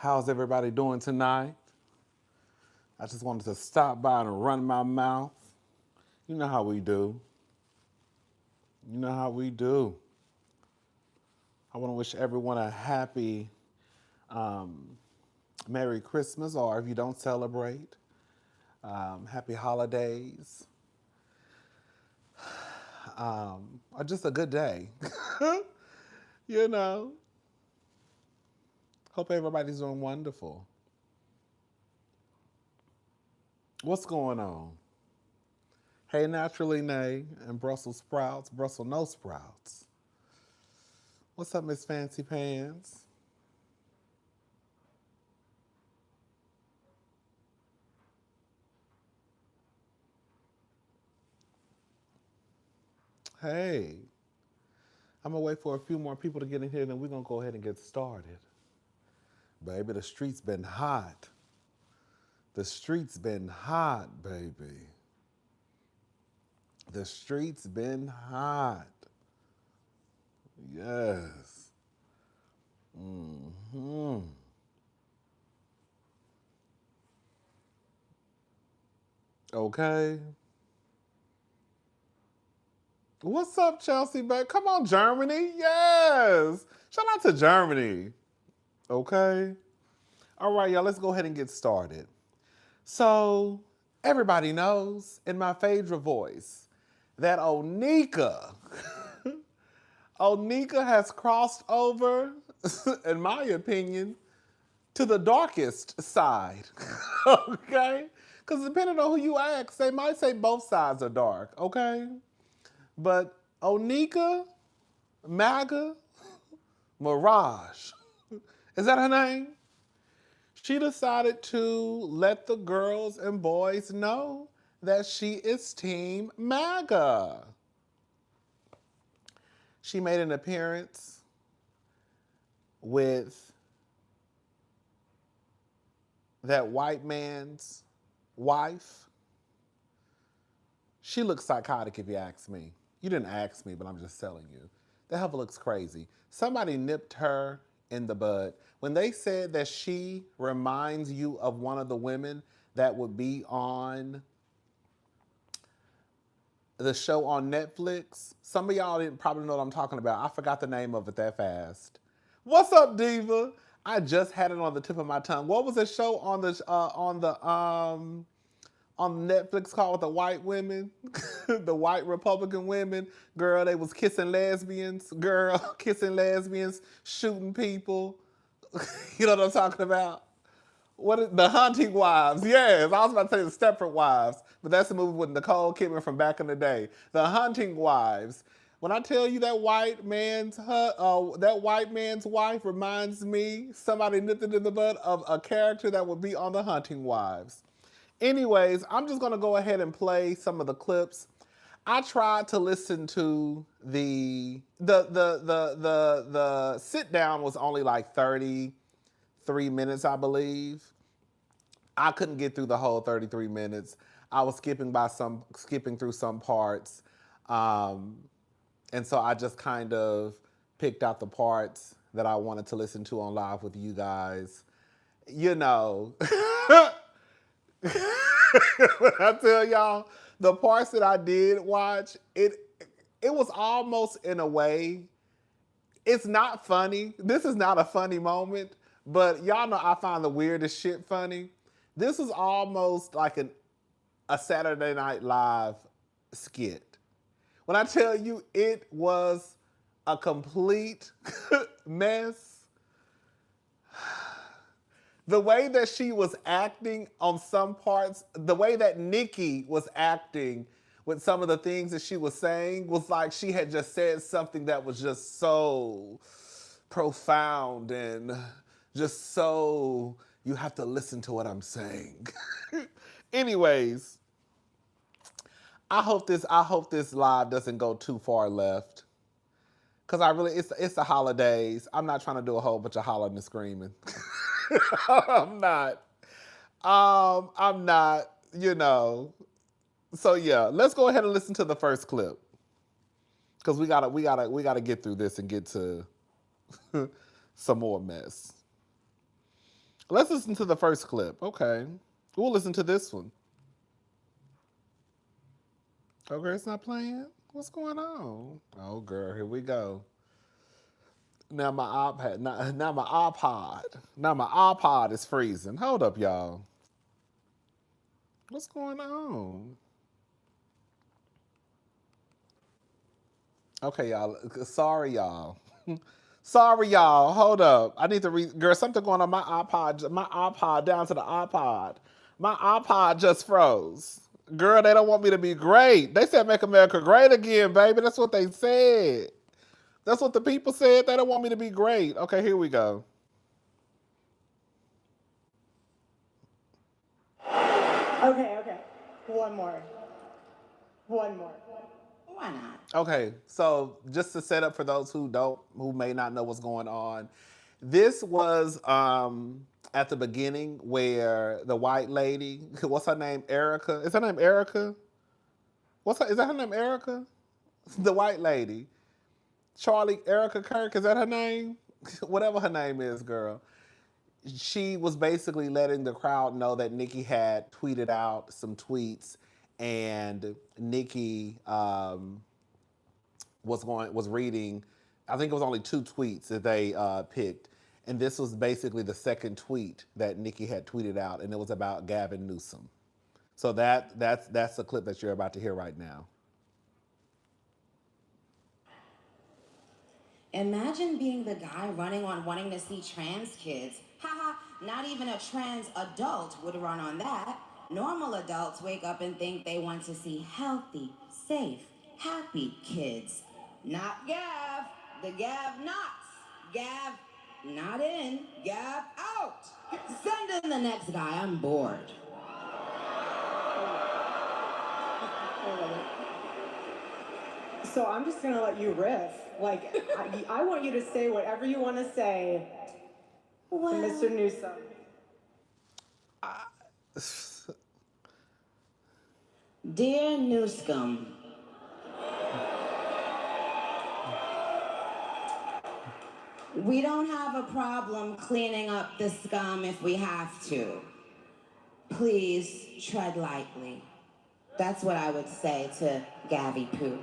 How's everybody doing tonight? I just wanted to stop by and run my mouth. You know how we do. You know how we do. I want to wish everyone a happy Merry Christmas, or if you don't celebrate, happy holidays, or just a good day. you know, hope everybody's doing wonderful. What's going on? Hey, Naturally Nay and Brussels Sprouts, Brussels No Sprouts. What's up, Miss Fancy Pants? Hey, I'm gonna wait for a few more people to get in here, and then we're gonna go ahead and get started. Baby, the streets been hot. The streets been hot, baby. The streets been hot. Yes. Mm-hmm. Okay. What's up, Chelsea? Back? Come on, Germany. Yes. Shout out to Germany. Okay. All right, y'all. Let's go ahead and get started. So, everybody knows in my favorite voice that Onika, Onika has crossed over, in my opinion, to the darkest side. Okay? Because depending on who you ask, they might say both sides are dark. Okay? But Onika, MAGA, Mirage, is that her name? She decided to let the girls and boys know that she is Team MAGA. She made an appearance with that white man's wife. She looks psychotic if you ask me. You didn't ask me, but I'm just telling you. The heifer looks crazy. Somebody nipped her in the bud. When they said that she reminds you of one of the women that would be on the show on Netflix, some of y'all didn't probably know what I'm talking about. I forgot the name of it that fast. What's up, Diva? I just had it on the tip of my tongue. What was the show on Netflix called The White Women? The white Republican women. Girl, they was kissing lesbians. Girl, kissing lesbians, shooting people. You know what I'm talking about? The Hunting Wives? Yes, I was about to say the Stepford Wives, but that's a movie with Nicole Kidman from back in the day. The Hunting Wives. When I tell you that white man's wife reminds me, somebody nipped it in the bud of a character that would be on The Hunting Wives. Anyways, I'm just gonna go ahead and play some of the clips. I tried to listen to the sit down was only like 33 minutes, I believe. I couldn't get through the whole 33 minutes. I was skipping through some parts. And so I just kind of picked out the parts that I wanted to listen to on live with you guys. You know, when I tell y'all, the parts that I did watch, it was almost in a way, it's not funny. This is not a funny moment, but y'all know I find the weirdest shit funny. This was almost like a Saturday Night Live skit. When I tell you it was a complete mess, the way that she was acting on some parts, the way that Nicki was acting with some of the things that she was saying was like she had just said something that was just so profound and just so you have to listen to what I'm saying. Anyways, I hope this live doesn't go too far left. Cause it's the holidays. I'm not trying to do a whole bunch of hollering and screaming. I'm not. I'm not, you know. So yeah, let's go ahead and listen to the first clip. Cause we gotta get through this and get to some more mess. Let's listen to the first clip. Okay. We'll listen to this one. Okay, it's not playing? What's going on? Oh, girl, here we go. Now my iPad, now my iPod is freezing. Hold up, y'all. What's going on? Okay, y'all. Sorry, y'all. Sorry, y'all. Hold up. I need to read. Girl, something going on my iPod. My iPod down to the iPod. My iPod just froze. Girl, they don't want me to be great. They said make America great again, baby. That's what they said. That's what the people said. They don't want me to be great. Okay, here we go. Okay. One more. Why not? Okay, so just to set up for those who may not know what's going on, this was at the beginning where the white lady, what's her name, Erica? Is her name Erica? Is that her name Erica? The white lady, Erica Kirk, is that her name? Whatever her name is, girl. She was basically letting the crowd know that Nicki had tweeted out some tweets, and Nicki was reading. I think it was only 2 tweets that they picked, and this was basically the second tweet that Nicki had tweeted out, and it was about Gavin Newsom. So that's the clip that you're about to hear right now. Imagine being the guy running on wanting to see trans kids. Haha, not even a trans adult would run on that. Normal adults wake up and think they want to see healthy, safe, happy kids. Not Gav. The Gav nots. Gav not in, Gav out. Send in the next guy. I'm bored. So I'm just gonna let you riff. Like, I want you to say whatever you want to say to Mr. Newsom. Dear Newscum, we don't have a problem cleaning up the scum if we have to. Please tread lightly. That's what I would say to Gabby Poo.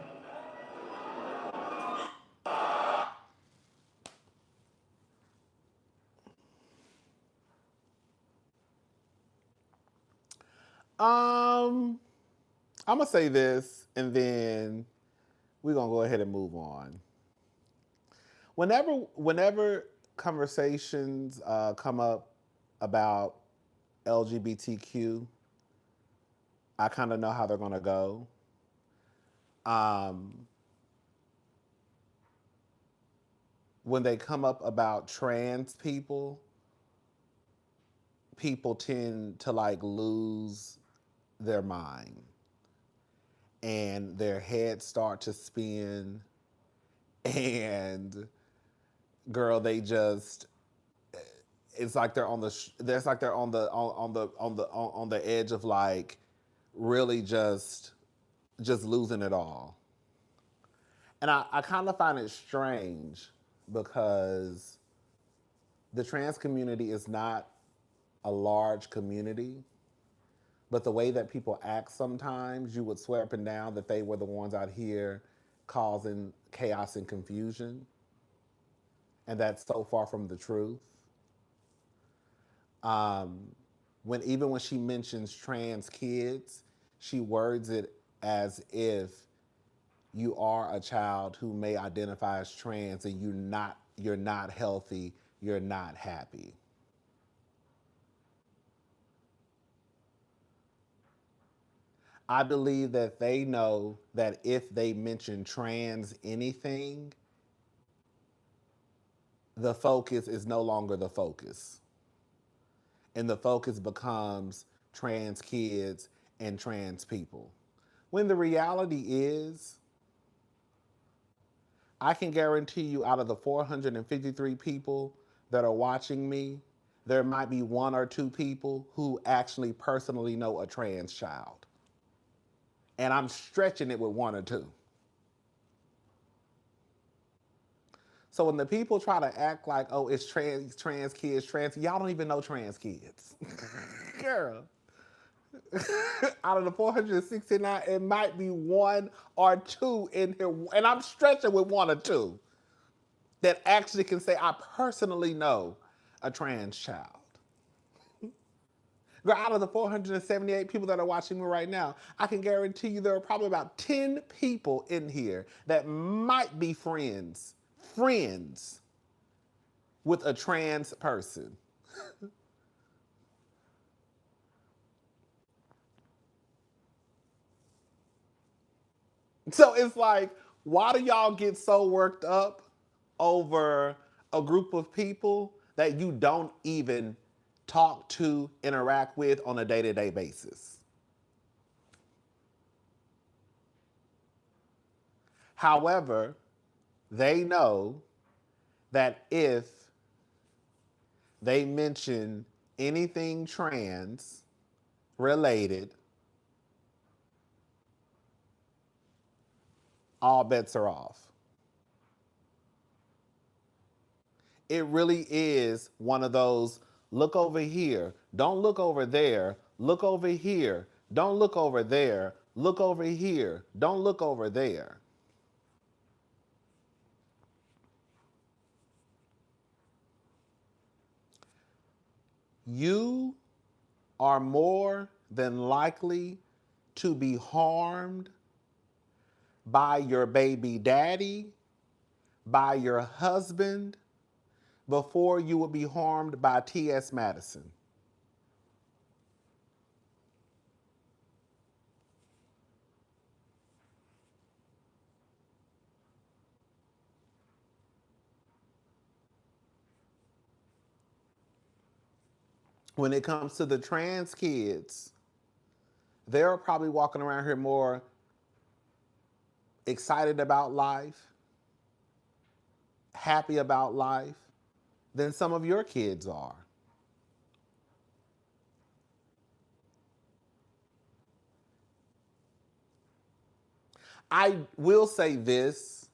I'm gonna say this, and then we're gonna go ahead and move on. Whenever conversations come up about LGBTQ, I kind of know how they're gonna go. When they come up about trans people, people tend to like lose their mind, and their heads start to spin, and girl, they just, it's like they're on the edge of like really just losing it all. And I kind of find it strange because the trans community is not a large community, but the way that people act sometimes, you would swear up and down that they were the ones out here causing chaos and confusion. And that's so far from the truth. Even when she mentions trans kids, she words it as if you are a child who may identify as trans and you're not healthy, you're not happy. I believe that they know that if they mention trans anything, the focus is no longer the focus. And the focus becomes trans kids and trans people. When the reality is, I can guarantee you out of the 453 people that are watching me, there might be 1 or 2 people who actually personally know a trans child. And I'm stretching it with 1 or 2. So when the people try to act like, oh, it's trans kids, y'all don't even know trans kids. Girl. Out of the 469, it might be one or two in here, and I'm stretching with one or two, that actually can say, I personally know a trans child. Girl, out of the 478 people that are watching me right now, I can guarantee you there are probably about 10 people in here that might be friends with a trans person. So it's like, why do y'all get so worked up over a group of people that you don't even talk to, interact with on a day-to-day basis? However, they know that if they mention anything trans related, all bets are off. It really is one of those, look over here, don't look over there, look over here, don't look over there, look over here, don't look over there. You are more than likely to be harmed by your baby daddy, by your husband, before you will be harmed by T.S. Madison. When it comes to the trans kids, they're probably walking around here more excited about life, happy about life, than some of your kids are. I will say this.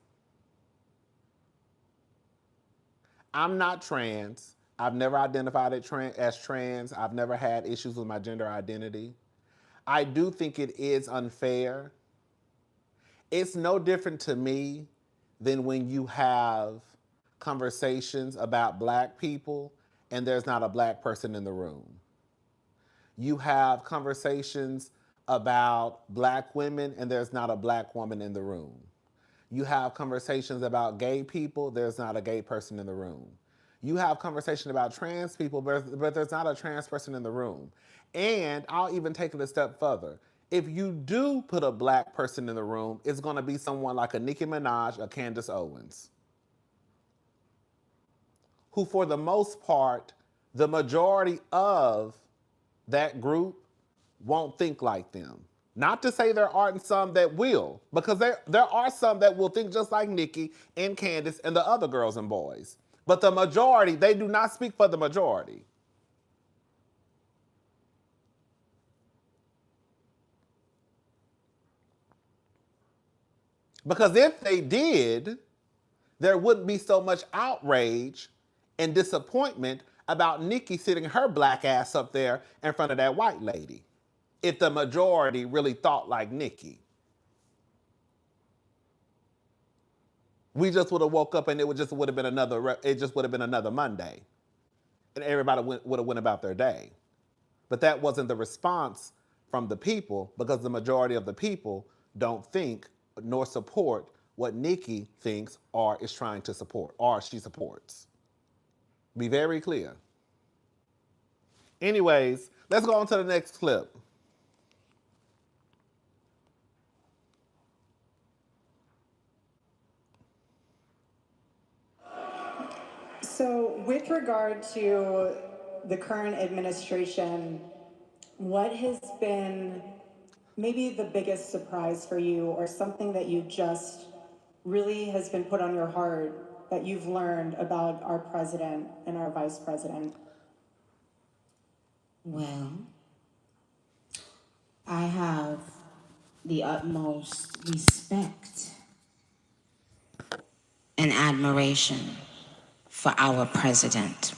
I'm not trans. I've never identified as trans. I've never had issues with my gender identity. I do think it is unfair. It's no different to me than when you have conversations about black people and there's not a black person in the room. You have conversations about black women and there's not a black woman in the room. You have conversations about gay people, there's not a gay person in the room. You have conversation about trans people, but there's not a trans person in the room. And I'll even take it a step further. If you do put a black person in the room, it's going to be someone like a Nicki Minaj or Candace Owens, who for the most part, the majority of that group won't think like them. Not to say there aren't some that will, because there are some that will think just like Nicki and Candace and the other girls and boys. But the majority, they do not speak for the majority. Because if they did, there wouldn't be so much outrage and disappointment about Nicki sitting her black ass up there in front of that white lady, if the majority really thought like Nicki. We just would have woke up and it would have been another Monday, and everybody would have went about their day. But that wasn't the response from the people, because the majority of the people don't think nor support what Nicki thinks or is trying to support or she supports. Be very clear. Anyways, let's go on to the next clip. So, with regard to the current administration, what has been maybe the biggest surprise for you, or something that you just really has been put on your heart that you've learned about our president and our vice president? Well, I have the utmost respect and admiration for our president.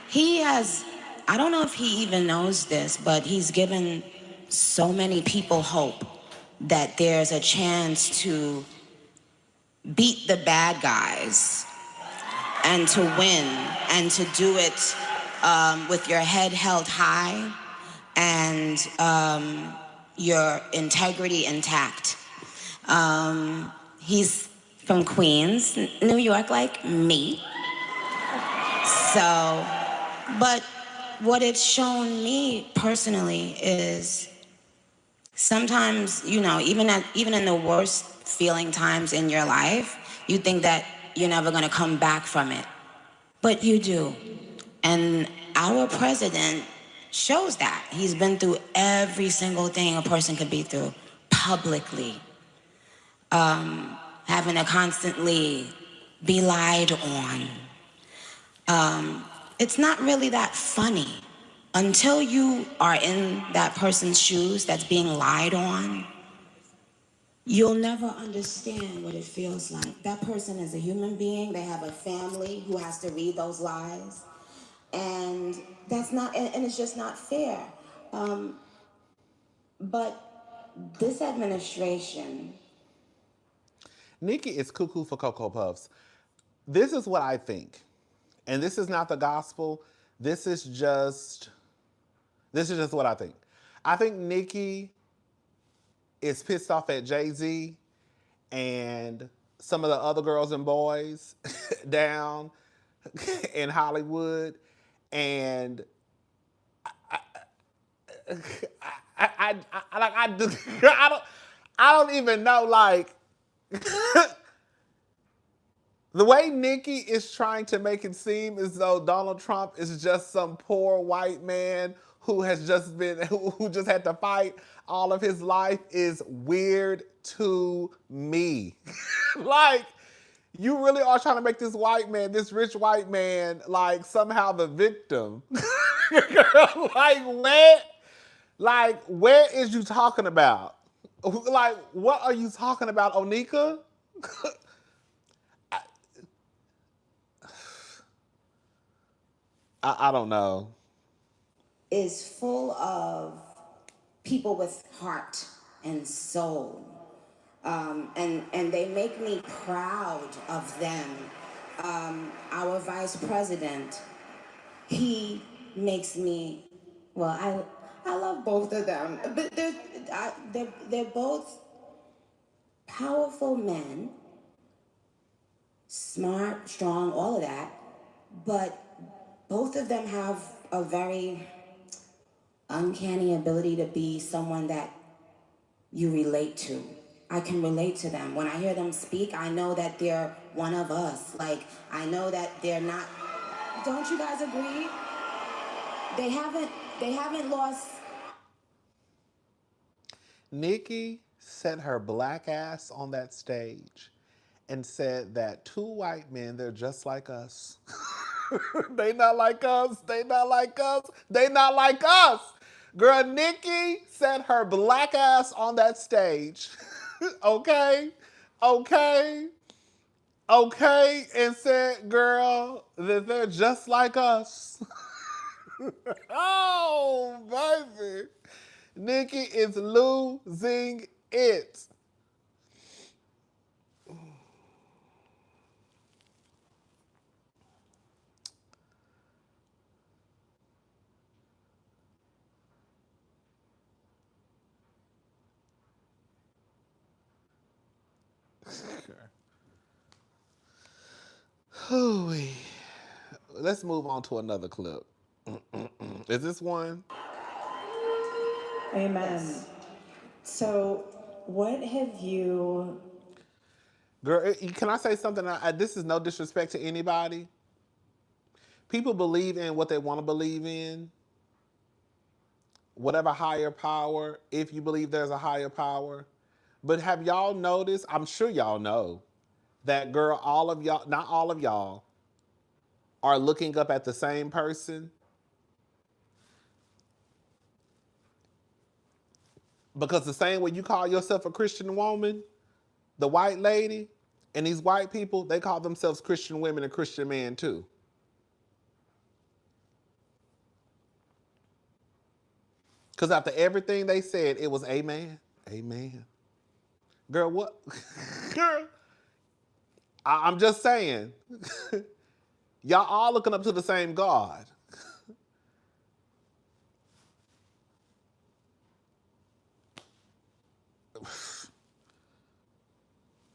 He has, I don't know if he even knows this, but he's given so many people hope that there's a chance to beat the bad guys and to win and to do it with your head held high and your integrity intact. He's from Queens, New York, like me. So, but what it's shown me personally is sometimes, you know, even in the worst feeling times in your life, you think that you're never gonna come back from it. But you do. And our president shows that. He's been through every single thing a person could be through publicly. Having to constantly be lied on. It's not really that funny. Until you are in that person's shoes that's being lied on, you'll never understand what it feels like. That person is a human being. They have a family who has to read those lies. And that's not, and it's just not fair. But this administration. Nicki is cuckoo for Cocoa Puffs. This is what I think. And this is not the gospel. This is just what I think. I think Nicki is pissed off at Jay-Z and some of the other girls and boys down in Hollywood. And I don't even know, like, the way Nicki is trying to make it seem as though Donald Trump is just some poor white man who just had to fight all of his life is weird to me. Like, you really are trying to make this white man, this rich white man, like somehow the victim. Like, where is you talking about? Like, what are you talking about, Onika? I don't know. Is full of people with heart and soul. And they make me proud of them. Our vice president, he makes me, well, I love both of them, but they're both powerful men, smart, strong, all of that, but both of them have a very uncanny ability to be someone that you relate to. I can relate to them. When I hear them speak, I know that they're one of us. Like, I know that they're not. Don't you guys agree? They haven't lost. Nicki set her black ass on that stage and said that two white men, they're just like us. They not like us. They not like us. They not like us. Girl, Nicki set her black ass on that stage. Okay? Okay? Okay? And said, girl, that they're just like us. Oh, baby. Nicki is losing it. Hooey. Let's move on to another clip. Is this one? Amen. Yes. So, what have you... Girl, can I say something? This is no disrespect to anybody. People believe in what they want to believe in. Whatever higher power, if you believe there's a higher power. But have y'all noticed, I'm sure y'all know, that girl, all of y'all, not all of y'all, are looking up at the same person. Because the same way you call yourself a Christian woman, the white lady, and these white people, they call themselves Christian women and Christian men too. Because after everything they said, it was amen, amen. Girl, what? Girl, I'm just saying. Y'all all looking up to the same God.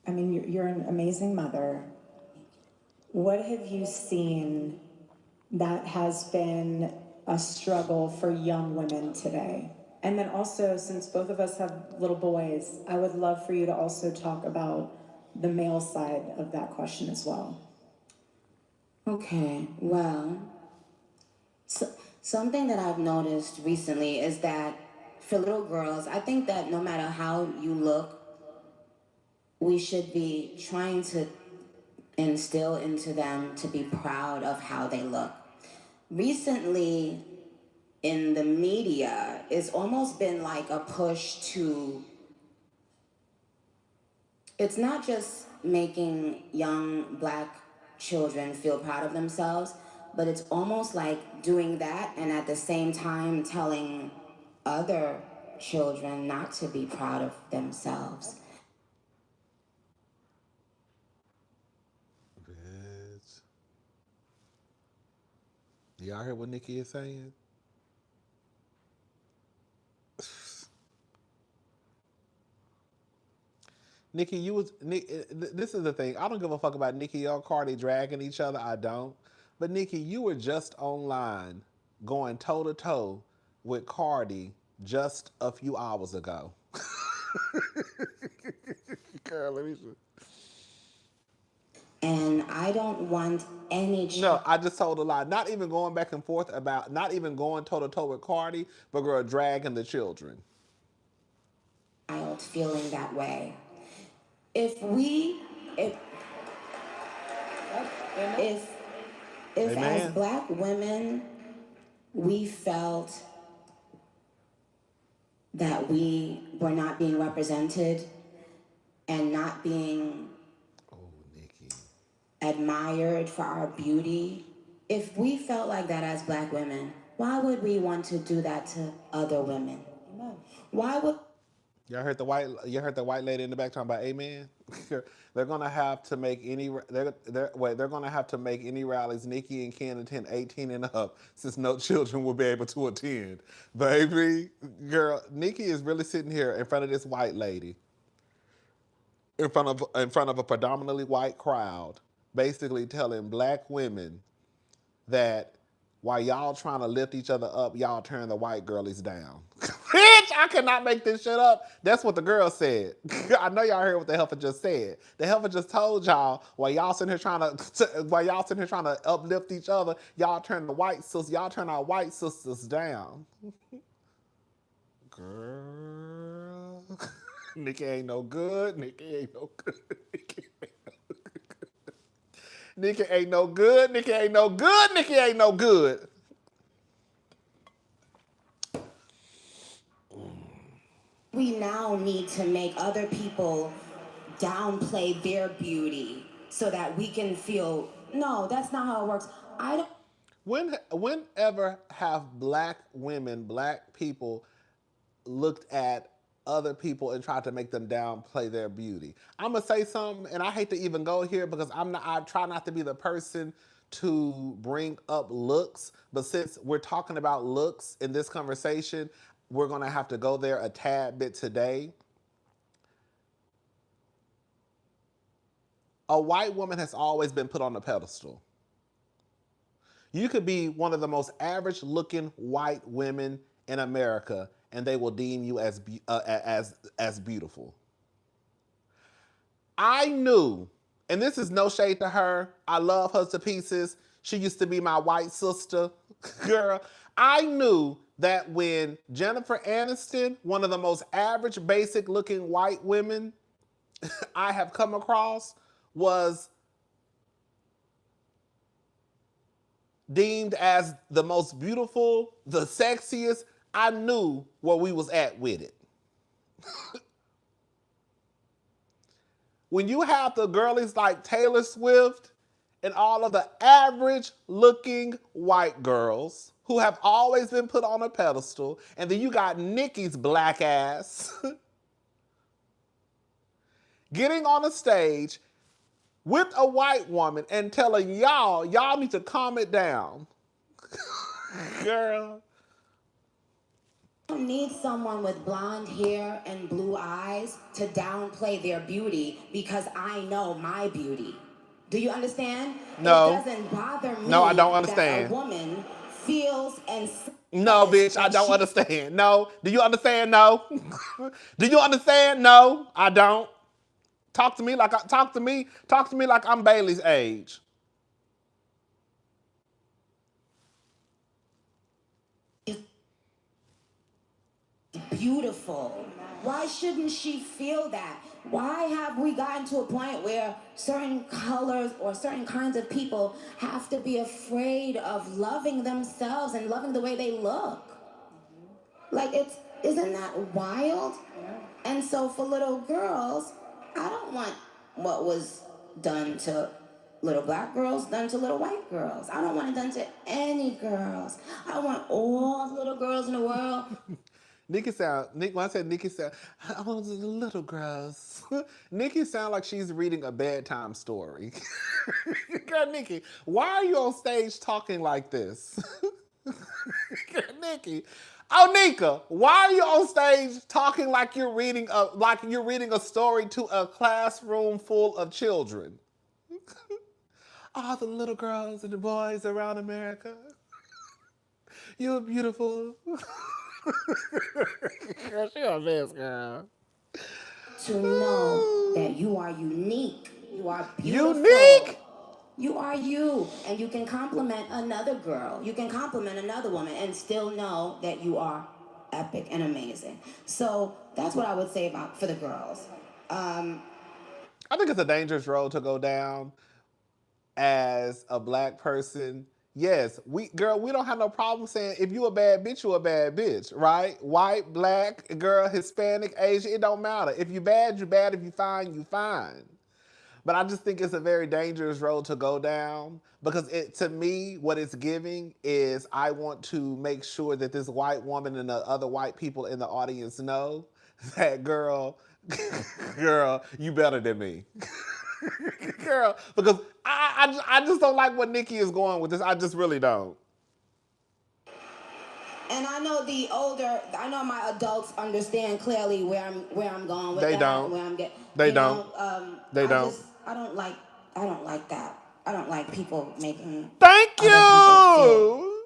I mean, you're an amazing mother. What have you seen that has been a struggle for young women today? And then also, since both of us have little boys, I would love for you to also talk about the male side of that question as well. Okay, well, something that I've noticed recently is that for little girls, I think that no matter how you look, we should be trying to instill into them to be proud of how they look. Recently, in the media, it's almost been like a push to, it's not just making young Black children feel proud of themselves, but it's almost like doing that and at the same time telling other children not to be proud of themselves. Bitch. Y'all hear what Nicki is saying? Nicki, this is the thing. I don't give a fuck about Nicki or Cardi dragging each other. I don't. But Nicki, you were just online going toe to toe with Cardi just a few hours ago. Girl, let me see. And I don't want any No, I just told a lie. Not even going back and forth about, not even going toe to toe with Cardi, but girl, dragging the children. child feeling that way. If we, if as Amen. Black women, we felt that we were not being represented and not being Oh, Nicki. admired for our beauty, if we felt like that as Black women, why would we want to do that to other women? Why would Y'all heard the white lady in the back talking about amen. They're gonna have to make any they're gonna have to make any rallies Nicki and Ken attend 18 and up, since no children will be able to attend. Baby, girl, Nicki is really sitting here in front of this white lady, in front of a predominantly white crowd, basically telling Black women that while y'all trying to lift each other up, y'all turn the white girlies down. Bitch, I cannot make this shit up. That's what the girl said. I know y'all heard what the heifer just said. The heifer just told y'all while y'all sitting here trying to uplift each other, y'all turn our white sisters down. Girl, Nicki ain't no good. Nicki ain't no good. Nicki ain't no good. Nicki ain't no good. Nicki ain't no good. we now need to make other people downplay their beauty so that we can feel, no, that's not how it works. I don't. Whenever have Black women, Black people looked at other people and tried to make them downplay their beauty? I'm gonna say something, and I hate to even go here because I try not to be the person to bring up looks, but since we're talking about looks in this conversation, we're gonna have to go there a tad bit today. A white woman has always been put on a pedestal. You could be one of the most average looking white women in America and they will deem you as beautiful. I knew, and this is no shade to her, I love her to pieces. She used to be my white sister. Girl, I knew that when Jennifer Aniston, one of the most average, basic looking white women I have come across, was deemed as the most beautiful, the sexiest, I knew where we was at with it. When you have the girlies like Taylor Swift and all of the average looking white girls who have always been put on a pedestal, and then you got Nicki's black ass getting on a stage with a white woman and telling y'all need to calm it down. Girl. I don't need someone with blonde hair and blue eyes to downplay their beauty because I know my beauty. Do you understand? No. It doesn't bother me No, I don't that understand. a woman feels and no, bitch, I don't understand. No. Do you understand? No. Do you understand? No, I don't. Talk to me like I'm Bailey's age. Beautiful. Why shouldn't she feel that? Why have we gotten to a point where certain colors or certain kinds of people have to be afraid of loving themselves and loving the way they look? Like, isn't that wild? And so for little girls, I don't want what was done to little black girls done to little white girls. I don't want it done to any girls. I want all the little girls in the world. When I said Nicki sound, oh, the little girls. Nicki sound like she's reading a bedtime story. Girl, Nicki, why are you on stage talking like this? Girl, Nicki. Oh, Nika, why are you on stage talking like you're reading a story to a classroom full of children? All the little girls and the boys around America. You're beautiful. Girl, she a mess, girl. To know that you are unique. You are beautiful. Unique? You are you. And you can compliment another girl. You can compliment another woman and still know that you are epic and amazing. So that's what I would say for the girls. I think it's a dangerous road to go down as a black person. Yes, we don't have no problem saying if you a bad bitch, you a bad bitch, right? White, black, girl, Hispanic, Asian, it don't matter. If you bad, you bad. If you fine, you fine. But I just think it's a very dangerous road to go down because to me, what it's giving is I want to make sure that this white woman and the other white people in the audience know that girl, you better than me. Girl, because I just don't like what Nicki is going with this. I just really don't. And I know my adults understand clearly where I'm going with They that. don't. Where I'm getting. They don't. They don't. I don't like that. I don't like people making. Thank other people feel. you.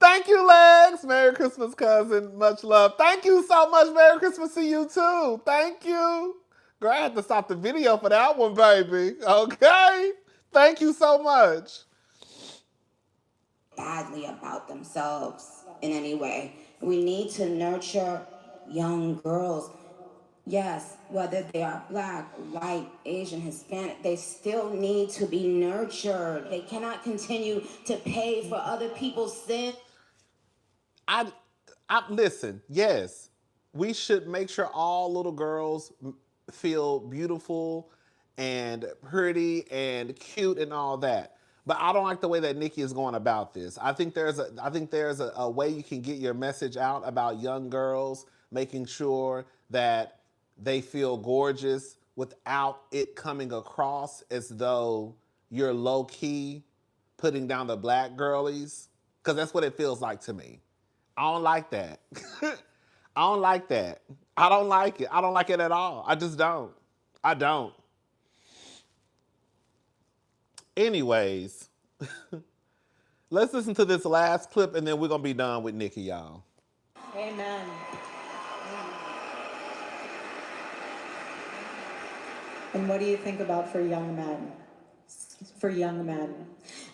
Thank you, Legs. Merry Christmas, cousin. Much love. Thank you so much. Merry Christmas to you, too. Thank you. Girl, I had to stop the video for that one, baby. Okay? Thank you so much. Badly about themselves in any way. We need to nurture young girls. Yes, whether they are black, white, Asian, Hispanic, they still need to be nurtured. They cannot continue to pay for other people's sins. I listen, yes, we should make sure all little girls feel beautiful and pretty and cute and all that. But I don't like the way that Nicki is going about this. I think there's a way you can get your message out about young girls, making sure that they feel gorgeous without it coming across as though you're low key putting down the black girlies, because that's what it feels like to me. I don't like that. I don't like that. I don't like it. I don't like it at all. I just don't. I don't. Anyways, let's listen to this last clip and then we're going to be done with Nicki, y'all. Amen. And what do you think about for young men? For young men.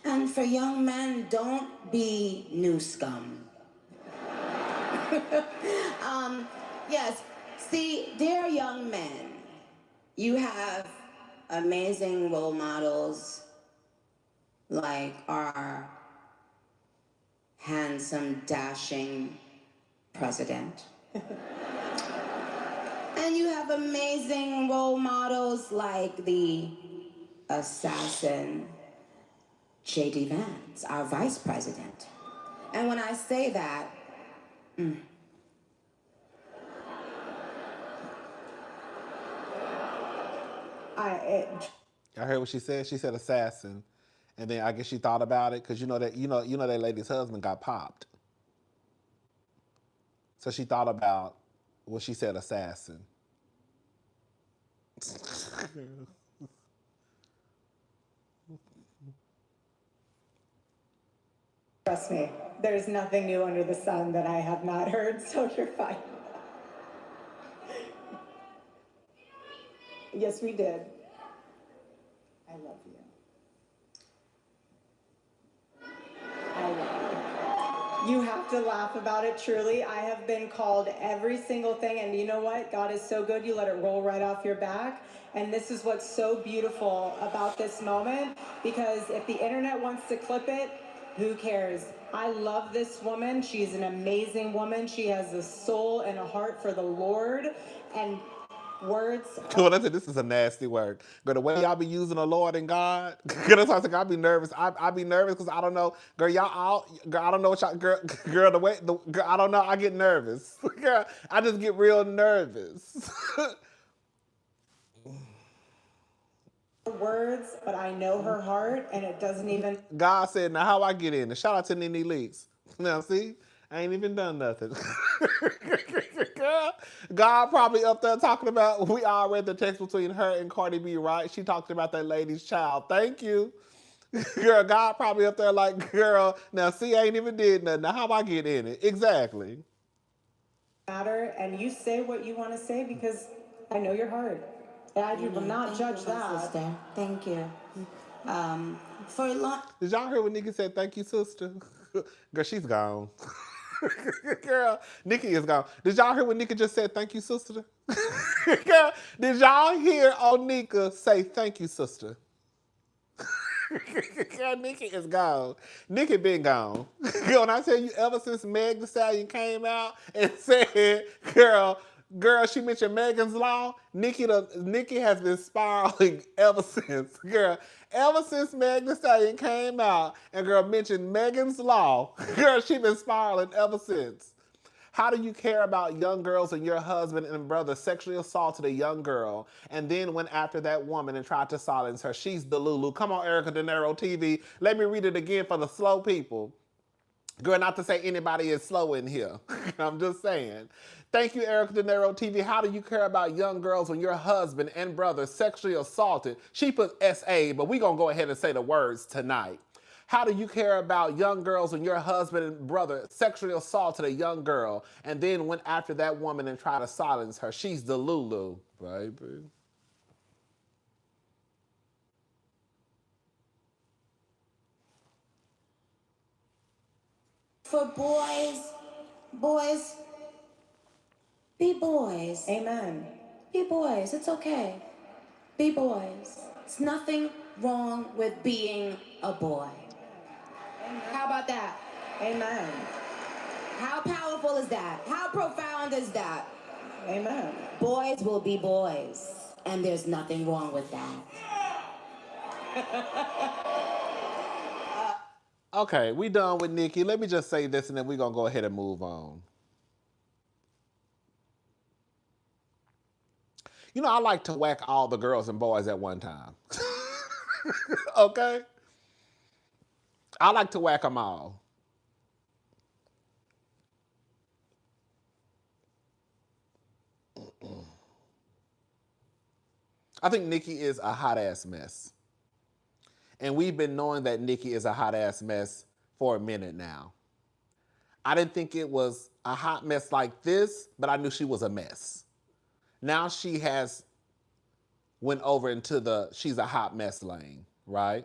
And for young men, don't be new scum. Yes, see, dear young men, you have amazing role models like our handsome, dashing president. And you have amazing role models like the assassin J.D. Vance, our vice president. And when I say that, I heard what she said. She said assassin, and then I guess she thought about it because you know that lady's husband got popped. So she thought about what she said assassin. Trust me, there's nothing new under the sun that I have not heard, so you're fine. Yes, we did. I love you. I love you. You have to laugh about it, truly. I have been called every single thing, and you know what? God is so good, you let it roll right off your back. And this is what's so beautiful about this moment, because if the internet wants to clip it, who cares? I love this woman. She's an amazing woman. She has a soul and a heart for the Lord. And words. Well, I said this is a nasty word. Girl, the way y'all be using the Lord and God, girl, that's why I think I be nervous. I be nervous because I don't know, girl. Y'all all, girl, I don't know what y'all, girl. Girl, I don't know. I get nervous. Girl, I just get real nervous. Words, but I know her heart, and it doesn't even. God said, "Now how I get in?" And shout out to Nene Leaks. Now see, I ain't even done nothing. God probably up there talking about. We all read the text between her and Cardi B, right? She talked about that lady's child. Thank you, girl. God probably up there like, girl. Now see, I ain't even did nothing. Now how I get in it? Exactly. Matter, and you say what you want to say because I know your heart. I will not judge that. Sister. Thank you. For long. Did y'all hear what Nicki said? Thank you, sister. Girl, she's gone. Girl, Nicki is gone. Did y'all hear what Nicki just said? Thank you, sister. Girl, did y'all hear Onika say thank you, sister? Girl, Nicki is gone. Nicki been gone. Girl, when I tell you, ever since Meg Thee Stallion came out and said, girl, she mentioned Megan's Law. Nicki has been spiraling ever since. Girl, ever since Meg Thee Stallion came out and girl mentioned Megan's Law, girl, she been spiraling ever since. How do you care about young girls and your husband and brother sexually assaulted a young girl and then went after that woman and tried to silence her? She's the Lulu. Come on, Erica De Niro TV. Let me read it again for the slow people. Girl, not to say anybody is slow in here. I'm just saying. Thank you, Erica De Niro TV. How do you care about young girls when your husband and brother sexually assaulted? She put SA, but we going to go ahead and say the words tonight. How do you care about young girls when your husband and brother sexually assaulted a young girl and then went after that woman and tried to silence her? She's the Lulu, baby. For boys, be boys. Amen. Be boys. It's okay. Be boys. It's nothing wrong with being a boy. Amen. How about that? Amen. How powerful is that? How profound is that? Amen. Boys will be boys, and there's nothing wrong with that. Okay, we done with Nicki. Let me just say this and then we're going to go ahead and move on. You know, I like to whack all the girls and boys at one time. Okay? I like to whack them all. I think Nicki is a hot ass mess. And we've been knowing that Nicki is a hot ass mess for a minute now. I didn't think it was a hot mess like this, but I knew she was a mess. Now she has went over into the she's a hot mess lane, right?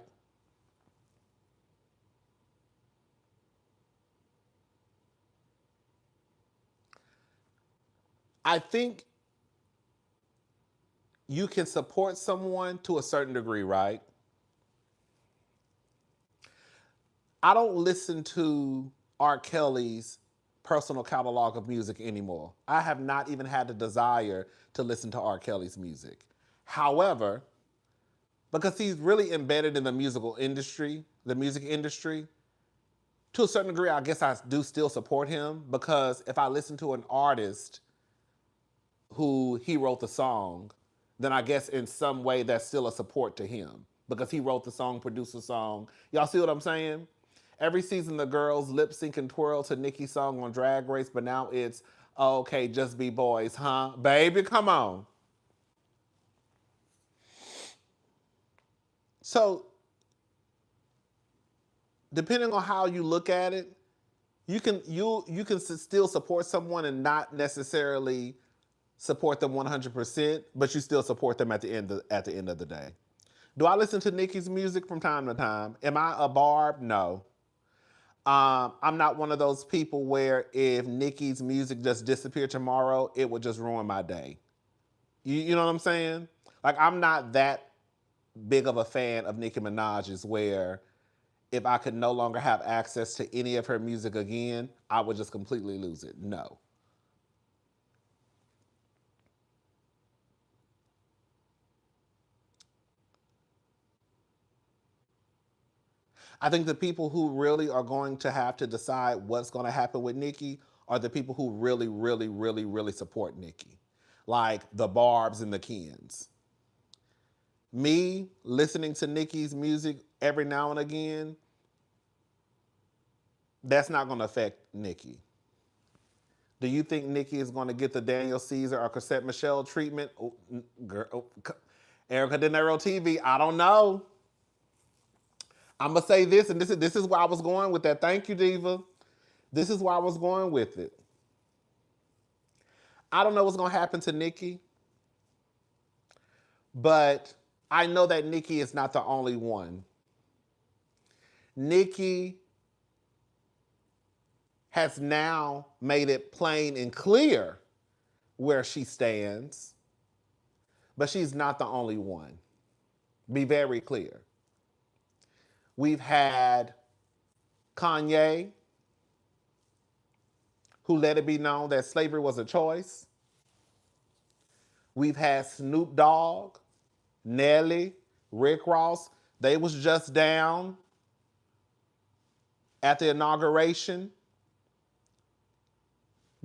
I think you can support someone to a certain degree, right? I don't listen to R. Kelly's personal catalog of music anymore. I have not even had the desire to listen to R. Kelly's music. However, because he's really embedded in the music industry, to a certain degree, I guess I do still support him, because if I listen to an artist who he wrote the song, then I guess in some way that's still a support to him, because he wrote the song, produced the song. Y'all see what I'm saying? Every season the girls lip sync and twirl to Nicki's song on Drag Race, but now it's, oh, okay, just be boys, huh? Baby, come on. So, depending on how you look at it, you can still support someone and not necessarily support them 100%, but you still support them at the end of the day. Do I listen to Nicki's music from time to time? Am I a Barb? No. I'm not one of those people where if Nicki's music just disappeared tomorrow, it would just ruin my day. You know what I'm saying? Like, I'm not that big of a fan of Nicki Minaj's where if I could no longer have access to any of her music again, I would just completely lose it. No. I think the people who really are going to have to decide what's going to happen with Nicki are the people who really, really, really, really support Nicki. Like the Barbs and the Kens. Me listening to Nicki's music every now and again, that's not going to affect Nicki. Do you think Nicki is going to get the Daniel Caesar or Cassette Michelle treatment? Oh, girl, Erica De Niro TV, I don't know. I'm going to say this, and this is where I was going with that. Thank you, Diva. This is where I was going with it. I don't know what's going to happen to Nicki, but I know that Nicki is not the only one. Nicki has now made it plain and clear where she stands, but she's not the only one. Be very clear. We've had Kanye, who let it be known that slavery was a choice. We've had Snoop Dogg, Nelly, Rick Ross. They was just down at the inauguration.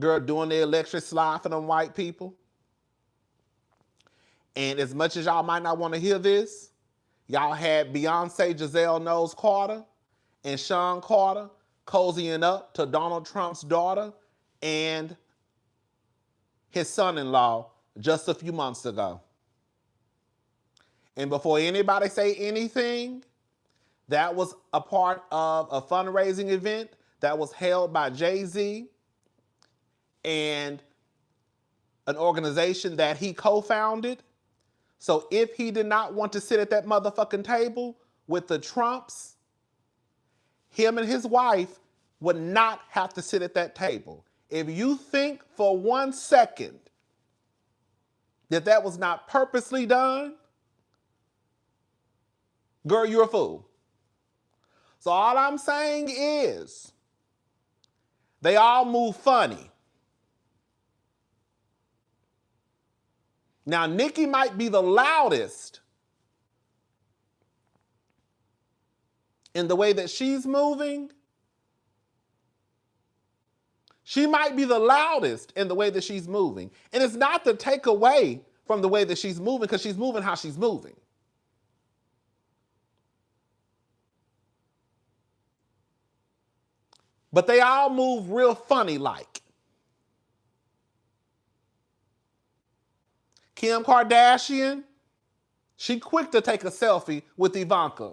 Girl, doing the electric slide for them white people. And as much as y'all might not want to hear this, y'all had Beyonce, Giselle Knowles Carter, and Sean Carter cozying up to Donald Trump's daughter and his son-in-law just a few months ago. And before anybody say anything, that was a part of a fundraising event that was held by Jay-Z and an organization that he co-founded. So if he did not want to sit at that motherfucking table with the Trumps, him and his wife would not have to sit at that table. If you think for 1 second that that was not purposely done, girl, you're a fool. So all I'm saying is, they all move funny. Now, Nicki might be the loudest in the way that she's moving. She might be the loudest in the way that she's moving. And it's not to take away from the way that she's moving, because she's moving how she's moving. But they all move real funny like. Kim Kardashian, she quick to take a selfie with Ivanka.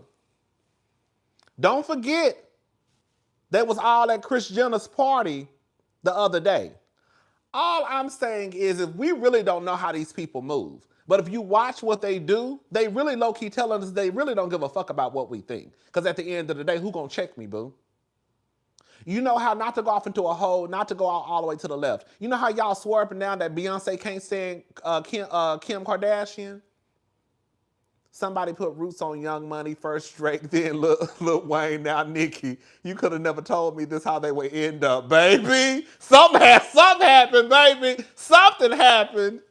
Don't forget, that was all at Kris Jenner's party the other day. All I'm saying is, if we really don't know how these people move, but if you watch what they do, they really low-key telling us they really don't give a fuck about what we think. Because at the end of the day, who gonna check me, boo? You know how not to go off into a hole, not to go out all the way to the left. You know how y'all swore up and down that Beyonce can't stand Kim Kardashian? Somebody put Roots on Young Money, first Drake, then Lil Wayne, now Nicki. You could have never told me this how they would end up, baby. Something happened, baby. Something happened.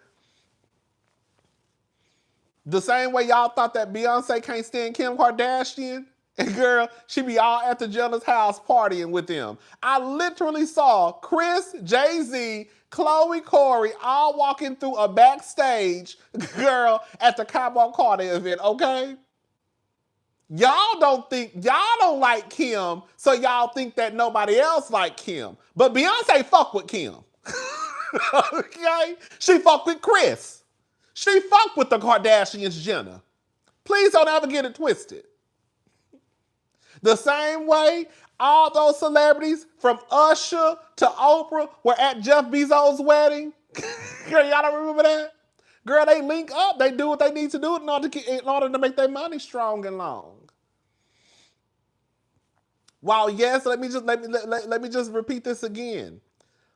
The same way y'all thought that Beyonce can't stand Kim Kardashian. And girl, she be all at the Jenner's house partying with them. I literally saw Chris, Jay-Z, Chloe, Corey all walking through a backstage, girl, at the Cowboy Carter event, okay? Y'all don't like Kim, so y'all think that nobody else like Kim. But Beyonce fuck with Kim. Okay? She fuck with Chris. She fuck with the Kardashians, Jenner. Please don't ever get it twisted. The same way all those celebrities from Usher to Oprah were at Jeff Bezos' wedding. Girl, y'all don't remember that? Girl, they link up. They do what they need to do in order to make their money strong and long. While yes, let me just repeat this again.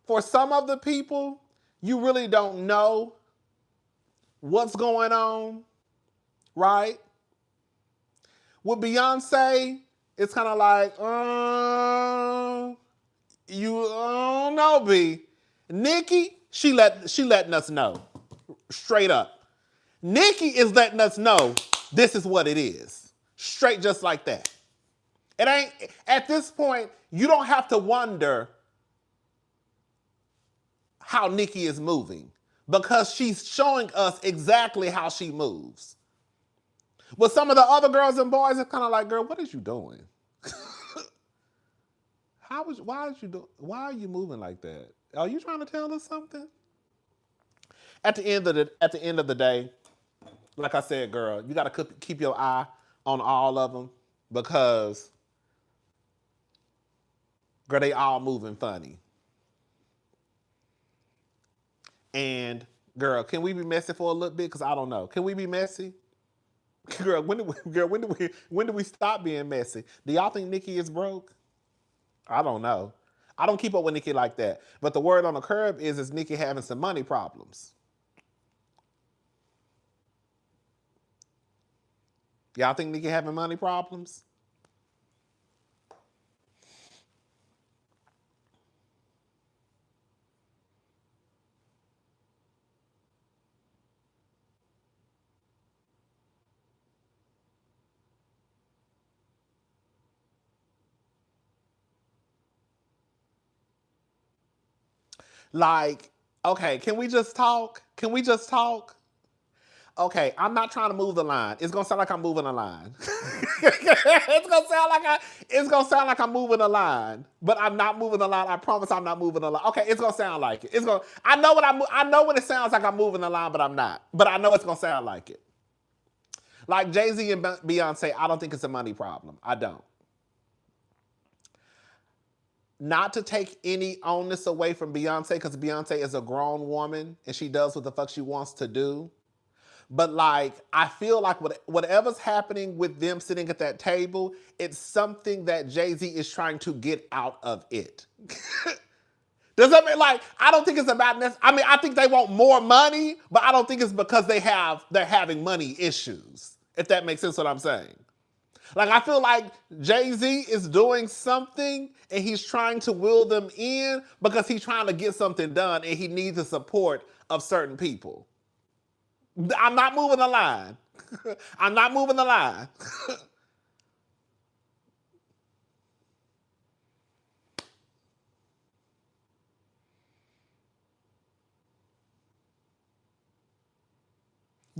For some of the people, you really don't know what's going on, right? With Beyonce, it's kind of like, you don't know, B. Nicki, she letting us know, straight up. Nicki is letting us know this is what it is, straight just like that. It ain't, at this point, you don't have to wonder how Nicki is moving because she's showing us exactly how she moves. With some of the other girls and boys, it's kind of like, girl, what is you doing? Why are you moving like that? Are you trying to tell us something? At the end of the day, like I said, girl, you got to keep your eye on all of them because, girl, they all moving funny. And girl, can we be messy for a little bit? Because I don't know. Can we be messy? Girl, when do we stop being messy? Do y'all think Nicki is broke? I don't know. I don't keep up with Nicki like that. But the word on the curb is Nicki having some money problems. Y'all think Nicki having money problems? Like, okay, can we just talk? Can we just talk? Okay, I'm not trying to move the line. It's gonna sound like I'm moving a line. it's gonna sound like I'm moving a line, but I'm not moving the line. I promise I'm not moving the line. Okay, it's gonna sound like it. I know when it sounds like I'm moving the line, but I'm not. But I know it's gonna sound like it. Like Jay-Z and Beyonce, I don't think it's a money problem. I don't. Not to take any onus away from Beyonce, because Beyonce is a grown woman and she does what the fuck she wants to do. But like, I feel like whatever's happening with them sitting at that table, it's something that Jay-Z is trying to get out of it. Does that mean, like, I don't think it's about this. I mean, I think they want more money, but I don't think it's because they're having money issues, if that makes sense what I'm saying. Like, I feel like Jay-Z is doing something and he's trying to will them in because he's trying to get something done and he needs the support of certain people. I'm not moving the line. I'm not moving the line.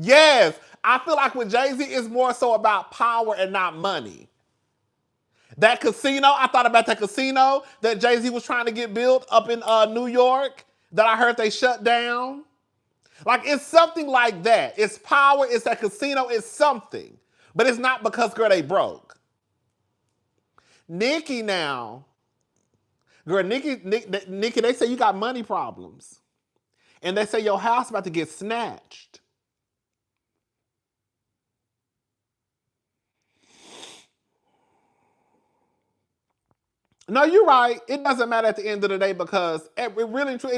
Yes, I feel like with Jay-Z, it's more so about power and not money. That casino, I thought about that casino that Jay-Z was trying to get built up in New York that I heard they shut down. Like, it's something like that. It's power, it's that casino, it's something. But it's not because, girl, they broke. Nicki now, girl, Nicki, they say you got money problems. And they say your house about to get snatched. No, you're right. It doesn't matter at the end of the day because it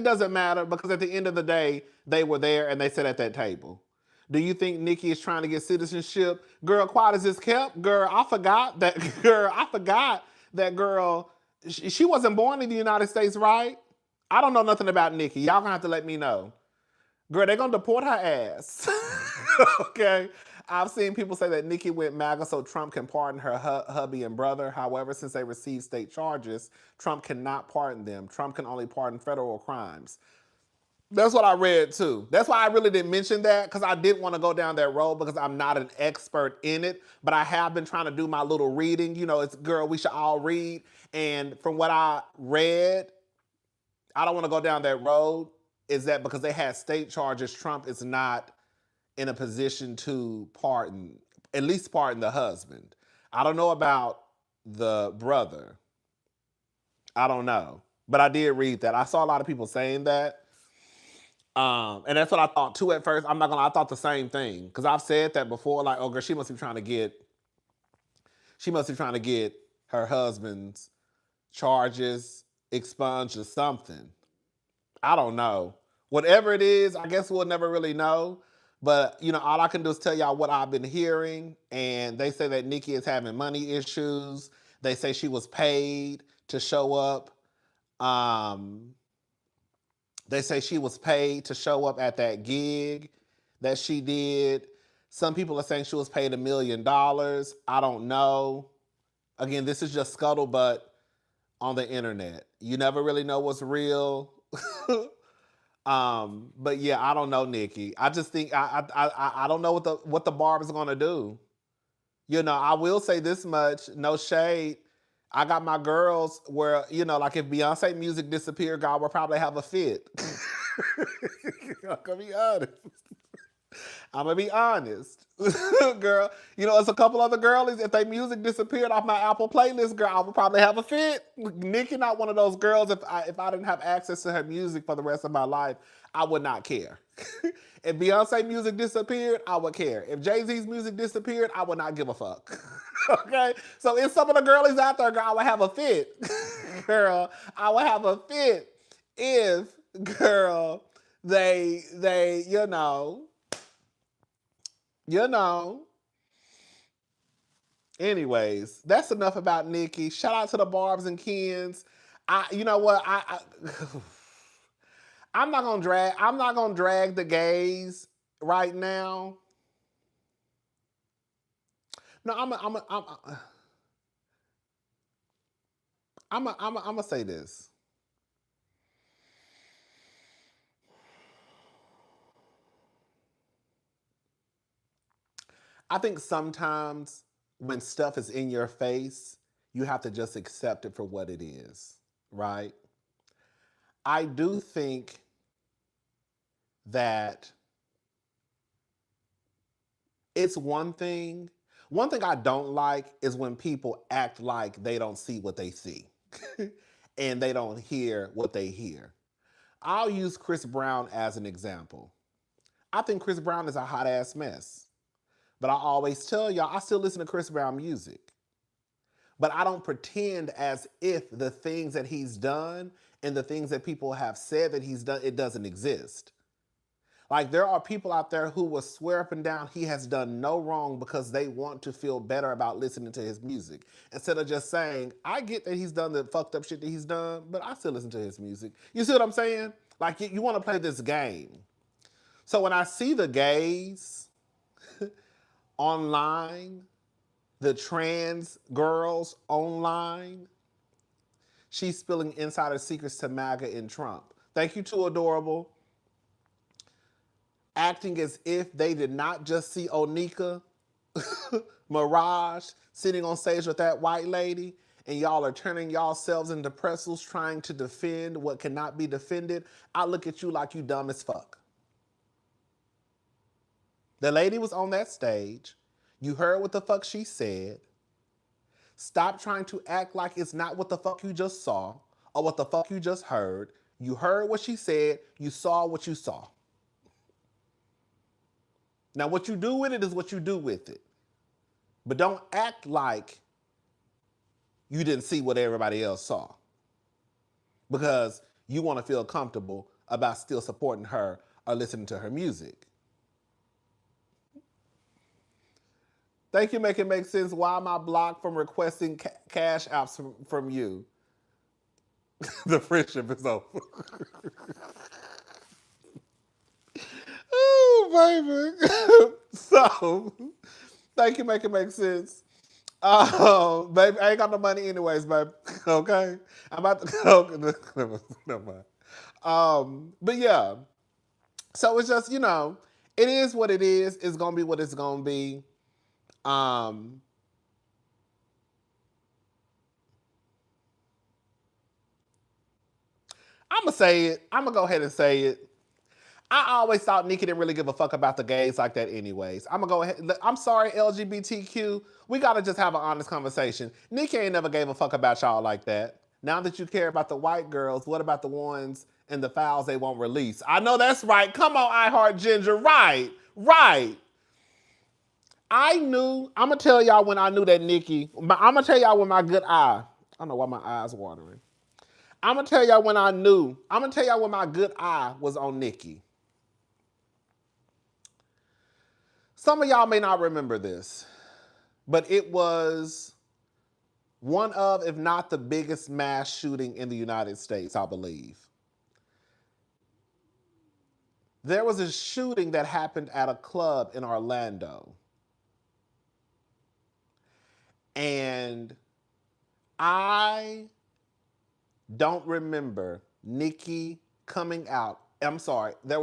doesn't matter because at the end of the day, they were there and they sat at that table. Do you think Nicki is trying to get citizenship? Girl, quiet as it's kept. Girl, I forgot that. Girl, I forgot that girl. She wasn't born in the United States, right? I don't know nothing about Nicki. Y'all gonna have to let me know. Girl, they're gonna deport her ass. Okay. I've seen people say that Nicki went MAGA so Trump can pardon her hubby and brother. However, since they received state charges, Trump cannot pardon them. Trump can only pardon federal crimes. That's what I read too. That's why I really didn't mention that, because I didn't want to go down that road because I'm not an expert in it. But I have been trying to do my little reading. You know, it's girl, we should all read. And from what I read, I don't want to go down that road. Is that because they had state charges, Trump is not in a position to pardon, at least pardon the husband. I don't know about the brother. I don't know. But I did read that. I saw a lot of people saying that. And that's what I thought too at first. I'm not gonna, I thought the same thing. Because I've said that before, like, oh girl, she must be trying to get her husband's charges expunged or something. I don't know. Whatever it is, I guess we'll never really know. But, you know, all I can do is tell y'all what I've been hearing. And they say that Nicki is having money issues. They say she was paid to show up. They say she was paid to show up at that gig that she did. Some people are saying she was paid $1 million. I don't know. Again, this is just scuttlebutt on the internet. You never really know what's real. But yeah, I don't know, Nicki. I just think I don't know what the Barb is gonna do. You know, I will say this much, no shade. I got my girls where, you know, like if Beyonce music disappeared, God would probably have a fit. I'm gonna be honest. I'm gonna be honest. Girl, you know, it's a couple other girlies. If their music disappeared off my Apple playlist, girl, I would probably have a fit. Nicki not one of those girls. If I didn't have access to her music for the rest of my life, I would not care. If Beyonce music disappeared, I would care. If Jay-Z's music disappeared, I would not give a fuck. Okay? So if some of the girlies out there, girl, I would have a fit. Girl, I would have a fit if, girl, they, you know. Anyways, that's enough about Nicki. Shout out to the Barbs and Kens. You know what? I'm not gonna drag the gays right now. No, I'm gonna say this. I think sometimes when stuff is in your face, you have to just accept it for what it is, right? I do think that it's one thing. One thing I don't like is when people act like they don't see what they see and they don't hear what they hear. I'll use Chris Brown as an example. I think Chris Brown is a hot ass mess. But I always tell y'all, I still listen to Chris Brown music. But I don't pretend as if the things that he's done and the things that people have said that he's done, it doesn't exist. Like there are people out there who will swear up and down he has done no wrong because they want to feel better about listening to his music. Instead of just saying, I get that he's done the fucked up shit that he's done, but I still listen to his music. You see what I'm saying? Like you want to play this game. So when I see the gays online, the trans girls online, she's spilling insider secrets to MAGA and Trump. Thank you, Too Adorable. Acting as if they did not just see Onika Mirage sitting on stage with that white lady, and y'all are turning yourselves into pretzels trying to defend what cannot be defended. I look at you like you dumb as fuck. The lady was on that stage. You heard what the fuck she said. Stop trying to act like it's not what the fuck you just saw or what the fuck you just heard. You heard what she said. You saw what you saw. Now, what you do with it is what you do with it. But don't act like you didn't see what everybody else saw. Because you want to feel comfortable about still supporting her or listening to her music. Thank you, make it make sense. Why am I blocked from requesting cash apps from you? The friendship is over. Oh, baby. So, thank you, make it make sense. Baby, I ain't got no money anyways, baby. Okay? I'm about to go. Never mind. But yeah. So it's just, it is what it is. It's gonna be what it's gonna be. I'm gonna say it. I'm gonna go ahead and say it. I always thought Nicki didn't really give a fuck about the gays like that anyways. I'm gonna go ahead. I'm sorry, LGBTQ. We gotta just have an honest conversation. Nicki ain't never gave a fuck about y'all like that. Now that you care about the white girls, what about the ones in the files they won't release? I know that's right. Come on, I Heart Ginger. Right. I'm gonna tell y'all when I knew that Nicki, I'm gonna tell y'all when my good eye, I don't know why my eye's watering. I'm gonna tell y'all when my good eye was on Nicki. Some of y'all may not remember this, but it was one of, if not the biggest mass shooting in the United States, I believe. There was a shooting that happened at a club in Orlando. And I don't remember Nicki coming out. I'm sorry. It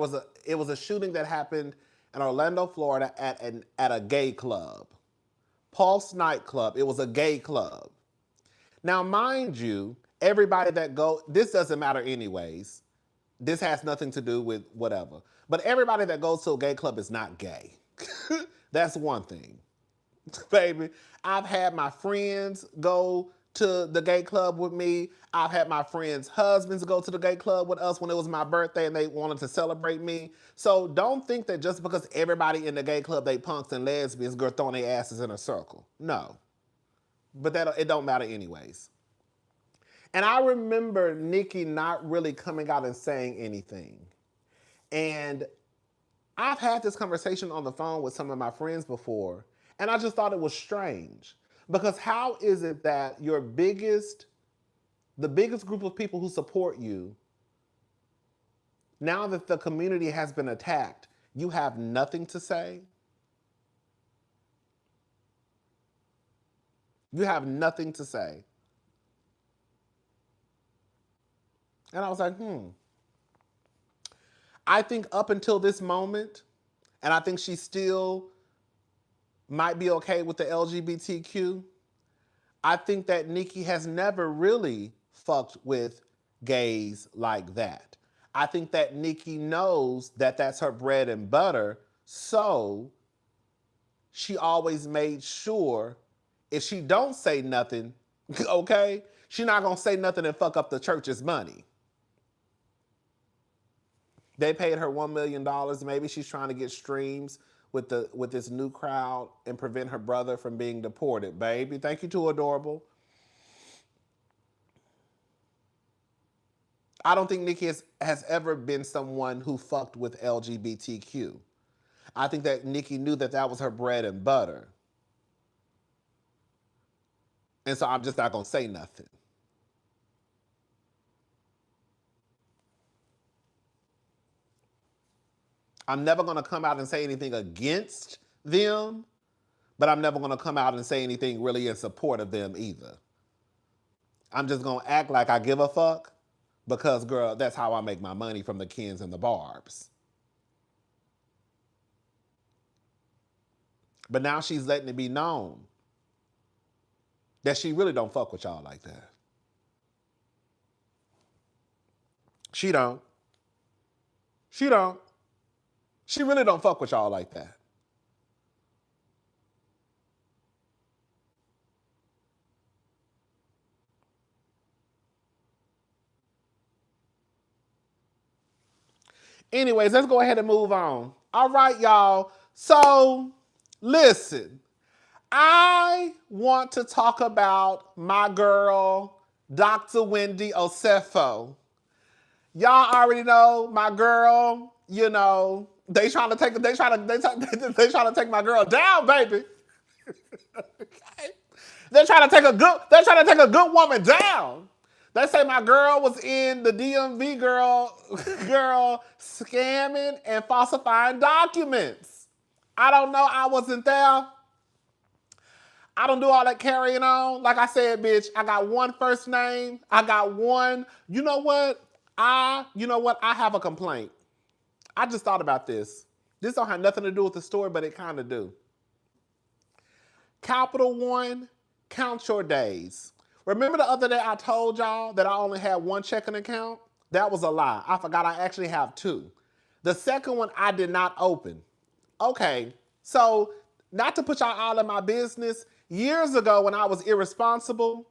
was a shooting that happened in Orlando, Florida at a gay club. Pulse nightclub. It was a gay club. Now, mind you, everybody that this doesn't matter anyways. This has nothing to do with whatever. But everybody that goes to a gay club is not gay. That's one thing. Baby, I've had my friends go to the gay club with me. I've had my friends' husbands go to the gay club with us when it was my birthday and they wanted to celebrate me. So don't think that just because everybody in the gay club, they punks and lesbians, girl throwing their asses in a circle. No. But it don't matter anyways. And I remember Nicki not really coming out and saying anything. And I've had this conversation on the phone with some of my friends before, and I just thought it was strange. Because how is it that the biggest group of people who support you, now that the community has been attacked, you have nothing to say? You have nothing to say. And I was like, I think up until this moment, and I think she still might be okay with the LGBTQ, I think that Nicki has never really fucked with gays like that. I think that Nicki knows that that's her bread and butter, so she always made sure if she don't say nothing, okay, she's not gonna say nothing and fuck up the church's money. They paid her $1 million. Maybe she's trying to get streams with this new crowd and prevent her brother from being deported. Baby, thank you to Adorable. I don't think Nicki has ever been someone who fucked with LGBTQ. I think that Nicki knew that was her bread and butter. And so I'm just not going to say nothing. I'm never going to come out and say anything against them, but I'm never going to come out and say anything really in support of them either. I'm just going to act like I give a fuck because, girl, that's how I make my money from the Kens and the Barbs. But now she's letting it be known that she really don't fuck with y'all like that. She don't. She really don't fuck with y'all like that. Anyways, let's go ahead and move on. All right, y'all. So, listen. I want to talk about my girl, Dr. Wendy Osefo. Y'all already know my girl, they trying to take my girl down, baby. Okay? They're trying to take a good woman down. They say my girl was in the DMV, girl scamming and falsifying documents. I don't know. I wasn't there. I don't do all that carrying on. Like I said, bitch, I got one first name. I got one. You know what? I have a complaint. I just thought about this. This don't have nothing to do with the story, but it kind of do. Capital One, count your days. Remember the other day I told y'all that I only had one checking account? That was a lie. I forgot I actually have two. The second one I did not open. Okay, so not to put y'all all in my business, years ago when I was irresponsible,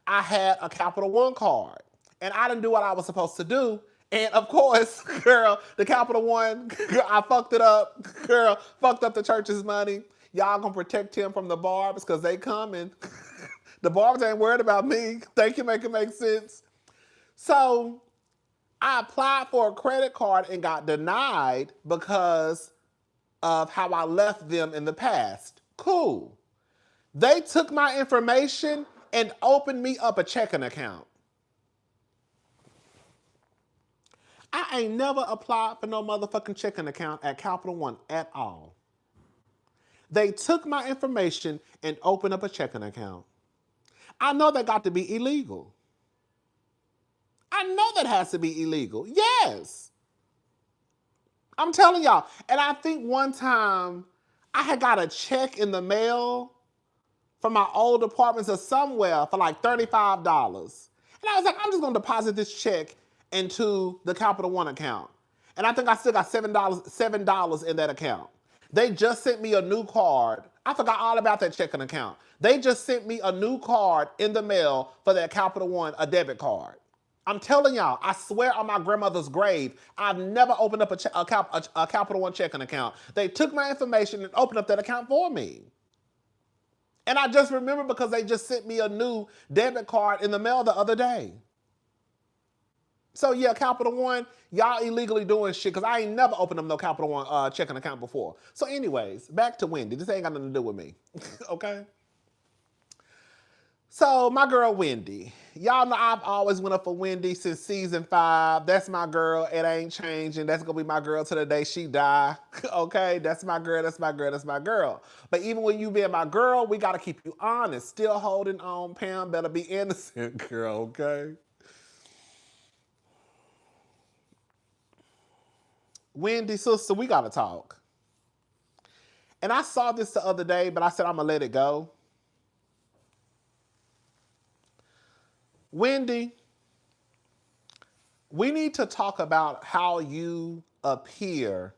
I had a Capital One card. And I didn't do what I was supposed to do. And of course, girl, the Capital One, girl, I fucked it up. Girl, fucked up the church's money. Y'all gonna protect him from the barbs because they coming. The barbs ain't worried about me. Thank you, make it make sense. So I applied for a credit card and got denied because of how I left them in the past. Cool. They took my information and opened me up a checking account. I ain't never applied for no motherfucking checking account at Capital One at all. They took my information and opened up a checking account. I know that got to be illegal. I know that has to be illegal. Yes. I'm telling y'all. And I think one time I had got a check in the mail from my old apartments or somewhere for like $35. And I was like, I'm just going to deposit this check into the Capital One account. And I think I still got $7 in that account. They just sent me a new card. I forgot all about that checking account. They just sent me a new card in the mail for that Capital One, a debit card. I'm telling y'all, I swear on my grandmother's grave, I've never opened up a Capital One checking account. They took my information and opened up that account for me. And I just remember because they just sent me a new debit card in the mail the other day. So yeah, Capital One, y'all illegally doing shit because I ain't never opened up no Capital One checking account before. So anyways, back to Wendy. This ain't got nothing to do with me, okay? So my girl Wendy. Y'all know I've always went up for Wendy since season 5. That's my girl. It ain't changing. That's going to be my girl to the day she die. Okay? That's my girl. That's my girl. That's my girl. But even when you being my girl, we got to keep you honest. Still holding on. Pam better be innocent, girl. Okay? Wendy, sister, we got to talk. And I saw this the other day, but I said I'm going to let it go. Wendy, we need to talk about how you appear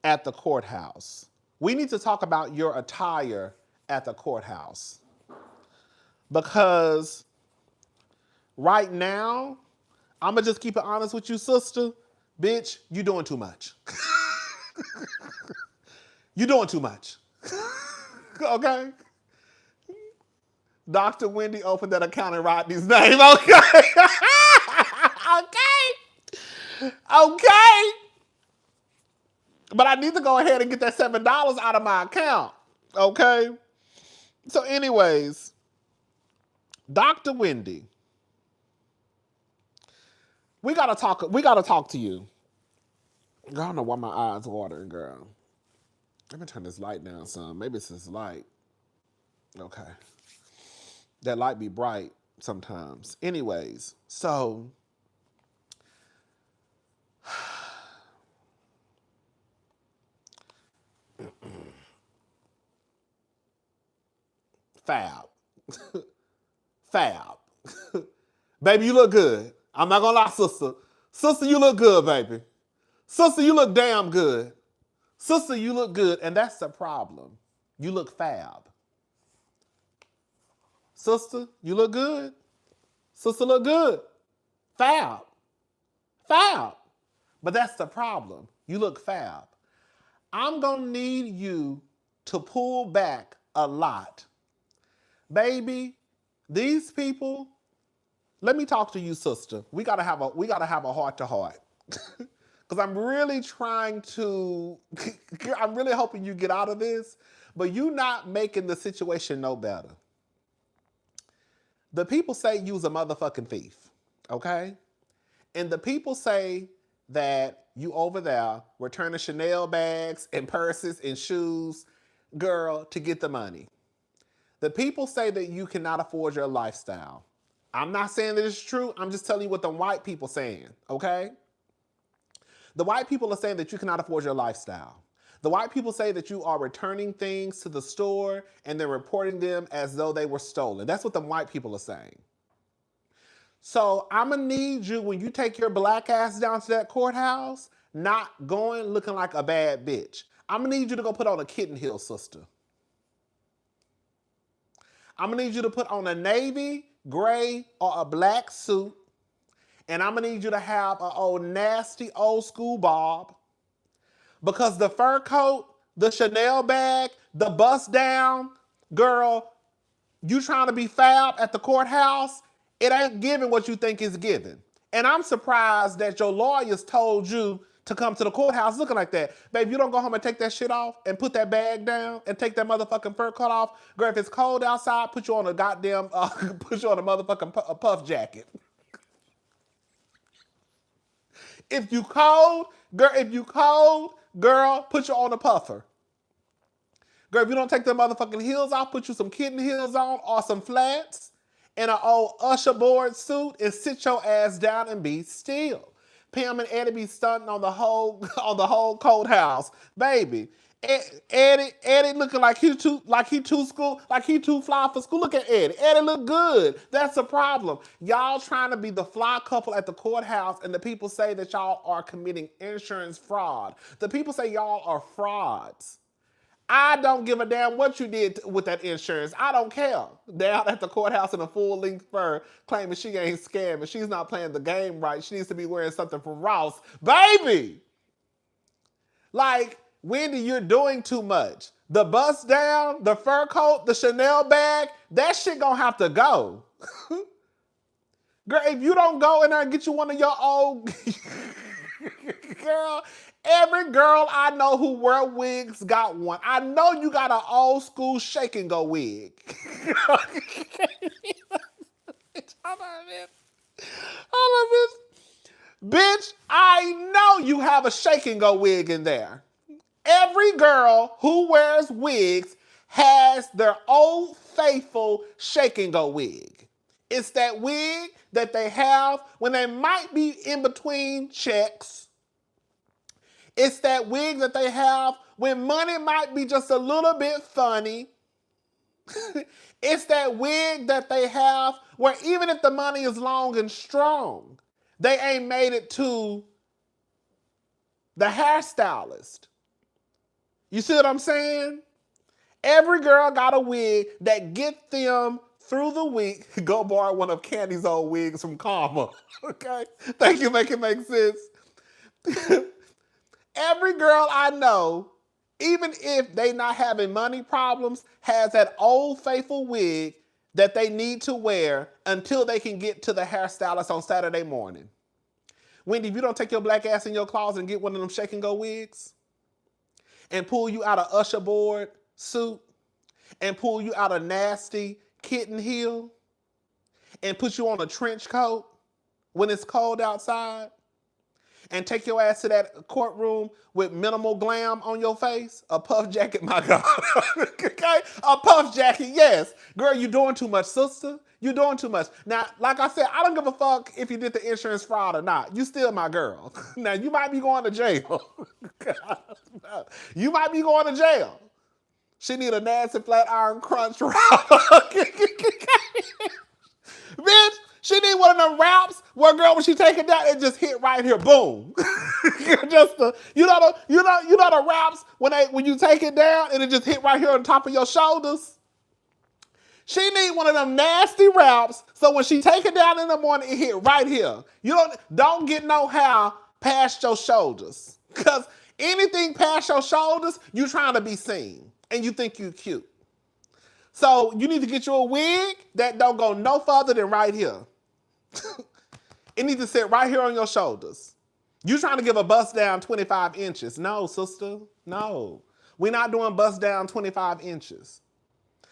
at the courthouse. We need to talk about your attire at the courthouse. Because right now, I'm going to just keep it honest with you, sister. Bitch, you doing too much. You doing too much. Okay? Dr. Wendy opened that account in Rodney's name. Okay. Okay. But I need to go ahead and get that $7 out of my account. Okay. So anyways, Dr. Wendy, we gotta talk to you. Girl, I don't know why my eyes watering, girl. Let me turn this light down some. Maybe it's this light. Okay. That light be bright sometimes. Anyways, so fab. Fab. Baby, you look good. I'm not gonna lie, sister. Sister, you look good, baby. Sister, you look damn good. Sister, you look good, and that's the problem. You look fab. Sister, you look good. Sister, look good. Fab. Fab. But that's the problem. You look fab. I'm going to need you to pull back a lot. Baby, these people, let me talk to you, sister. We got to have a heart to heart. Because I'm really trying to, I'm really hoping you get out of this, but you not making the situation no better. The people say you's a motherfucking thief, okay? And the people say that you over there returning Chanel bags and purses and shoes, girl, to get the money. The people say that you cannot afford your lifestyle. I'm not saying that it's true. I'm just telling you what the white people saying, okay? The white people are saying that you cannot afford your lifestyle. The white people say that you are returning things to the store and they're reporting them as though they were stolen. That's what the white people are saying. So I'm gonna need you, when you take your black ass down to that courthouse, not going looking like a bad bitch. I'm gonna need you to go put on a kitten heel, sister. I'm gonna need you to put on a navy, gray, or a black suit. And I'm gonna need you to have an old nasty old school bob. Because the fur coat, the Chanel bag, the bust down, girl, you trying to be fab at the courthouse, it ain't giving what you think it's giving. And I'm surprised that your lawyers told you to come to the courthouse looking like that. Babe, you don't go home and take that shit off and put that bag down and take that motherfucking fur coat off. Girl, if it's cold outside, put you on a goddamn, put you on a motherfucking puff jacket. If you cold, girl, put you on a puffer. Girl, if you don't take the motherfucking heels off, put you some kitten heels on or some flats and an old usher board suit and sit your ass down and be still. Pam and Eddie be stunting on the whole cold house. Baby, Eddie looking like he too fly for school. Look at Eddie. Eddie look good. That's the problem. Y'all trying to be the fly couple at the courthouse, and the people say that y'all are committing insurance fraud. The people say y'all are frauds. I don't give a damn what you did with that insurance. I don't care. Down at the courthouse in a full-length fur, claiming she ain't scamming. She's not playing the game right. She needs to be wearing something from Ross. Baby! Like, Wendy, you're doing too much. The bust down, the fur coat, the Chanel bag, that shit gonna have to go. Girl, if you don't go in there and get you one of your old... Girl, every girl I know who wear wigs got one. I know you got an old school shake and go wig. Hold on, bitch. Bitch, I know you have a shake and go wig in there. Every girl who wears wigs has their old faithful shake and go wig. It's that wig that they have when they might be in between checks. It's that wig that they have when money might be just a little bit funny. It's that wig that they have where even if the money is long and strong, they ain't made it to the hairstylist. You see what I'm saying? Every girl got a wig that get them through the week. Go borrow one of Candy's old wigs from Karma. Okay? Thank you, make it make sense. Every girl I know, even if they not having money problems, has that old faithful wig that they need to wear until they can get to the hairstylist on Saturday morning. Wendy, if you don't take your black ass in your closet and get one of them shake and go wigs and pull you out a usher board suit and pull you out a nasty kitten heel and put you on a trench coat when it's cold outside and take your ass to that courtroom with minimal glam on your face, a puff jacket, my God. Okay? A puff jacket, yes. Girl, you doing too much, sister. You doing too much. Now, like I said, I don't give a fuck if you did the insurance fraud or not. You still my girl. Now, you might be going to jail. You might be going to jail. She need a nasty flat iron crunch wrap. Bitch, she need one of them wraps where, girl, when she take it down, it just hit right here, boom. Just the, you know the wraps when you take it down and it just hit right here on top of your shoulders. She need one of them nasty wraps so when she take it down in the morning, it hit right here. You don't get no hair past your shoulders, because anything past your shoulders, you trying to be seen and you think you cute. So you need to get you a wig that don't go no further than right here. It needs to sit right here on your shoulders. You trying to give a bust down 25 inches. No, sister. No. We're not doing bust down 25 inches.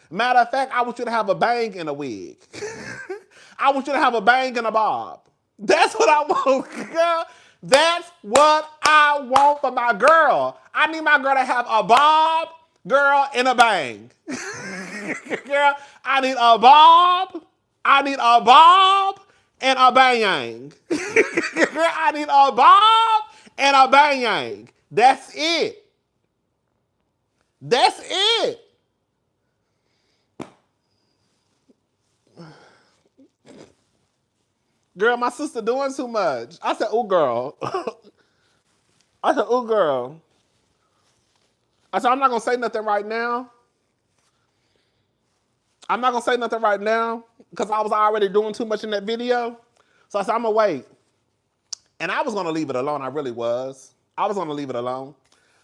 Matter of fact, I want you to have a bang in a wig. I want you to have a bang and a bob. That's what I want, girl. That's what I want for my girl. I need my girl to have a bob, girl, and a bang. Girl, I need a bob. I need a bob and a bang. Girl, I need a bob and a bang. That's it. That's it. Girl, my sister doing too much. I said, ooh, girl. I said, ooh, girl. I said, I'm not going to say nothing right now. I'm not going to say nothing right now because I was already doing too much in that video. So I said, I'm going to wait. And I was going to leave it alone. I really was. I was going to leave it alone.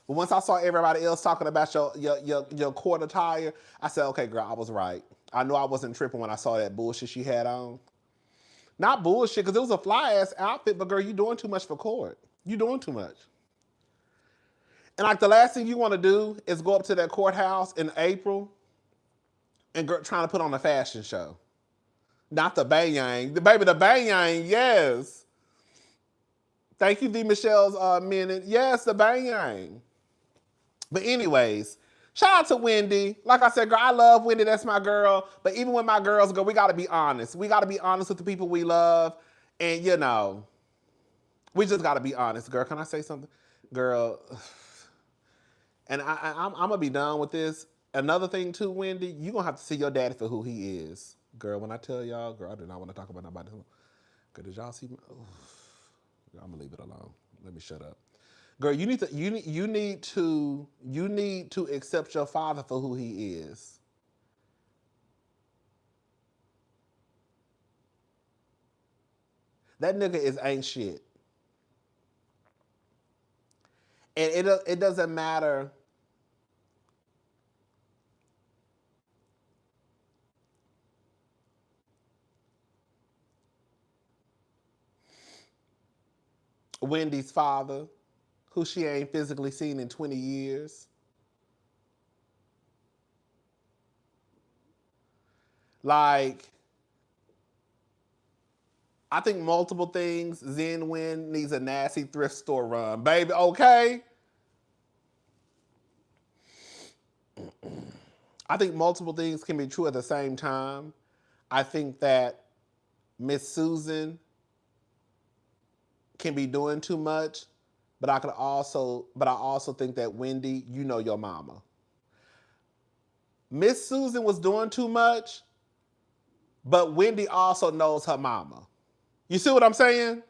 But once I saw everybody else talking about your court attire, I said, okay, girl, I was right. I knew I wasn't tripping when I saw that bullshit she had on. Not bullshit, because it was a fly-ass outfit, but girl, you doing too much for court. You doing too much. And like the last thing you want to do is go up to that courthouse in April and trying to put on a fashion show. Not the bang-yang. The bang-yang, yes. Thank you, V. Michelle's minute. Yes, the bang-yang. But anyways, shout out to Wendy. Like I said, girl, I love Wendy. That's my girl. But even with my girls, girl, we got to be honest. We got to be honest with the people we love. And, you know, we just got to be honest. Girl, can I say something? Girl, and I'm going to be done with this. Another thing, too, Wendy, you're going to have to see your daddy for who he is. Girl, when I tell y'all, girl, I do not want to talk about nobody. Girl, did y'all see me? I'm going to leave it alone. Let me shut up. Girl, you need to accept your father for who he is. That nigga ain't shit. And it doesn't matter. Wendy's father, who she ain't physically seen in 20 years. Like, I think multiple things. Zen Win needs a nasty thrift store run. Baby, okay? I think multiple things can be true at the same time. I think that Miss Susan can be doing too much, but I also think that Wendy, you know your mama. Miss Susan was doing too much, but Wendy also knows her mama. You see what I'm saying?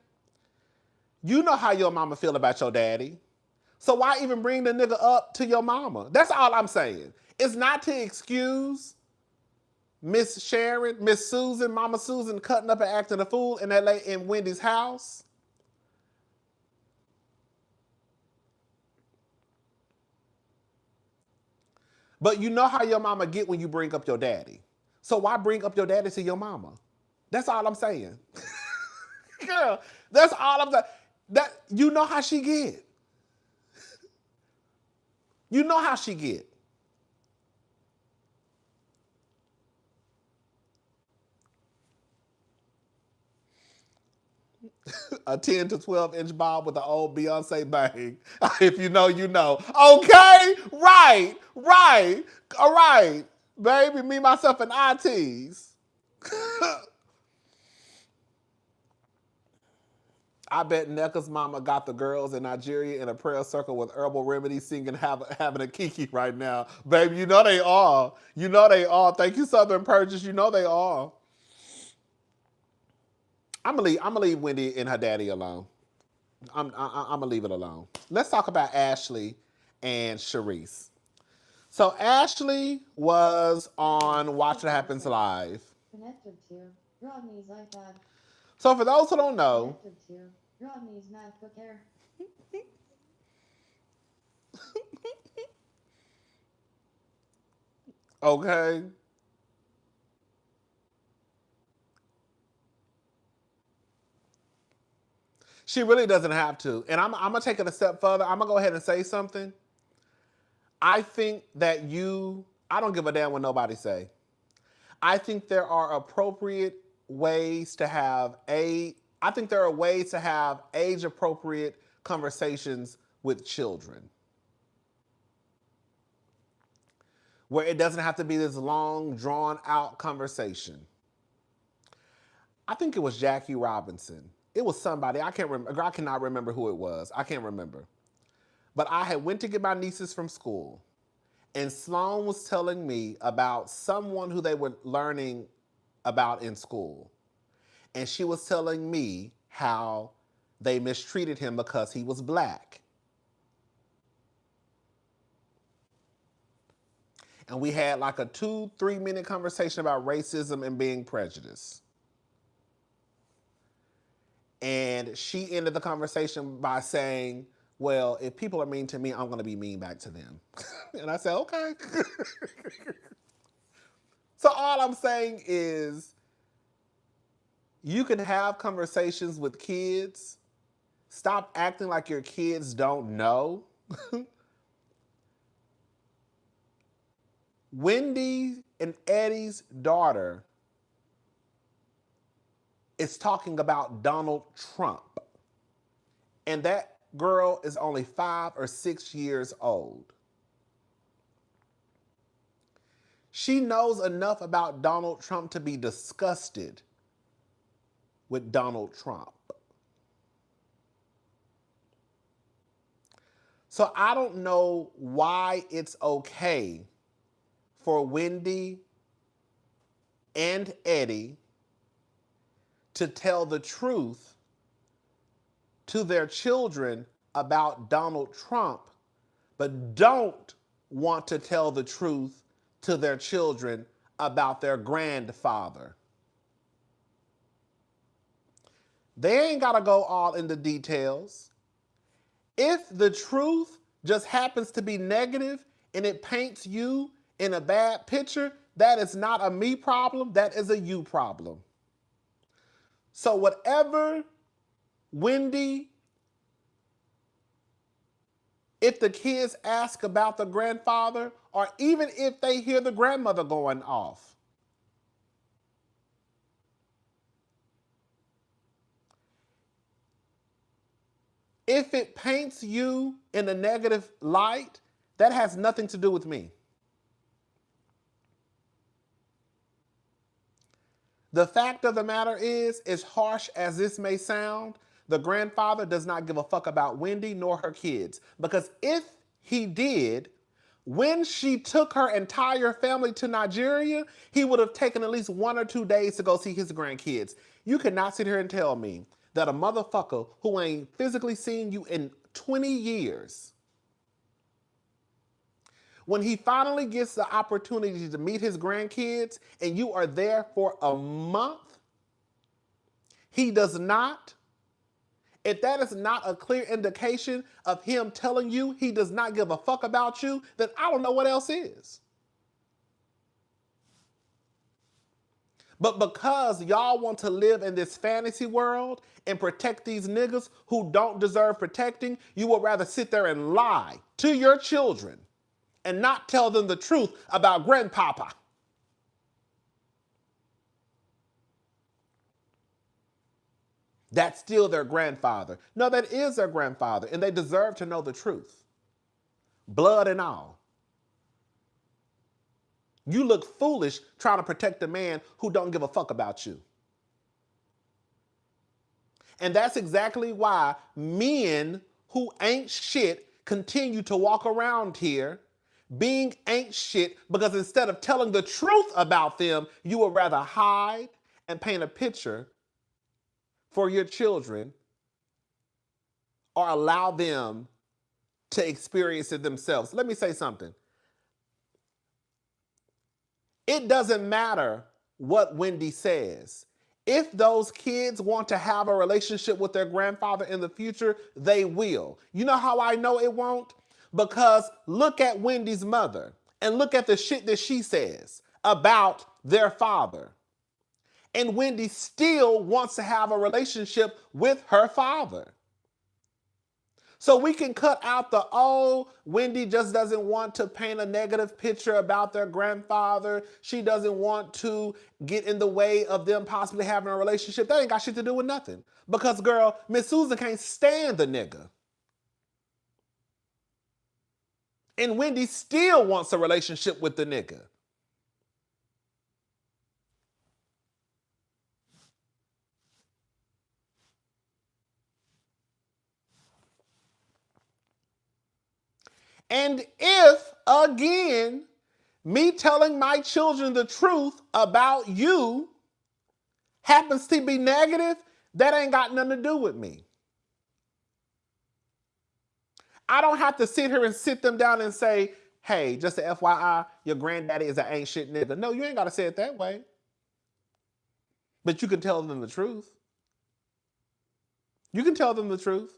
You know how your mama feel about your daddy. So why even bring the nigga up to your mama? That's all I'm saying. It's not to excuse Miss Sharon, Miss Susan, Mama Susan cutting up and acting a fool in Wendy's house. But you know how your mama get when you bring up your daddy. So why bring up your daddy to your mama? That's all I'm saying. Girl, that's all I'm saying. That you know how she get. You know how she get. A 10 to 12 inch bob with the old Beyonce bang. If you know, you know. Okay, right. All right, baby, me, myself, and ITs. I bet Nneka's mama got the girls in Nigeria in a prayer circle with herbal remedies singing having a kiki right now. Baby, you know they are. You know they are. Thank you, Southern Purchase. You know they are. I'm gonna leave Wendy and her daddy alone. I'm gonna leave it alone. Let's talk about Ashley and Charrisse. So Ashley was on Watch What Happens Live. Connected to Rodney's iPad. So for those who don't know, Connected to Rodney's MacBook Air. okay. She really doesn't have to. And I'm going to take it a step further. I'm going to go ahead and say something. I think that I don't give a damn what nobody say. I think there are appropriate ways to have age appropriate conversations with children, where it doesn't have to be this long, drawn out conversation. I think it was Jackie Robinson. It was somebody, I cannot remember who it was. I can't remember. But I had went to get my nieces from school, and Sloan was telling me about someone who they were learning about in school. And she was telling me how they mistreated him because he was black. And we had like a 2-3 minute conversation about racism and being prejudiced. And she ended the conversation by saying, well, if people are mean to me, I'm going to be mean back to them. And I said, okay. So all I'm saying is, you can have conversations with kids. Stop acting like your kids don't know. Wendy and Eddie's daughter is talking about Donald Trump. And that girl is only 5 or 6 years old. She knows enough about Donald Trump to be disgusted with Donald Trump. So I don't know why it's okay for Wendy and Eddie to tell the truth to their children about Donald Trump, but don't want to tell the truth to their children about their grandfather. They ain't got to go all into details. If the truth just happens to be negative and it paints you in a bad picture, that is not a me problem, that is a you problem. So whatever Wendy, if the kids ask about the grandfather, or even if they hear the grandmother going off, if it paints you in a negative light, that has nothing to do with me. The fact of the matter is, as harsh as this may sound, the grandfather does not give a fuck about Wendy nor her kids. Because if he did, when she took her entire family to Nigeria, he would have taken at least 1 or 2 days to go see his grandkids. You cannot sit here and tell me that a motherfucker who ain't physically seen you in 20 years, when he finally gets the opportunity to meet his grandkids and you are there for a month, he does not. If that is not a clear indication of him telling you he does not give a fuck about you, then I don't know what else is. But because y'all want to live in this fantasy world and protect these niggas who don't deserve protecting, you would rather sit there and lie to your children and not tell them the truth about grandpapa. That's still their grandfather. No, that is their grandfather, and they deserve to know the truth. Blood and all. You look foolish trying to protect a man who don't give a fuck about you. And that's exactly why men who ain't shit continue to walk around here being ain't shit, because instead of telling the truth about them, you would rather hide and paint a picture for your children or allow them to experience it themselves. Let me say something. It doesn't matter what Wendy says. If those kids want to have a relationship with their grandfather in the future, they will. You know how I know it won't? Because look at Wendy's mother and look at the shit that she says about their father. And Wendy still wants to have a relationship with her father. So we can cut out the, oh, Wendy just doesn't want to paint a negative picture about their grandfather. She doesn't want to get in the way of them possibly having a relationship. That ain't got shit to do with nothing. Because, girl, Miss Susan can't stand the nigga. And Wendy still wants a relationship with the nigga. And if, again, me telling my children the truth about you happens to be negative, that ain't got nothing to do with me. I don't have to sit here and sit them down and say, hey, just a FYI, your granddaddy is an ain't shit nigga. No, you ain't got to say it that way. But you can tell them the truth. You can tell them the truth.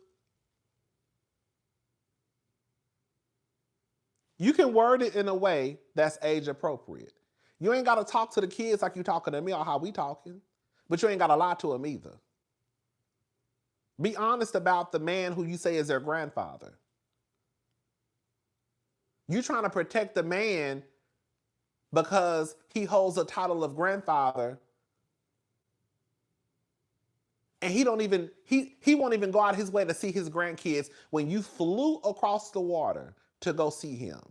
You can word it in a way that's age appropriate. You ain't got to talk to the kids like you talking to me or how we talking, but you ain't got to lie to them either. Be honest about the man who you say is their grandfather. You trying to protect the man because he holds the title of grandfather, and he won't even go out his way to see his grandkids when you flew across the water to go see him.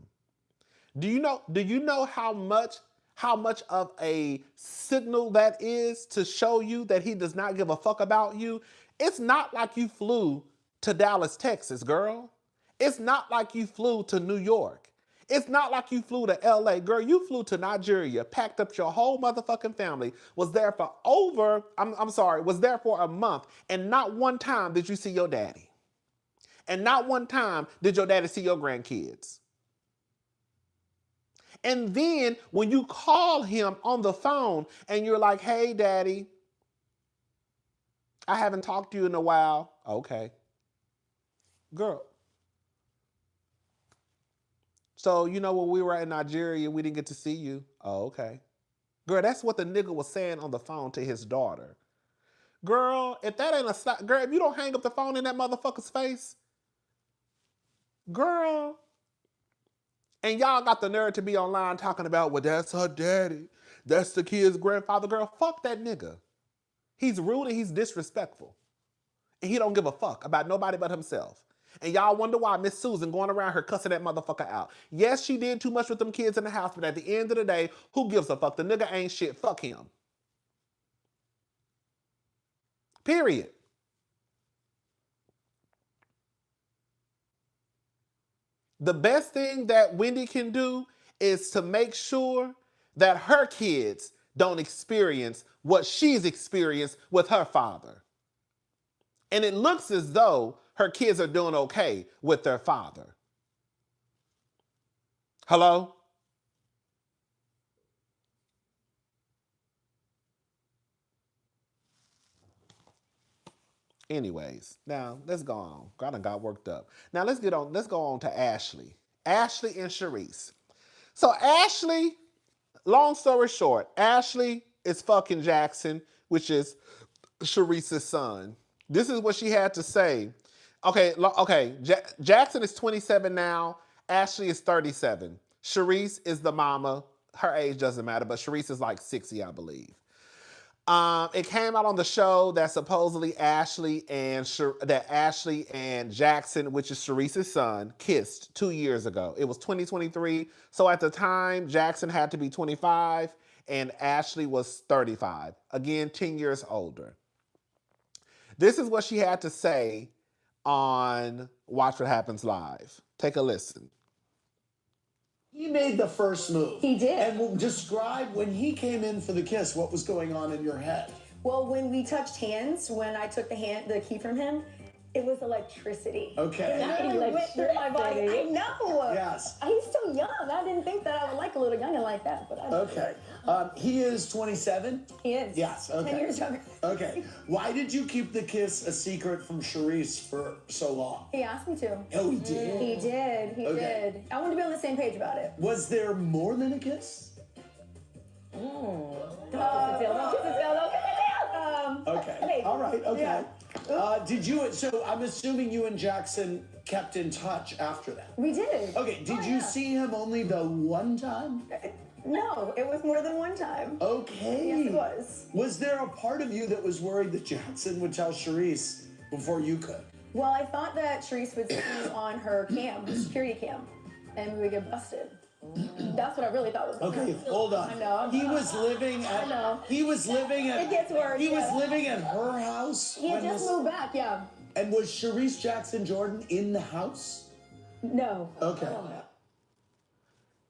Do you know how much of a signal that is to show you that he does not give a fuck about you? It's not like you flew to Dallas, Texas, girl. It's not like you flew to New York. It's not like you flew to LA. Girl, you flew to Nigeria, packed up your whole motherfucking family, was there for a month, and not one time did you see your daddy. And not one time did your daddy see your grandkids. And then when you call him on the phone and you're like, hey, daddy, I haven't talked to you in a while. Okay. Girl. So, when we were in Nigeria, we didn't get to see you. Oh, okay. Girl, that's what the nigga was saying on the phone to his daughter. Girl, if that ain't a stop, girl, if you don't hang up the phone in that motherfucker's face, girl. And y'all got the nerve to be online talking about, well, that's her daddy. That's the kid's grandfather. Girl, fuck that nigga. He's rude and he's disrespectful. And he don't give a fuck about nobody but himself. And y'all wonder why Miss Susan going around her cussing that motherfucker out. Yes, she did too much with them kids in the house, but at the end of the day, who gives a fuck? The nigga ain't shit. Fuck him. Period. The best thing that Wendy can do is to make sure that her kids don't experience what she's experienced with her father. And it looks as though her kids are doing okay with their father. Hello? Anyways, now let's go on. I done got worked up. Now let's go on to Ashley. Ashley and Charrisse. So Ashley, long story short, Ashley is fucking Jackson, which is Charrisse's son. This is what she had to say. Okay. Jackson is 27 now. Ashley is 37. Charrisse is the mama. Her age doesn't matter, but Charrisse is like 60, I believe. It came out on the show that supposedly Ashley and Jackson, which is Charrisse's son, kissed 2 years ago. It was 2023. So at the time, Jackson had to be 25 and Ashley was 35. Again, 10 years older. This is what she had to say on Watch What Happens Live. Take a listen. He made the first move. He did. And we'll describe when he came in for the kiss, what was going on in your head? Well, when we touched hands, when I took the key from him, it was electricity. Okay. It went through my body. I know. Yes. He's so young. I didn't think that I would like a little youngin' like that. But Okay. He is 27? He is. Yes. Okay. 10 years younger. Okay. Why did you keep the kiss a secret from Charrisse for so long? He asked me to. Oh, he did? He did. He did. I wanted to be on the same page about it. Was there more than a kiss? Don't kiss the tail. Don't kiss the tail. Don't kiss the tail. Okay. Maybe. All right. Okay. Yeah. So I'm assuming you and Jackson kept in touch after that? We did. Okay, did you see him only the one time? No, it was more than one time. Okay. Yes, it was. Was there a part of you that was worried that Jackson would tell Charrisse before you could? Well, I thought that Charrisse would see on her cam, her security cam, and we would get busted. That's what I really thought was going Okay, hold on. I know. He was living at. I know. He was living at. It gets worse. He was living at her house. He had just moved back, yeah. And was Charrisse Jackson Jordan in the house? No. Okay.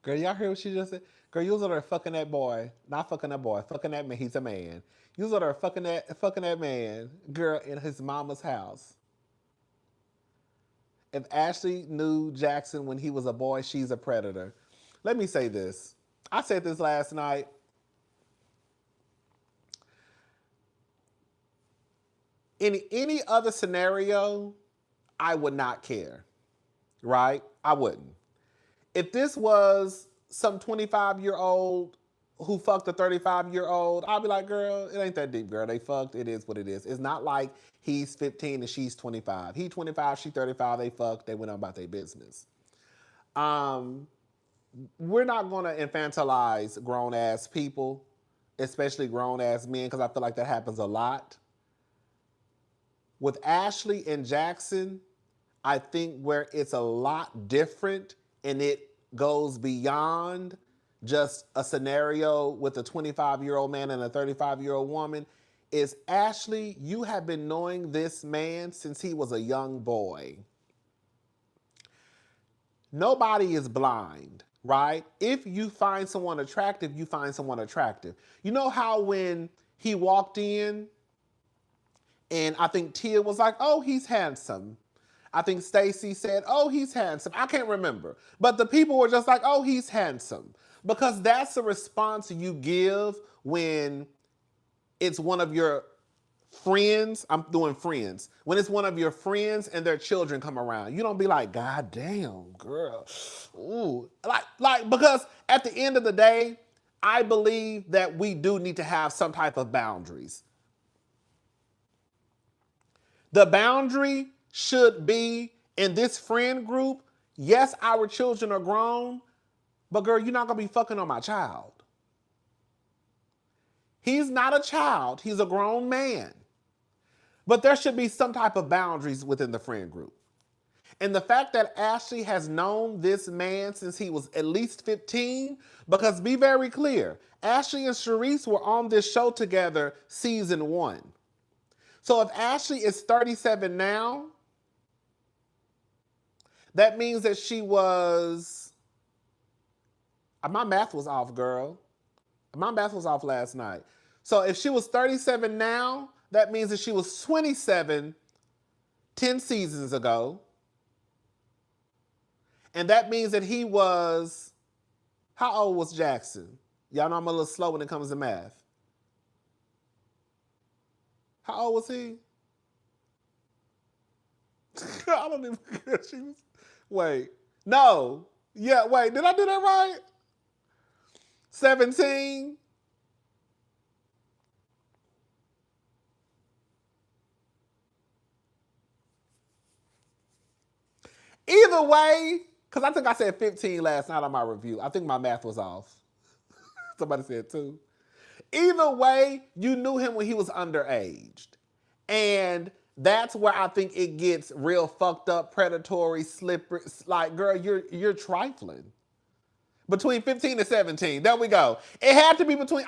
Girl, y'all hear what she just said? Girl, you was over there fucking that boy. Not fucking that boy. Fucking that man. He's a man. You was over there fucking that man, girl, in his mama's house. If Ashley knew Jackson when he was a boy, she's a predator. Let me say this. I said this last night. In any other scenario, I would not care, right? I wouldn't. If this was some 25-year-old who fucked a 35-year-old, I'd be like, girl, it ain't that deep, girl. They fucked. It is what it is. It's not like he's 15 and she's 25. He 25, she 35. They fucked. They went on about their business. We're not going to infantilize grown-ass people, especially grown-ass men, because I feel like that happens a lot. With Ashley and Jackson, I think where it's a lot different and it goes beyond just a scenario with a 25-year-old man and a 35-year-old woman is, Ashley, you have been knowing this man since he was a young boy. Nobody is blind, right? If you find someone attractive, you find someone attractive. You know how when he walked in and I think Tia was like, oh, he's handsome. I think Stacy said, oh, he's handsome. I can't remember. But the people were just like, oh, he's handsome. Because that's the response you give when it's one of your friends. I'm doing friends. When it's one of your friends and their children come around. You don't be like, God damn, girl. Ooh. Like, because at the end of the day, I believe that we do need to have some type of boundaries. The boundary should be in this friend group. Yes, our children are grown, but girl, you're not going to be fucking on my child. He's not a child. He's a grown man. But there should be some type of boundaries within the friend group. And the fact that Ashley has known this man since he was at least 15, because be very clear, Ashley and Charrisse were on this show together season 1. So if Ashley is 37 now, that means that she was, my math was off, girl. My math was off last night. So if she was 37 now, that means that she was 27 10 seasons ago. And that means that he was, how old was Jackson? Y'all know I'm a little slow when it comes to math. How old was he? I don't even care. She was, wait. No. Yeah, wait. Did I do that right? 17? Either way, because I think I said 15 last night on my review. I think my math was off. Somebody said 2. Either way, you knew him when he was underaged. And that's where I think it gets real fucked up, predatory, slippery. Like, girl, you're trifling. Between 15 and 17. There we go. It had to be between,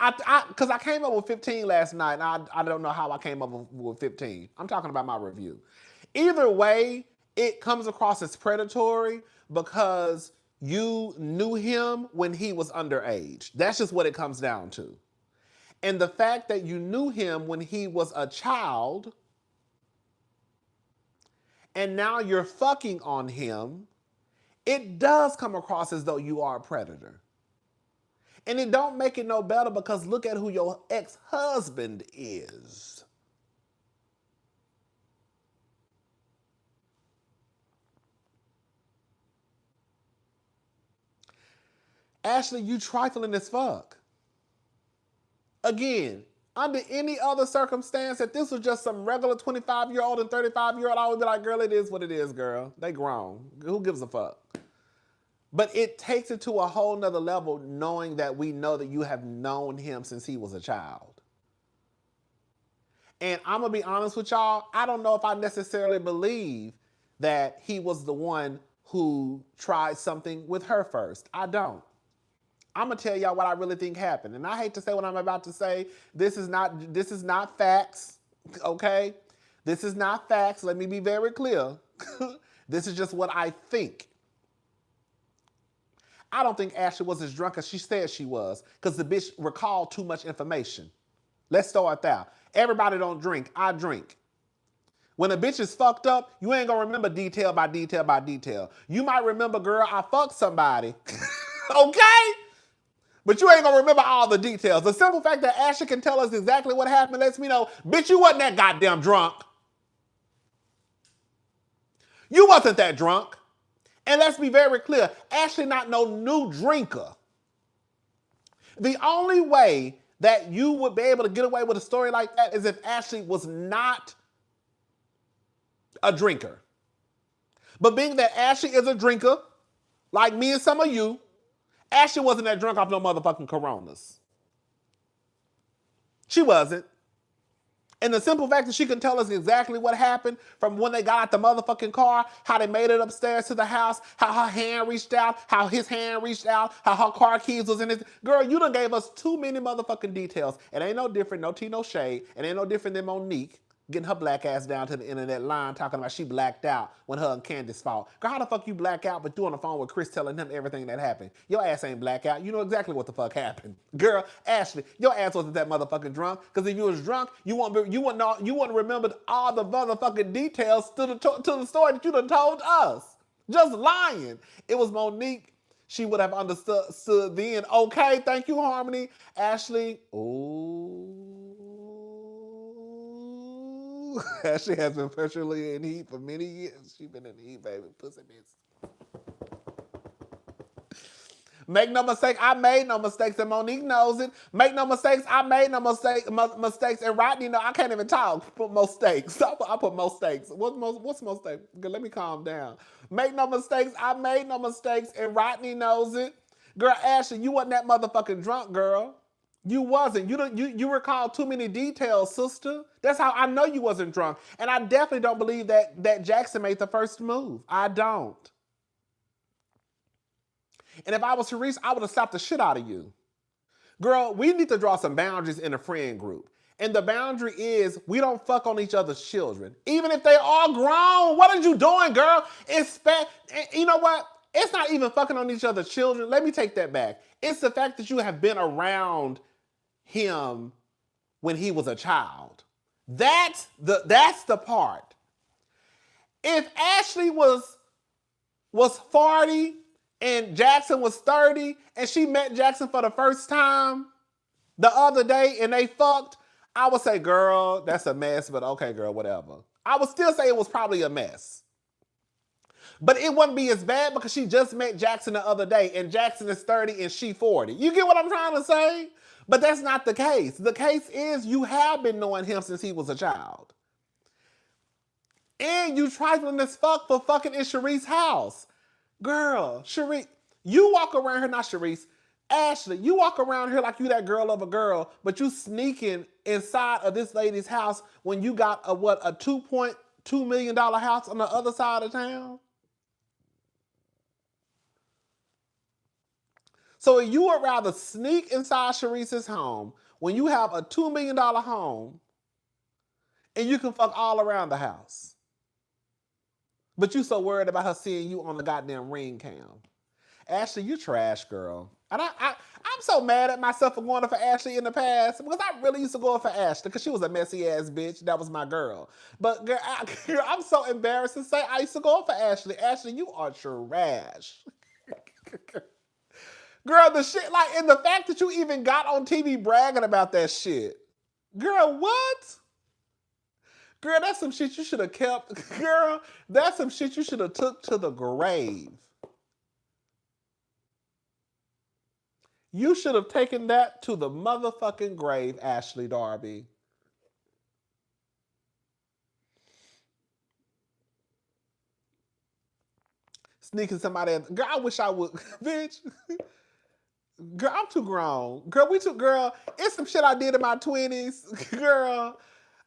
because I came up with 15 last night, and I don't know how I came up with 15. I'm talking about my review. Either way, it comes across as predatory because you knew him when he was underage. That's just what it comes down to. And the fact that you knew him when he was a child, and now you're fucking on him, it does come across as though you are a predator. And it don't make it no better because look at who your ex-husband is. Ashley, you trifling as fuck. Again, Under any other circumstance, if this was just some regular 25-year-old and 35-year-old, I would be like, girl, it is what it is, girl. They grown. Who gives a fuck? But it takes it to a whole nother level knowing that we know that you have known him since he was a child. And I'm going to be honest with y'all, I don't know if I necessarily believe that he was the one who tried something with her first. I don't. I'm gonna tell y'all what I really think happened. And I hate to say what I'm about to say. This is not facts, okay? This is not facts. Let me be very clear. This is just what I think. I don't think Ashley was as drunk as she said she was, because the bitch recalled too much information. Let's start there. Everybody don't drink. I drink. When a bitch is fucked up, you ain't gonna remember detail by detail by detail. You might remember, girl, I fucked somebody. Okay? But you ain't gonna remember all the details. The simple fact that Ashley can tell us exactly what happened lets me know, bitch, you wasn't that goddamn drunk. You wasn't that drunk. And let's be very clear, Ashley not no new drinker. The only way that you would be able to get away with a story like that is if Ashley was not a drinker. But being that Ashley is a drinker, like me and some of you, Ashley wasn't that drunk off no motherfucking Coronas. She wasn't. And the simple fact that she can tell us exactly what happened from when they got out the motherfucking car, how they made it upstairs to the house, how her hand reached out, how his hand reached out, how her car keys was in his... Girl, you done gave us too many motherfucking details. It ain't no different, no tea, no shade. It ain't no different than Monique getting her black ass down to the internet line talking about she blacked out when her and Candace fought. Girl, how the fuck you black out but you on the phone with Chris telling him everything that happened? Your ass ain't black out. You know exactly what the fuck happened. Girl, Ashley, your ass wasn't that motherfucking drunk, because if you was drunk, you wouldn't remember all the motherfucking details to the story that you done told us. Just lying. It was Monique. She would have understood then. Okay, thank you, Harmony. Ashley, ooh. Ashley has been perpetually in heat for many years. She's been in heat, baby. Pussy bitch. Make no mistake, I made no mistakes, and Monique knows it. Make no mistakes, I made no mistakes, and Rodney, no, I can't even talk. Put mistakes. I put mistakes. What's mistake? Let me calm down. Make no mistakes, I made no mistakes, and Rodney knows it. Girl, Ashley, you wasn't that motherfucking drunk, girl. You wasn't. You recall too many details, sister. That's how I know you wasn't drunk. And I definitely don't believe that Jackson made the first move. I don't. And if I was Charrisse, I would have slapped the shit out of you. Girl, we need to draw some boundaries in a friend group. And the boundary is we don't fuck on each other's children. Even if they are grown. What are you doing, girl? You know what? It's not even fucking on each other's children. Let me take that back. It's the fact that you have been around him when he was a child. That's the part. If Ashley was 40 and Jackson was 30 and she met Jackson for the first time the other day and they fucked, I would say, girl, that's a mess, but okay, girl, whatever. I would still say it was probably a mess. But it wouldn't be as bad because she just met Jackson the other day and Jackson is 30 and she 40. You get what I'm trying to say? But that's not the case. The case is you have been knowing him since he was a child. And you trifling as fuck for fucking in Charrisse's house. Girl, Charrisse, you walk around here, not Charrisse, Ashley, you walk around here like you that girl of a girl, but you sneaking inside of this lady's house when you got a $2.2 million house on the other side of town? So you would rather sneak inside Charrisse's home when you have a $2 million home and you can fuck all around the house. But you so worried about her seeing you on the goddamn ring cam. Ashley, you trash, girl. And I'm so mad at myself for going for Ashley in the past because I really used to go for Ashley because she was a messy ass bitch. That was my girl. But girl, I'm so embarrassed to say I used to go for Ashley. Ashley, you are trash. Girl, the shit, like, and the fact that you even got on TV bragging about that shit. Girl, what? Girl, that's some shit you should have kept. Girl, that's some shit you should have took to the grave. You should have taken that to the motherfucking grave, Ashley Darby. Sneaking somebody. Girl, I wish I would. Bitch. Girl, I'm too grown. Girl, girl, it's some shit I did in my 20s. Girl,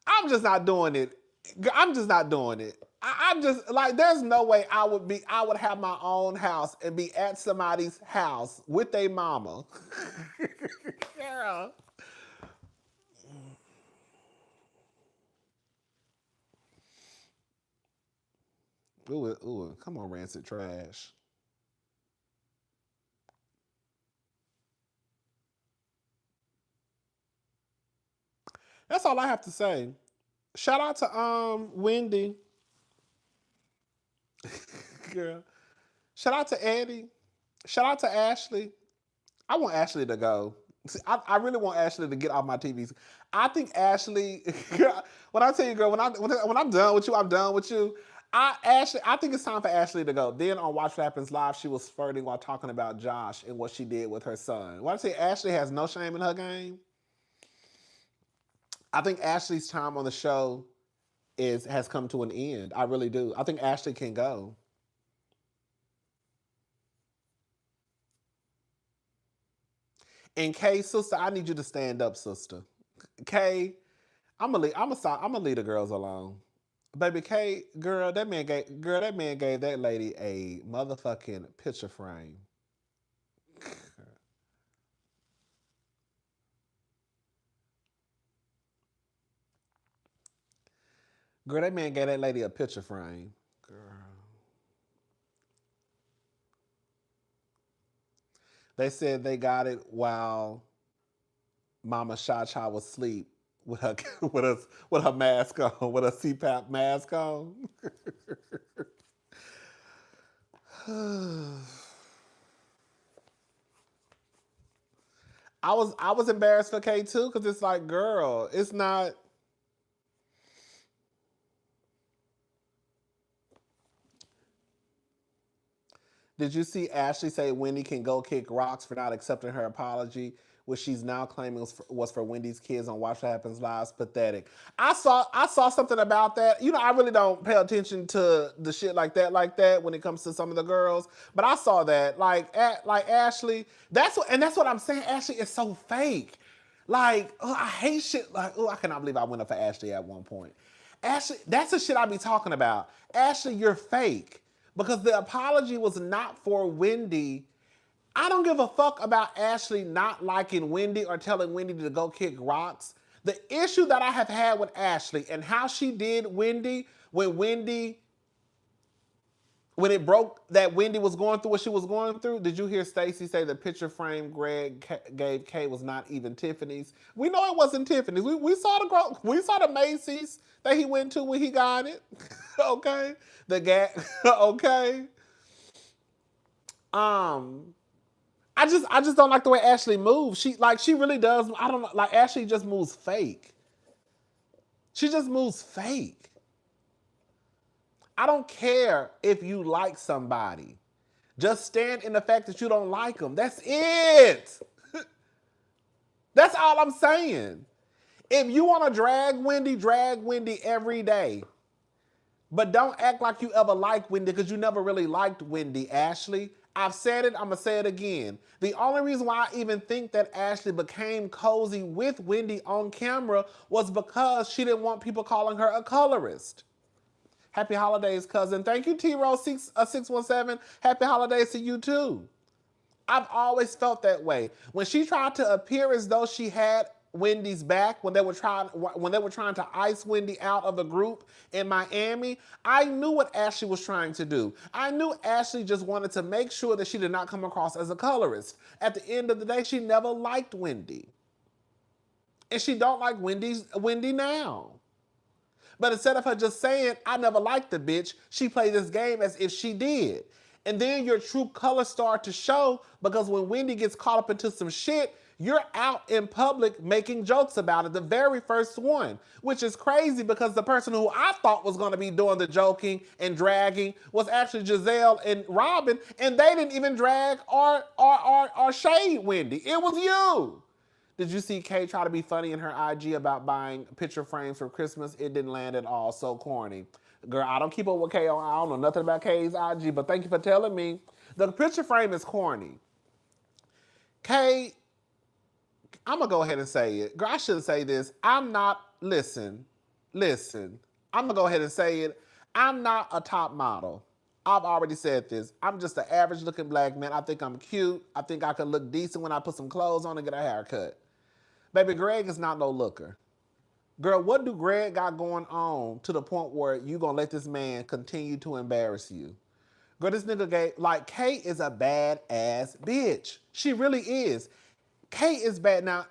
I'm just not doing it. Girl, I'm just not doing it. I'm just, like, there's no way I would have my own house and be at somebody's house with their mama. Girl. Ooh, come on, rancid trash. That's all I have to say. Shout out to Wendy. Girl. Shout out to Eddie. Shout out to Ashley. I want Ashley to go. See, I really want Ashley to get off my TVs. I think Ashley, girl, when I tell you, girl, when I'm done with you, I'm done with you. I think it's time for Ashley to go. Then on Watch What Happens Live, she was flirting while talking about Josh and what she did with her son. When I say Ashley has no shame in her game, I think Ashley's time on the show has come to an end. I really do. I think Ashley can go. And Kay, sister, I need you to stand up, sister. Kay, I'm gonna leave the girls alone. Baby Kay, girl, that man gave that lady a motherfucking picture frame. Girl, that man gave that lady a picture frame. Girl. They said they got it while Mama Cha-Cha was asleep with her with her mask on, with her CPAP mask on. I was embarrassed for Kay too, because it's like, girl, it's not. Did you see Ashley say Wendy can go kick rocks for not accepting her apology, which she's now claiming was for Wendy's kids on Watch What Happens Live? Pathetic. I saw something about that. You know, I really don't pay attention to the shit like that when it comes to some of the girls. But I saw that, like Ashley. That's what I'm saying. Ashley is so fake. Like, I hate shit. Like, I cannot believe I went up for Ashley at one point. Ashley, that's the shit I be talking about. Ashley, you're fake. Because the apology was not for Wendy. I don't give a fuck about Ashley not liking Wendy or telling Wendy to go kick rocks. The issue that I have had with Ashley and how she did Wendy, when it broke that Wendy was going through what she was going through, did you hear Stacey say the picture frame Greg gave Kay was not even Tiffany's? We know it wasn't Tiffany's. We saw the Macy's that he went to when he got it. Okay? Okay? I just don't like the way Ashley moves. She really does. I don't know. Like, Ashley just moves fake. She just moves fake. I don't care if you like somebody. Just stand in the fact that you don't like them. That's it. That's all I'm saying. If you want to drag Wendy every day. But don't act like you ever liked Wendy, because you never really liked Wendy, Ashley. I've said it, I'm going to say it again. The only reason why I even think that Ashley became cozy with Wendy on camera was because she didn't want people calling her a colorist. Happy holidays, cousin. Thank you, T-Rose617. Happy holidays to you, too. I've always felt that way. When she tried to appear as though she had Wendy's back, when they were trying to ice Wendy out of the group in Miami, I knew what Ashley was trying to do. I knew Ashley just wanted to make sure that she did not come across as a colorist. At the end of the day, she never liked Wendy. And she don't like Wendy now. But instead of her just saying, I never liked the bitch, she played this game as if she did. And then your true color started to show, because when Wendy gets caught up into some shit, You're out in public making jokes about it, the very first one, which is crazy because the person who I thought was going to be doing the joking and dragging was actually Giselle and Robin, and they didn't even drag or shade Wendy. It was you. Did you see Kay try to be funny in her IG about buying picture frames for Christmas? It didn't land at all. So corny. Girl, I don't keep up with Kay. I don't know nothing about Kay's IG, but thank you for telling me. The picture frame is corny. Kay, I'm going to go ahead and say it. Girl, I shouldn't say this. I'm not, listen. I'm going to go ahead and say it. I'm not a top model. I've already said this. I'm just an average looking black man. I think I'm cute. I think I could look decent when I put some clothes on and get a haircut. Baby, Greg is not no looker. Girl, what do Greg got going on to the point where you gonna let this man continue to embarrass you? Girl, this nigga gay, like, Kay is a badass bitch. She really is. Kay is bad. Now,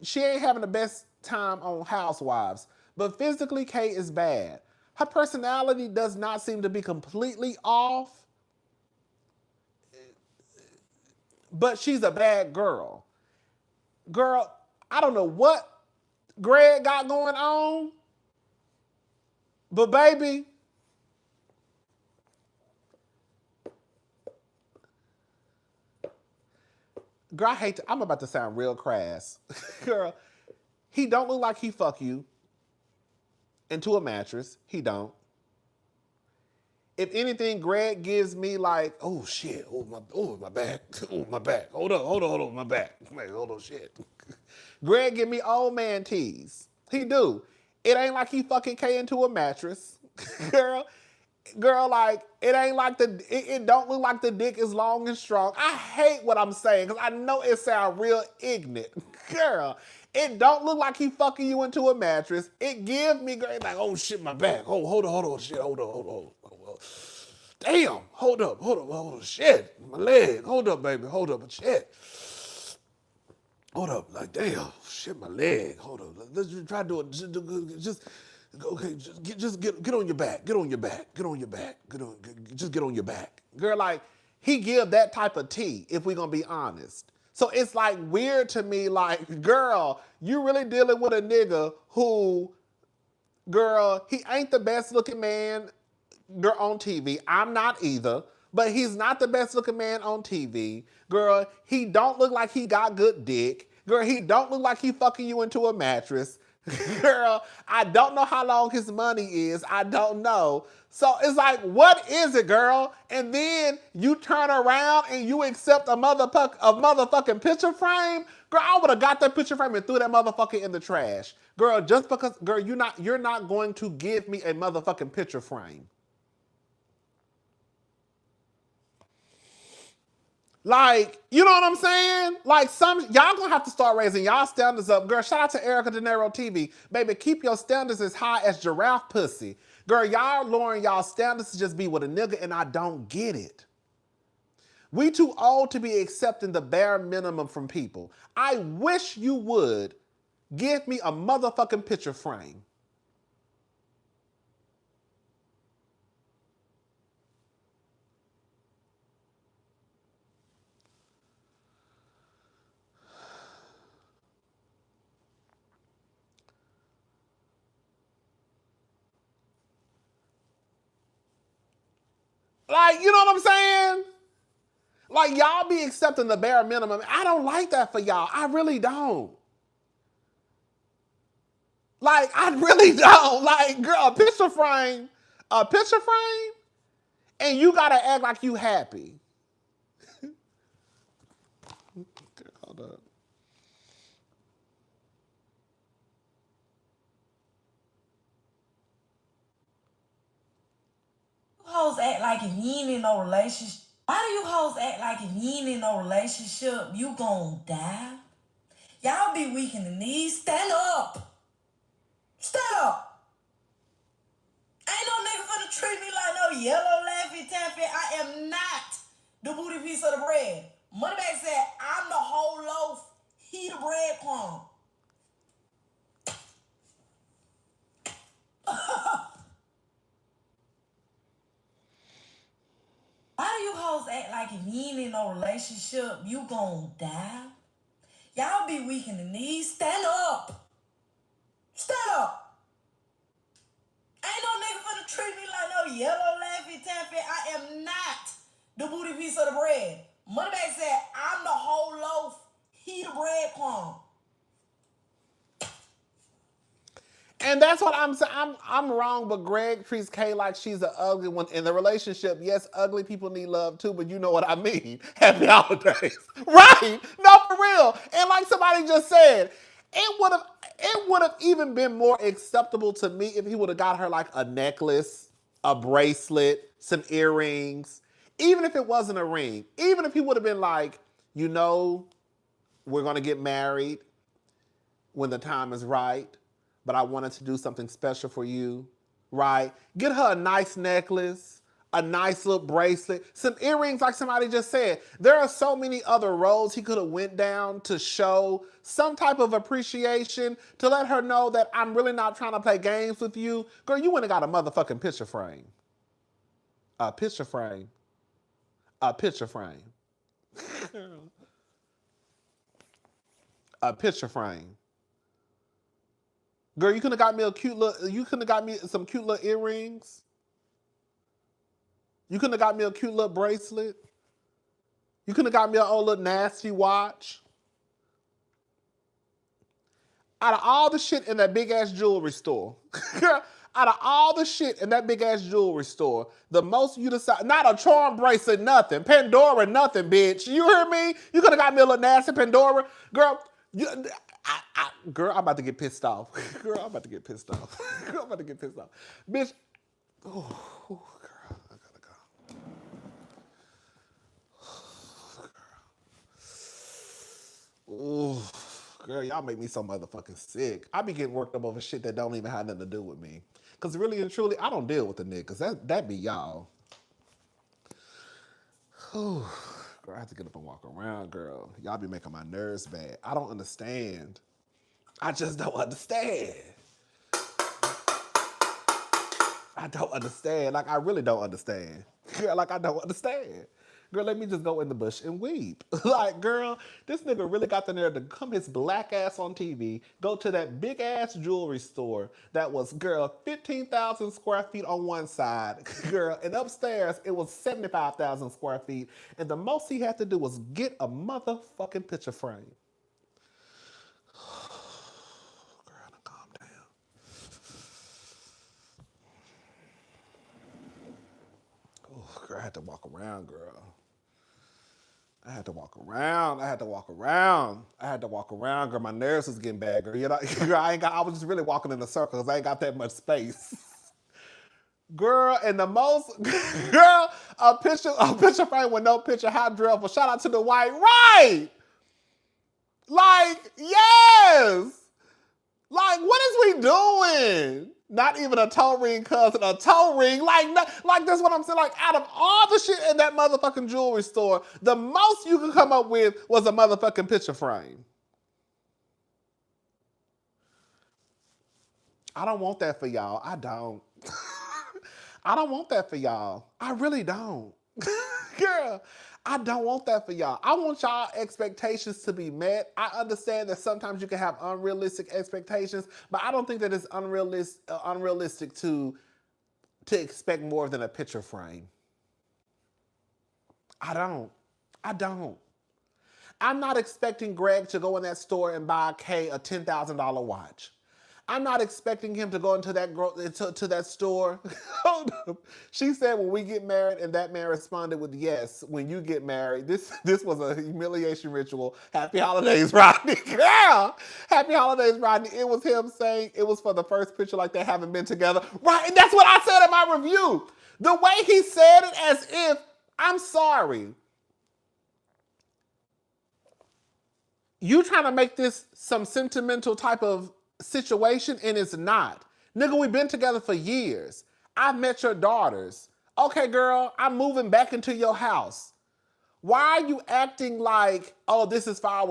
she ain't having the best time on Housewives, but physically, Kay is bad. Her personality does not seem to be completely off, but she's a bad girl. Girl, I don't know what Greg got going on, but baby, girl, I hate to, I'm about to sound real crass. Girl, he don't look like he fuck you into a mattress. He don't. If anything, Greg gives me like, oh shit, my back, oh my back, hold on, my back, wait, hold on, shit. Greg give me old man tease. He do. It ain't like he fucking K into a mattress, girl. Like it ain't like it don't look like the dick is long and strong. I hate what I'm saying because I know it sounds real ignorant, girl. It don't look like he fucking you into a mattress. It give me great like, oh shit, my back. Oh, hold on, shit, hold on. Damn, hold up, shit, my leg. Hold up, baby, hold up, shit. Hold up, like damn, shit, my leg. Hold up, let's try to do it. Just okay, just get on your back. Get on your back. Just get on your back, girl. Like he give that type of tea. If we gonna be honest. So it's like weird to me, like, girl, you really dealing with a nigga who, girl, he ain't the best looking man on TV. I'm not either, but he's not the best looking man on TV. Girl, he don't look like he got good dick. Girl, he don't look like he fucking you into a mattress. Girl, I don't know how long his money is. I don't know. So it's like, what is it, girl? And then you turn around and you accept a motherfucking picture frame? Girl, I would have got that picture frame and threw that motherfucker in the trash. Girl, just because, girl, you're not going to give me a motherfucking picture frame. Like, you know what I'm saying? Like, y'all gonna have to start raising y'all standards up. Girl, shout out to Erica De Niro TV. Baby, keep your standards as high as giraffe pussy. Girl, y'all lowering y'all standards to just be with a nigga, and I don't get it. We too old to be accepting the bare minimum from people. I wish you would give me a motherfucking picture frame. Like, you know what I'm saying? Like, y'all be accepting the bare minimum. I don't like that for y'all. I really don't. Like, I really don't. Like, girl, a picture frame, and you gotta act like you happy. Hold up. Hoes act like if you ain't in no relationship. Why do you hoes act like if you ain't in no relationship, you gon' die? Y'all be weak in the knees. Stand up. Stand up. Ain't no nigga finna treat me like no yellow Laffy Taffy. I am not the booty piece of the bread. Moneybag said, I'm the whole loaf. He the breadcrumb. Why do you hoes act like if you ain't in no relationship, you gon' die? Y'all be weak in the knees. Stand up. Stand up. Ain't no nigga finna treat me like no yellow Laffy Taffy. I am not the booty piece of the bread. Moneybag said, I'm the whole loaf. He the breadcrumb. And that's what I'm saying. I'm wrong, but Greg treats Kay like she's an ugly one. In the relationship, yes, ugly people need love too, but you know what I mean. Happy holidays. Right. No, for real. And like somebody just said, it would have even been more acceptable to me if he would have got her like a necklace, a bracelet, some earrings, even if it wasn't a ring. Even if he would have been like, you know, we're gonna get married when the time is right, but I wanted to do something special for you, right? Get her a nice necklace, a nice little bracelet, some earrings like somebody just said. There are so many other roads he could have went down to show some type of appreciation, to let her know that I'm really not trying to play games with you. Girl, you went and got a motherfucking picture frame. A picture frame. A picture frame. A picture frame. Girl, you could have got me some cute little earrings. You could have got me a cute little bracelet. You could have got me an old little nasty watch. Out of all the shit in that big ass jewelry store, out of all the shit in that big ass jewelry store, the most you decide, not a charm bracelet, nothing, Pandora, nothing, bitch. You hear me? You could have got me a little nasty Pandora, girl. Girl, I'm about to get pissed off. Girl, I'm about to get pissed off. Girl, I'm about to get pissed off. Bitch, girl, I gotta go. Ooh, girl, y'all make me so motherfucking sick. I be getting worked up over shit that don't even have nothing to do with me. Because really and truly, I don't deal with the niggas. That be y'all. Ooh. Girl, I have to get up and walk around, girl. Y'all be making my nerves bad. I don't understand. I just don't understand. I don't understand. Like, I really don't understand. Girl, like, I don't understand. Girl, let me just go in the bush and weep. Like, girl, this nigga really got the nerve to come his black ass on TV, go to that big ass jewelry store that was, girl, 15,000 square feet on one side, girl, and upstairs it was 75,000 square feet, and the most he had to do was get a motherfucking picture frame. Girl, now calm down. Oh, girl, I had to walk around, girl. I had to walk around, girl. My nerves was getting bad, girl. You know, girl, I was just really walking in a circle because I ain't got that much space. Girl, and the most, girl, a picture frame with no picture, how dreadful. Shout out to the white, right? Like, yes. Like, what is we doing? Not even a toe ring, cousin, a toe ring. Like that's what I'm saying. Like, out of all the shit in that motherfucking jewelry store, the most you could come up with was a motherfucking picture frame. I don't want that for y'all. I don't. I don't want that for y'all. I really don't. Girl, I don't want that for y'all. I want y'all expectations to be met. I understand that sometimes you can have unrealistic expectations, but I don't think that it's unrealistic to expect more than a picture frame. I don't. I'm not expecting Greg to go in that store and buy Kay a $10,000 watch. I'm not expecting him to go into that store. She said when we get married, and that man responded with yes. When you get married, this was a humiliation ritual. Happy holidays, Rodney. Girl, happy holidays, Rodney. It was him saying it was for the first picture, like they haven't been together. Right, and that's what I said in my review. The way he said it, as if, I'm sorry. You trying to make this some sentimental type of situation, and it's not. Nigga, we've been together for years. I've met your daughters. Okay, girl, I'm moving back into your house. Why are you acting like, oh, this is our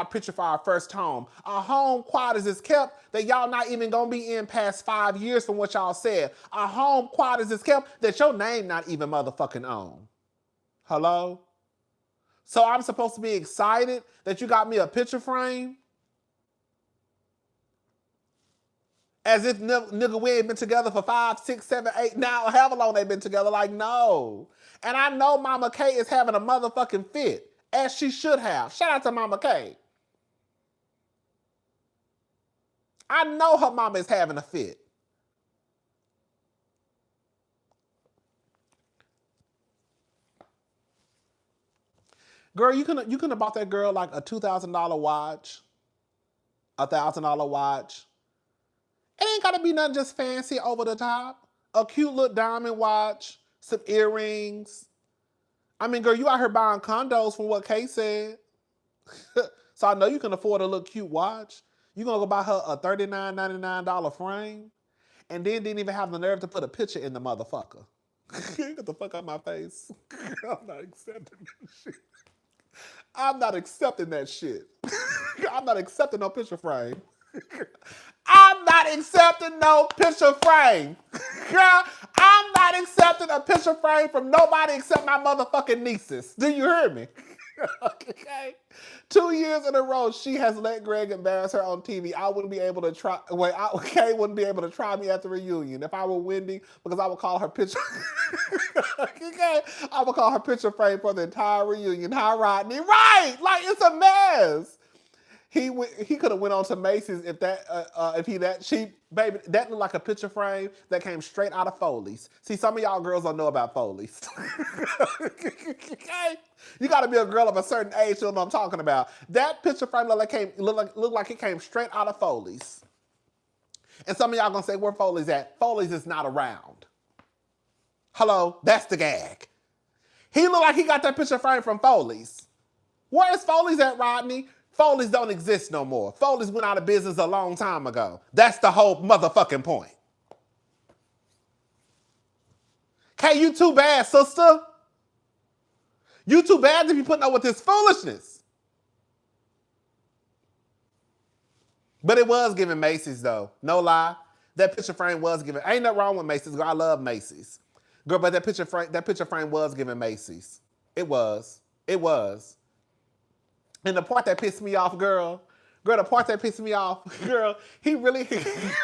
picture for our first home? A home quiet as it's kept that y'all not even gonna be in past 5 years from what y'all said. A home quiet as it's kept that your name not even motherfucking on. Hello? So I'm supposed to be excited that you got me a picture frame? As if nigga, we ain't been together for 5, 6, 7, 8, now, however long they been together. Like, no. And I know Mama K is having a motherfucking fit, as she should have. Shout out to Mama K. I know her mama is having a fit. Girl, you could have bought that girl like a $2,000 watch, $1,000 watch. It ain't gotta be nothing just fancy over the top. A cute little diamond watch, some earrings. I mean, girl, you out here buying condos from what Kay said. So I know you can afford a little cute watch. You gonna go buy her a $39.99 frame, and then didn't even have the nerve to put a picture in the motherfucker. Get the fuck out my face. I'm not accepting that shit. I'm not accepting that shit. I'm not accepting no picture frame. I'm not accepting no picture frame. Girl, I'm not accepting a picture frame from nobody except my motherfucking nieces. Do you hear me? Okay. 2 years in a row, she has let Greg embarrass her on TV. I wouldn't be able to try. Wait, Kay wouldn't be able to try me at the reunion if I were Wendy, because I would call her picture. Okay, I would call her picture frame for the entire reunion. Hi, Rodney. Right, like it's a mess. He could have went on to Macy's if he that cheap, baby. That looked like a picture frame that came straight out of Foley's. See, some of y'all girls don't know about Foley's. Okay, you got to be a girl of a certain age to know what I'm talking about. That picture frame looked like it came straight out of Foley's. And some of y'all gonna say, where Foley's at? Foley's is not around. Hello, that's the gag. He looked like he got that picture frame from Foley's. Where is Foley's at, Rodney? Foley's don't exist no more. Foley's went out of business a long time ago. That's the whole motherfucking point. Okay, you too bad, sister. You too bad to be putting up with this foolishness. But it was giving Macy's, though. No lie. That picture frame was giving. Ain't nothing wrong with Macy's, girl. I love Macy's. Girl, but that picture frame was giving Macy's. It was. It was. And the part that pissed me off, girl, the part that pissed me off, girl, he really,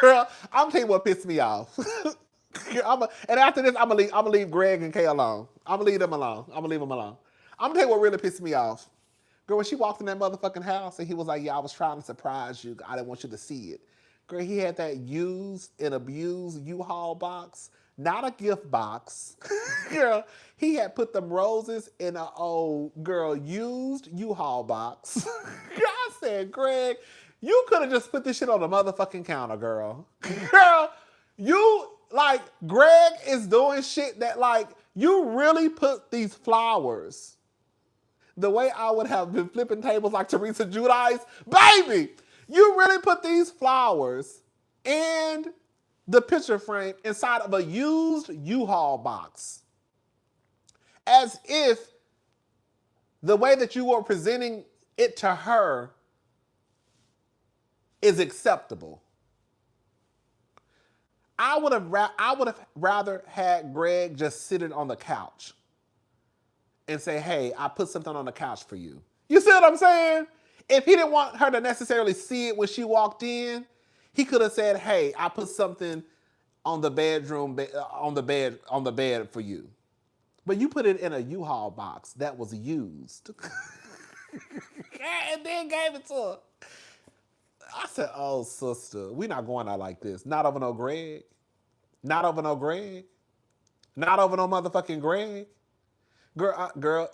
girl, I'm telling you what pissed me off. And after this, I'm gonna leave Greg and Kay alone. I'm gonna leave them alone. I'm gonna tell you what really pissed me off. Girl, when she walked in that motherfucking house and he was like, yeah, I was trying to surprise you. I didn't want you to see it. Girl, he had that used and abused U-Haul box, not a gift box. Girl, he had put them roses in a used U-Haul box. I said, Greg, you could have just put this shit on the motherfucking counter, girl. Girl, Greg is doing shit that, you really put these flowers the way I would have been flipping tables like Teresa Giudice. Baby, you really put these flowers and the picture frame inside of a used U-Haul box. As if the way that you were presenting it to her is acceptable. I would have rather had Greg just sitting on the couch and say, hey, I put something on the couch for you. You see what I'm saying? If he didn't want her to necessarily see it when she walked in, he could have said, hey, I put something on the bed for you. But you put it in a U-Haul box that was used. And then gave it to her. I said, oh, sister, we not going out like this. Not over no Greg. Not over no Greg. Not over no motherfucking Greg. Girl,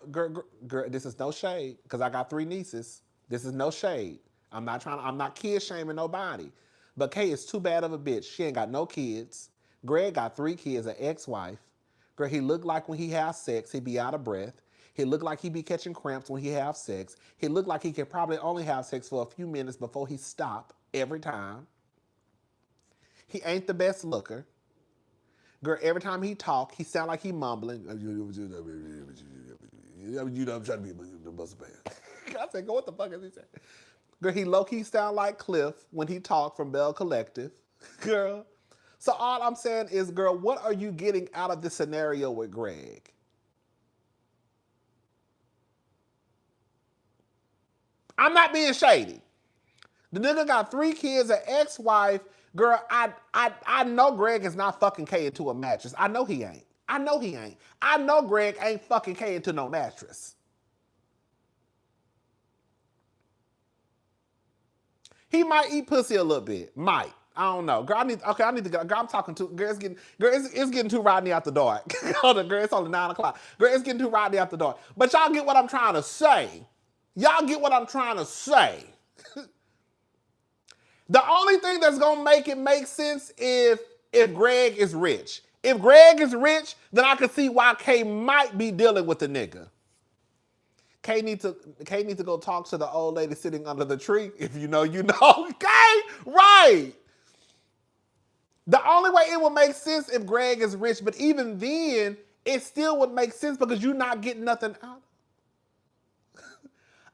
this is no shade, because I got 3 nieces. This is no shade. I'm not kid shaming nobody. But Kay is too bad of a bitch. She ain't got no kids. Greg got 3 kids, an ex-wife. Girl, he looked like when he has sex, he be out of breath. He looked like he be catching cramps when he have sex. He looked like he could probably only have sex for a few minutes before he stop every time. He ain't the best looker. Girl, every time he talk, he sound like he mumbling. You know, I'm trying to be the bust man. I said, what the fuck is he saying? Girl, he low-key sound like Cliff when he talk from Bell Collective. Girl. So all I'm saying is, girl, what are you getting out of this scenario with Greg? I'm not being shady. The nigga got 3 kids, an ex-wife. Girl, I know Greg is not fucking K into a mattress. I know he ain't. I know Greg ain't fucking K into no mattress. He might eat pussy a little bit. Might. I don't know. Girl, I need to go. Girl, I'm talking to, girl, it's getting too Rodney out the door. Hold on, girl, it's only 9 o'clock. Girl, it's getting too Rodney out the door. But y'all get what I'm trying to say. The only thing that's gonna make it make sense if Greg is rich. If Greg is rich, then I can see why K might be dealing with the nigga. K need to go talk to the old lady sitting under the tree. If you know, you know. Okay, right. The only way it would make sense if Greg is rich, but even then, it still would make sense because you're not getting nothing out.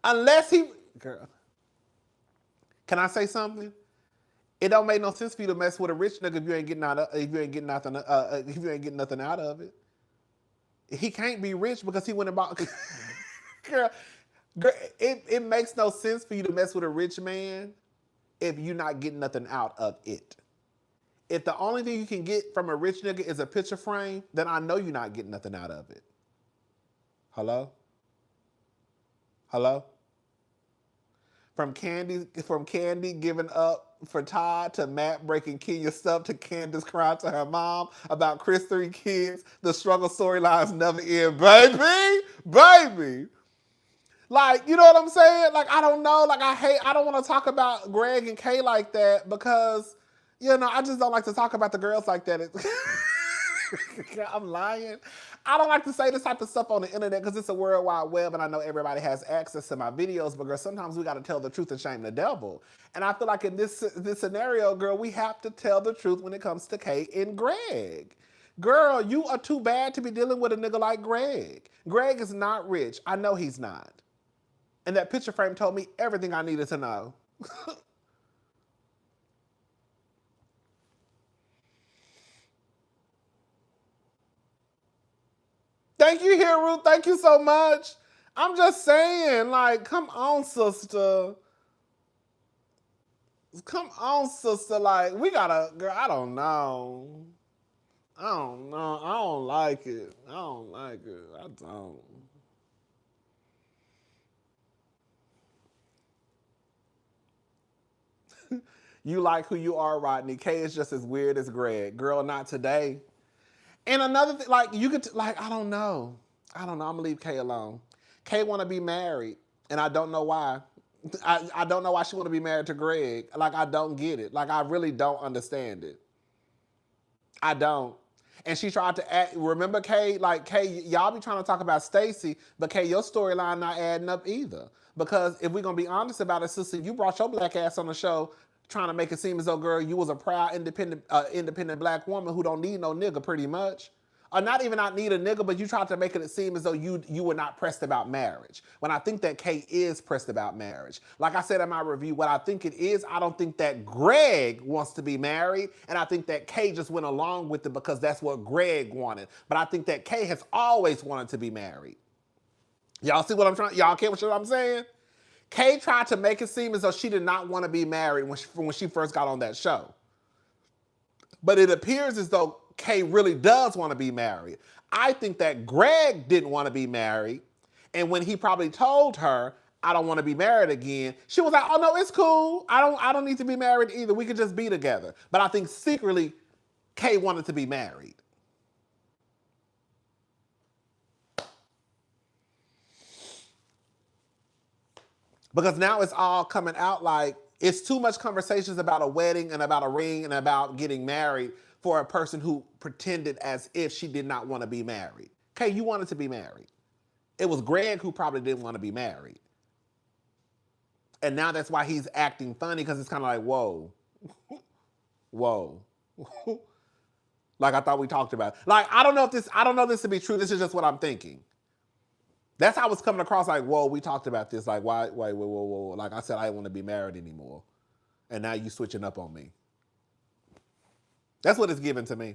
Unless he, girl. Can I say something? It don't make no sense for you to mess with a rich nigga if you ain't getting nothing out of it. He can't be rich because he went and bought. Girl, it makes no sense for you to mess with a rich man if you're not getting nothing out of it. If the only thing you can get from a rich nigga is a picture frame, then I know you're not getting nothing out of it. Hello? From Candy giving up for Todd to Matt breaking Kenya stuff to Candace crying to her mom about Chris' 3 kids, the struggle storylines never end, baby. Like, you know what I'm saying? Like, I don't know. Like, I don't want to talk about Greg and Kay like that because, you know, I just don't like to talk about the girls like that. I'm lying. I don't like to say this type of stuff on the internet because it's a world wide web and I know everybody has access to my videos, but girl, sometimes we got to tell the truth and shame the devil. And I feel like in this scenario, girl, we have to tell the truth when it comes to Kay and Greg. Girl, you are too bad to be dealing with a nigga like Greg. Greg is not rich. I know he's not. And that picture frame told me everything I needed to know. Thank you, Ruth. Thank you so much. I'm just saying, like, come on, sister. Like, we gotta, girl, I don't know. I don't like it. I don't. You like who you are, Rodney. Kay is just as weird as Greg. Girl, not today. And another thing, like, you could, like, I don't know. I'm gonna leave Kay alone. Kay wanna be married, and I don't know why. I don't know why she wanna be married to Greg. Like, I don't get it. Like, I really don't understand it. I don't. And she tried to act, remember Kay, like Kay, y'all be trying to talk about Stacey, but Kay, your storyline not adding up either. Because if we're gonna be honest about it, sister, you brought your black ass on the show trying to make it seem as though, girl, you was a proud, independent black woman who don't need no nigga, pretty much. Or not even not need a nigga, but you tried to make it seem as though you were not pressed about marriage. When I think that Kay is pressed about marriage. Like I said in my review, what I think it is, I don't think that Greg wants to be married, and I think that Kay just went along with it because that's what Greg wanted. But I think that Kay has always wanted to be married. Y'all see what I'm trying? Y'all get what I'm saying? Kay tried to make it seem as though she did not want to be married when she first got on that show. But it appears as though Kay really does want to be married. I think that Greg didn't want to be married. And when he probably told her, I don't want to be married again, she was like, oh no, it's cool. I don't need to be married either. We could just be together. But I think secretly, Kay wanted to be married. Because now it's all coming out like it's too much conversations about a wedding and about a ring and about getting married for a person who pretended as if she did not want to be married. Kay, you wanted to be married. It was Greg who probably didn't want to be married. And now that's why he's acting funny because it's kind of like, whoa. Whoa. Like I thought we talked about. Like, I don't know this to be true. This is just what I'm thinking. That's how it's coming across like, whoa, we talked about this. Like, why, whoa. Like I said, I didn't want to be married anymore. And now you switching up on me. That's what it's giving to me.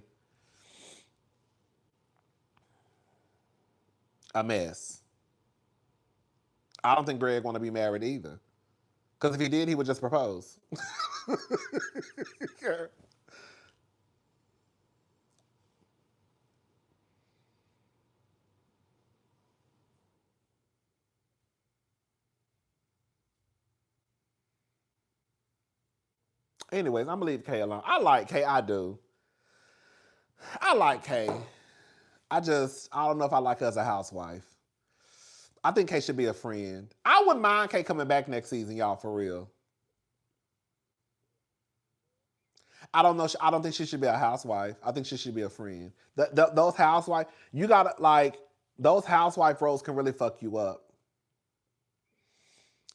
A mess. I don't think Greg want to be married either. Because if he did, he would just propose. Anyways, I'm gonna leave Kay alone. I like Kay, I do. I like Kay. I don't know if I like her as a housewife. I think Kay should be a friend. I wouldn't mind Kay coming back next season, y'all, for real. I don't know. I don't think she should be a housewife. I think she should be a friend. Those housewife, you gotta like, those housewife roles can really fuck you up.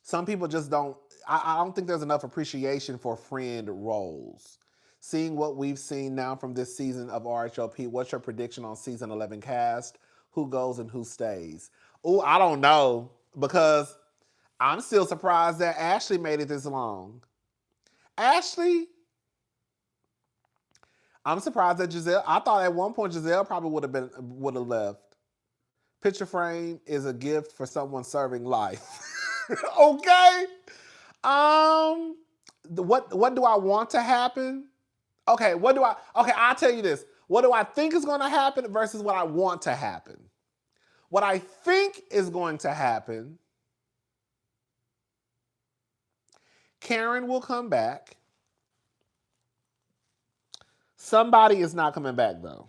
Some people just don't. I don't think there's enough appreciation for friend roles. Seeing what we've seen now from this season of RHOP, what's your prediction on season 11 cast? Who goes and who stays? Oh, I don't know, because I'm still surprised that Ashley made it this long. Ashley, I'm surprised that Giselle. I thought at one point Giselle probably would have left. Picture frame is a gift for someone serving life. Okay. What do I want to happen? Okay, I'll tell you this. What do I think is going to happen versus what I want to happen? What I think is going to happen, Karen will come back. Somebody is not coming back, though.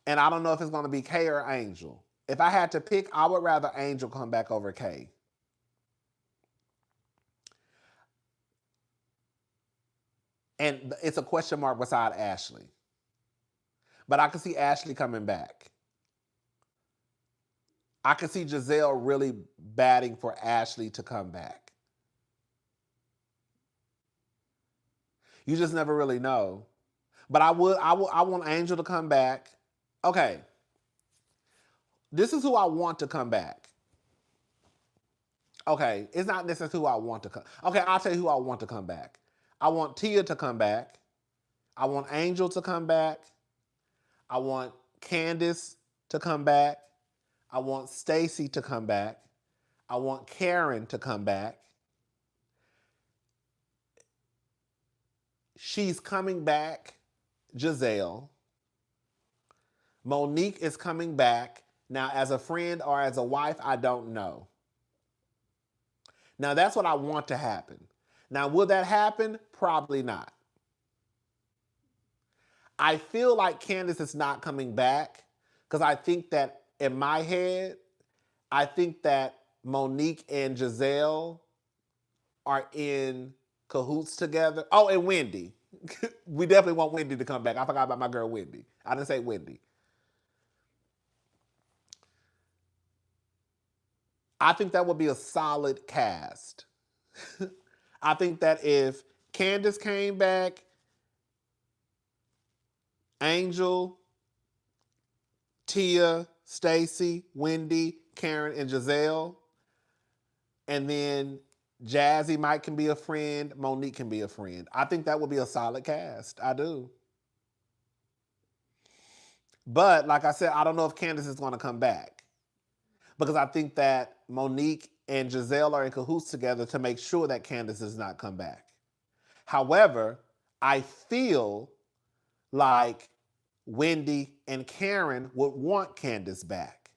And I don't know if it's going to be Kay or Angel. If I had to pick, I would rather Angel come back over Kay. And it's a question mark beside Ashley. But I can see Ashley coming back. I can see Giselle really batting for Ashley to come back. You just never really know. But I want Angel to come back. Okay. This is who I want to come back. Okay, it's not necessarily who I want to come. Okay, I'll tell you who I want to come back. I want Tia to come back. I want Angel to come back. I want Candace to come back. I want Stacy to come back. I want Karen to come back. She's coming back, Giselle. Monique is coming back. Now, as a friend or as a wife, I don't know. Now, that's what I want to happen. Now, will that happen? Probably not. I feel like Candace is not coming back because I think that in my head, I think that Monique and Giselle are in cahoots together. Oh, and Wendy. We definitely want Wendy to come back. I forgot about my girl Wendy. I didn't say Wendy. I think that would be a solid cast. I think that if Candace came back, Angel, Tia, Stacy, Wendy, Karen, and Giselle, and then Jazzy Mike can be a friend, Monique can be a friend. I think that would be a solid cast. I do. But like I said, I don't know if Candace is going to come back. Because I think that Monique and Giselle are in cahoots together to make sure that Candace does not come back. However, I feel like Wendy and Karen would want Candace back.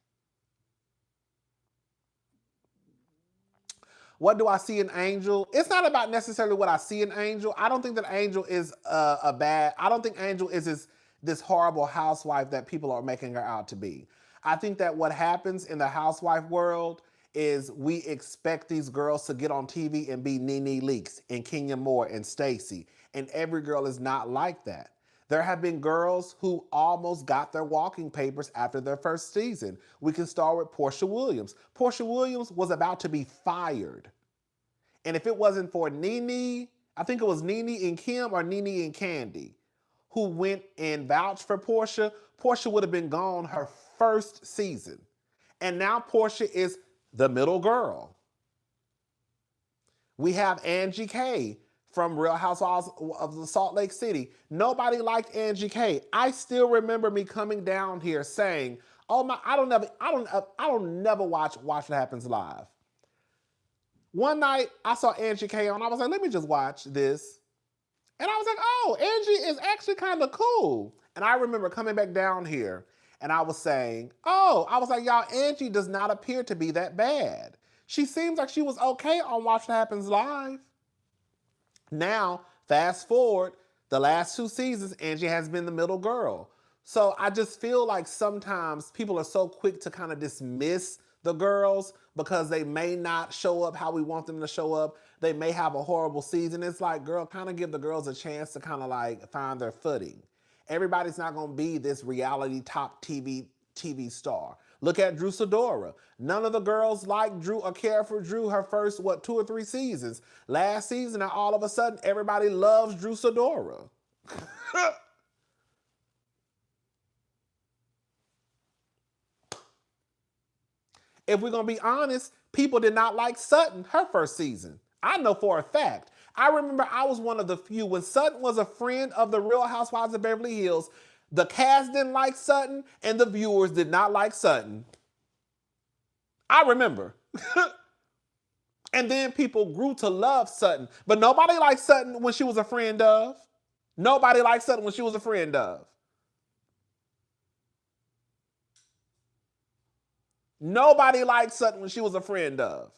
What do I see in Angel? It's not about necessarily what I see in Angel. I don't think that Angel is I don't think Angel is this horrible housewife that people are making her out to be. I think that what happens in the housewife world is we expect these girls to get on TV and be Nene Leakes and Kenya Moore and Stacey. And every girl is not like that. There have been girls who almost got their walking papers after their first season. We can start with Portia Williams. Portia Williams was about to be fired. And if it wasn't for Nene, I think it was Nene and Kim or Nene and Candy, who went and vouched for Portia, Portia would have been gone her first season. And now Portia is the middle girl. We have Angie K from Real Housewives of Salt Lake City. Nobody liked Angie K. I still remember me coming down here saying, "Oh my, I don't never watch What Happens Live." One night, I saw Angie K on. I was like, let me just watch this. And I was like, oh, Angie is actually kind of cool. And I remember coming back down here and I was saying, oh, I was like, y'all, Angie does not appear to be that bad. She seems like she was okay on Watch What Happens Live. Now, fast forward, the last 2 seasons, Angie has been the middle girl. So I just feel like sometimes people are so quick to kind of dismiss the girls because they may not show up how we want them to show up. They may have a horrible season. It's like, girl, kind of give the girls a chance to kind of like find their footing. Everybody's not going to be this reality top TV star. Look at Drew Sidora. None of the girls like Drew or care for Drew her first, 2 or 3 seasons. Last season, now all of a sudden, everybody loves Drew Sidora. If we're going to be honest, people did not like Sutton her first season. I know for a fact. I remember I was one of the few, when Sutton was a friend of the Real Housewives of Beverly Hills, the cast didn't like Sutton and the viewers did not like Sutton. I remember. And then people grew to love Sutton. But nobody liked Sutton when she was a friend of. Nobody liked Sutton when she was a friend of. Nobody liked Sutton when she was a friend of.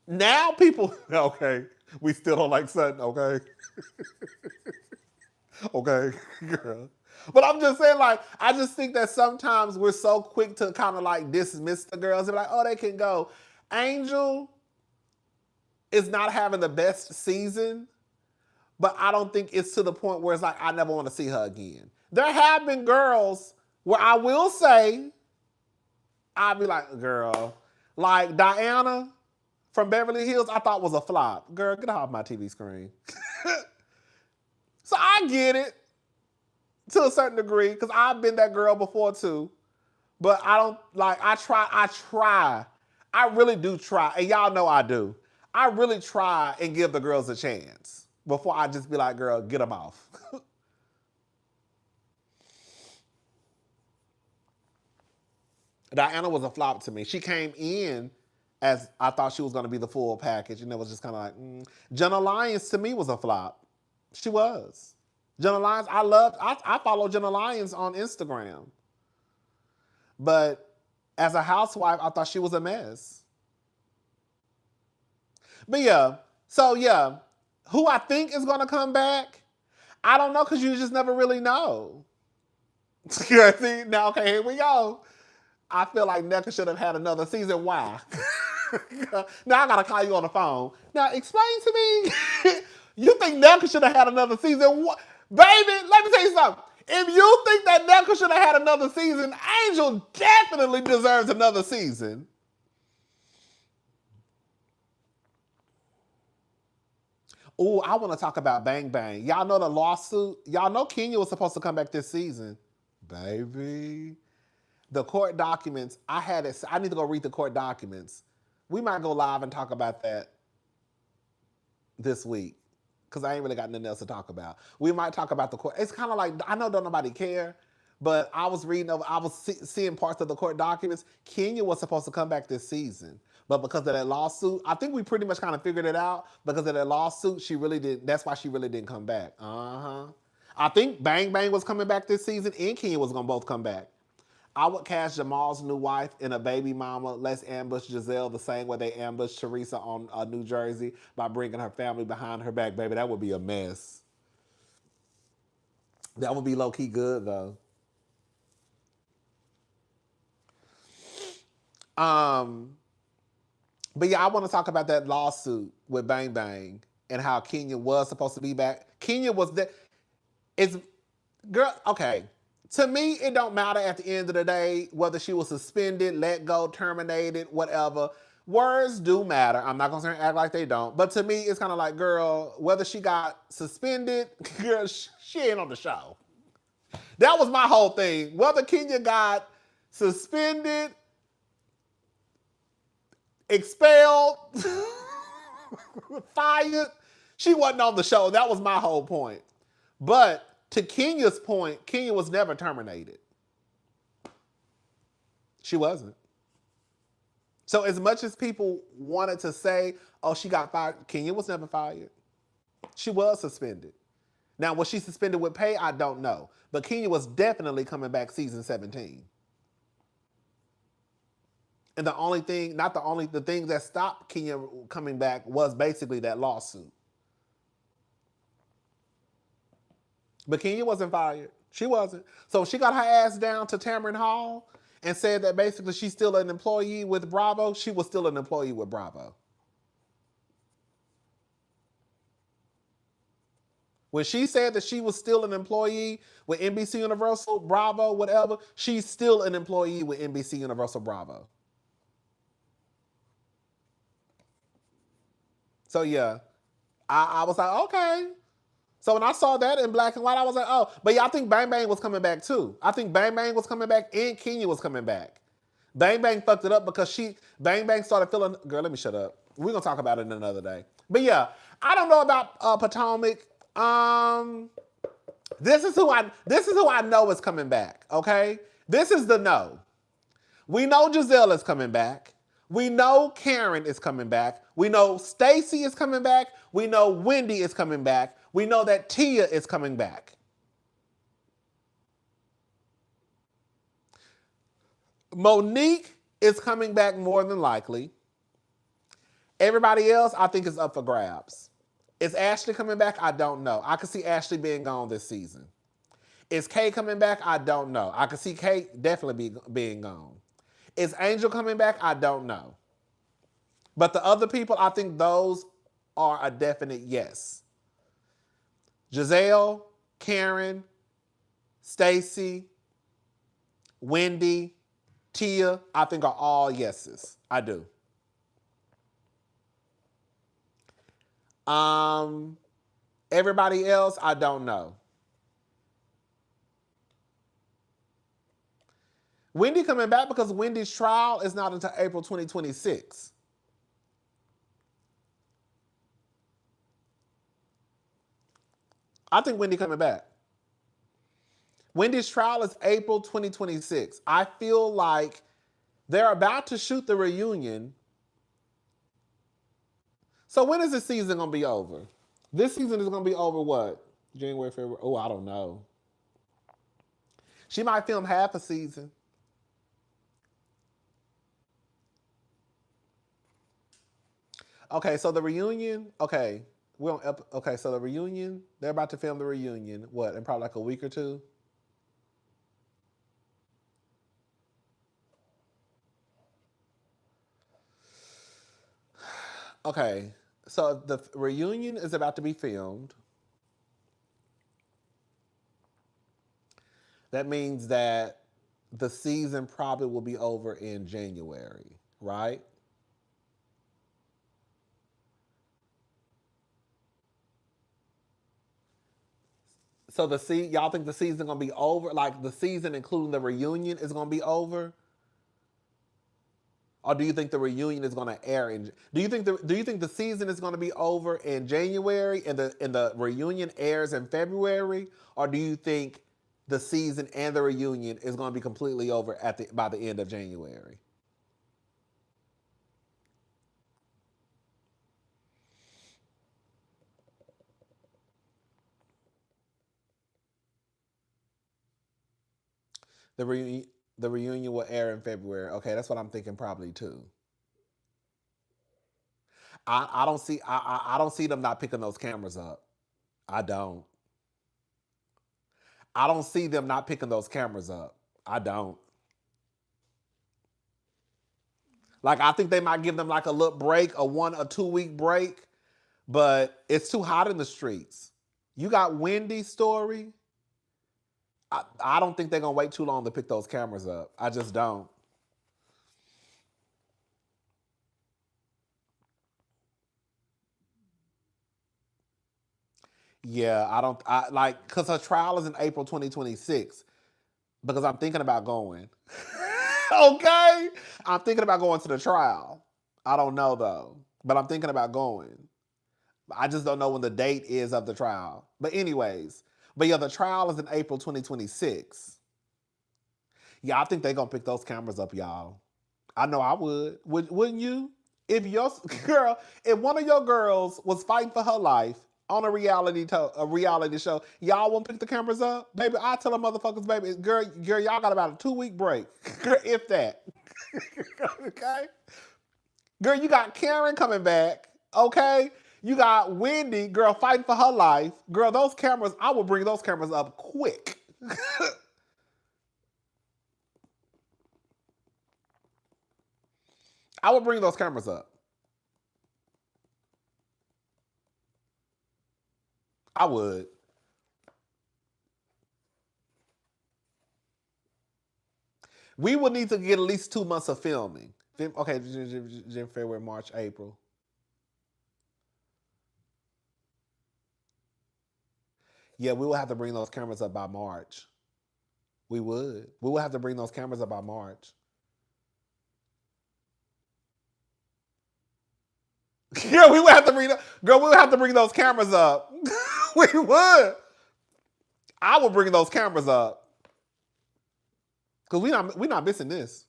Now people, okay, we still don't like Sutton, okay? Okay, girl. But I'm just saying, like, I just think that sometimes we're so quick to kind of like dismiss the girls and be like, oh, they can go. Angel is not having the best season, but I don't think it's to the point where it's like, I never want to see her again. There have been girls where I will say, I'll be like, girl, like Diana from Beverly Hills, I thought was a flop. Girl, get off my TV screen. So I get it to a certain degree because I've been that girl before too. But I don't, like, I try. I really do try. And y'all know I do. I really try and give the girls a chance before I just be like, girl, get them off. Diana was a flop to me. She came in as I thought she was going to be the full package, and it was just kind of like, Jenna Lyons to me was a flop. She was. Jenna Lyons, I follow Jenna Lyons on Instagram. But as a housewife, I thought she was a mess. But yeah, so yeah, who I think is going to come back, I don't know because you just never really know. See, now, okay, here we go. I feel like Nneka should have had another season. Why? Now I gotta call you on the phone. Now explain to me. You think Nneka should have had another season? What? Baby, let me tell you something. If you think that Nneka should have had another season, Angel definitely deserves another season. Oh, I want to talk about Bang Bang. Y'all know the lawsuit? Y'all know Kenya was supposed to come back this season. Baby. The court documents, I need to go read the court documents. We might go live and talk about that this week because I ain't really got nothing else to talk about. We might talk about the court. It's kind of like, I know don't nobody care, but I was seeing parts of the court documents. Kenya was supposed to come back this season, but because of that lawsuit, I think we pretty much kind of figured it out. Because of that lawsuit, that's why she really didn't come back. I think Bang Bang was coming back this season and Kenya was going to both come back. I would cast Jamal's new wife in a baby mama. Let's ambush Giselle the same way they ambushed Charrisse on New Jersey by bringing her family behind her back. Baby, that would be a mess. That would be low-key good, though. But yeah, I want to talk about that lawsuit with Bang Bang and how Kenya was supposed to be back. Kenya was there. Girl, okay. To me, it don't matter at the end of the day whether she was suspended, let go, terminated, whatever. Words do matter. I'm not going to act like they don't. But to me, it's kind of like, girl, whether she got suspended, girl, she ain't on the show. That was my whole thing. Whether Kenya got suspended, expelled, fired, she wasn't on the show. That was my whole point. But to Kenya's point, Kenya was never terminated. She wasn't. So as much as people wanted to say, oh, she got fired, Kenya was never fired. She was suspended. Now, was she suspended with pay? I don't know. But Kenya was definitely coming back season 17. And the thing that stopped Kenya coming back was basically that lawsuit. But Kenya wasn't fired. She wasn't. So she got her ass down to Tamron Hall and said that basically she's still an employee with Bravo. She was still an employee with Bravo. When she said that she was still an employee with NBC Universal, Bravo, whatever, she's still an employee with NBC Universal, Bravo. So yeah, I was like, okay. So when I saw that in black and white, I was like, oh. But yeah, I think Bang Bang was coming back too. I think Bang Bang was coming back and Kenya was coming back. Bang Bang fucked it up because Bang Bang started feeling, girl, let me shut up. We're going to talk about it another day. But yeah, I don't know about Potomac. This is who I know is coming back, okay? This is the no. We know Giselle is coming back. We know Karen is coming back. We know Stacey is coming back. We know Wendy is coming back. We know that Tia is coming back. Monique is coming back more than likely. Everybody else, I think, is up for grabs. Is Ashley coming back? I don't know. I could see Ashley being gone this season. Is Kay coming back? I don't know. I could see Kay definitely being gone. Is Angel coming back? I don't know. But the other people, I think those are a definite yes. Giselle, Karen, Stacey, Wendy, Tia, I think are all yeses. I do. Everybody else, I don't know. Wendy coming back because Wendy's trial is not until April 2026. I think Wendy coming back. Wendy's trial is April 2026. I feel like they're about to shoot the reunion. So when is this season going to be over? This season is going to be over what? January, February? Oh, I don't know. She might film half a season. Okay, so the reunion, okay. So the reunion, they're about to film the reunion, what, in probably like a week or two? Okay, so the reunion is about to be filmed. That means that the season probably will be over in January, right? So y'all think the season gonna be over? Like the season, including the reunion, is gonna be over? Or do you think the reunion is gonna air in? Do you think the season is gonna be over in January and the reunion airs in February? Or do you think the season and the reunion is gonna be completely over by the end of January? The reunion will air in February. Okay, that's what I'm thinking probably too. I don't see them not picking those cameras up. I don't. I don't see them not picking those cameras up. I don't. Like I think they might give them like a little break, a 1 or 2 week break, but it's too hot in the streets. You got Wendy's story. I don't think they're gonna wait too long to pick those cameras up. I just don't. Yeah, because her trial is in April 2026. Because I'm thinking about going. Okay? I'm thinking about going to the trial. I don't know though, but I'm thinking about going. I just don't know when the date is of the trial. But anyways, yeah, the trial is in April 2026. Yeah, I think they gonna pick those cameras up, y'all. I know I would. Wouldn't you? If your girl, if one of your girls was fighting for her life on a reality show, y'all won't pick the cameras up, baby. I tell them motherfuckers, baby, girl, y'all got about a 2-week break, if that. Okay, girl, you got Karen coming back. Okay, you got Wendy, girl, fighting for her life. Girl, those cameras, I will bring those cameras up quick. I would bring those cameras up. I would. We would need to get at least 2 months of filming. Okay, January, February, March, April. Yeah, we will have to bring those cameras up by March. We would. We will have to bring those cameras up by March. Yeah, we would have to bring. Girl, we would have to bring those cameras up. We would. I would bring those cameras up because we not missing this.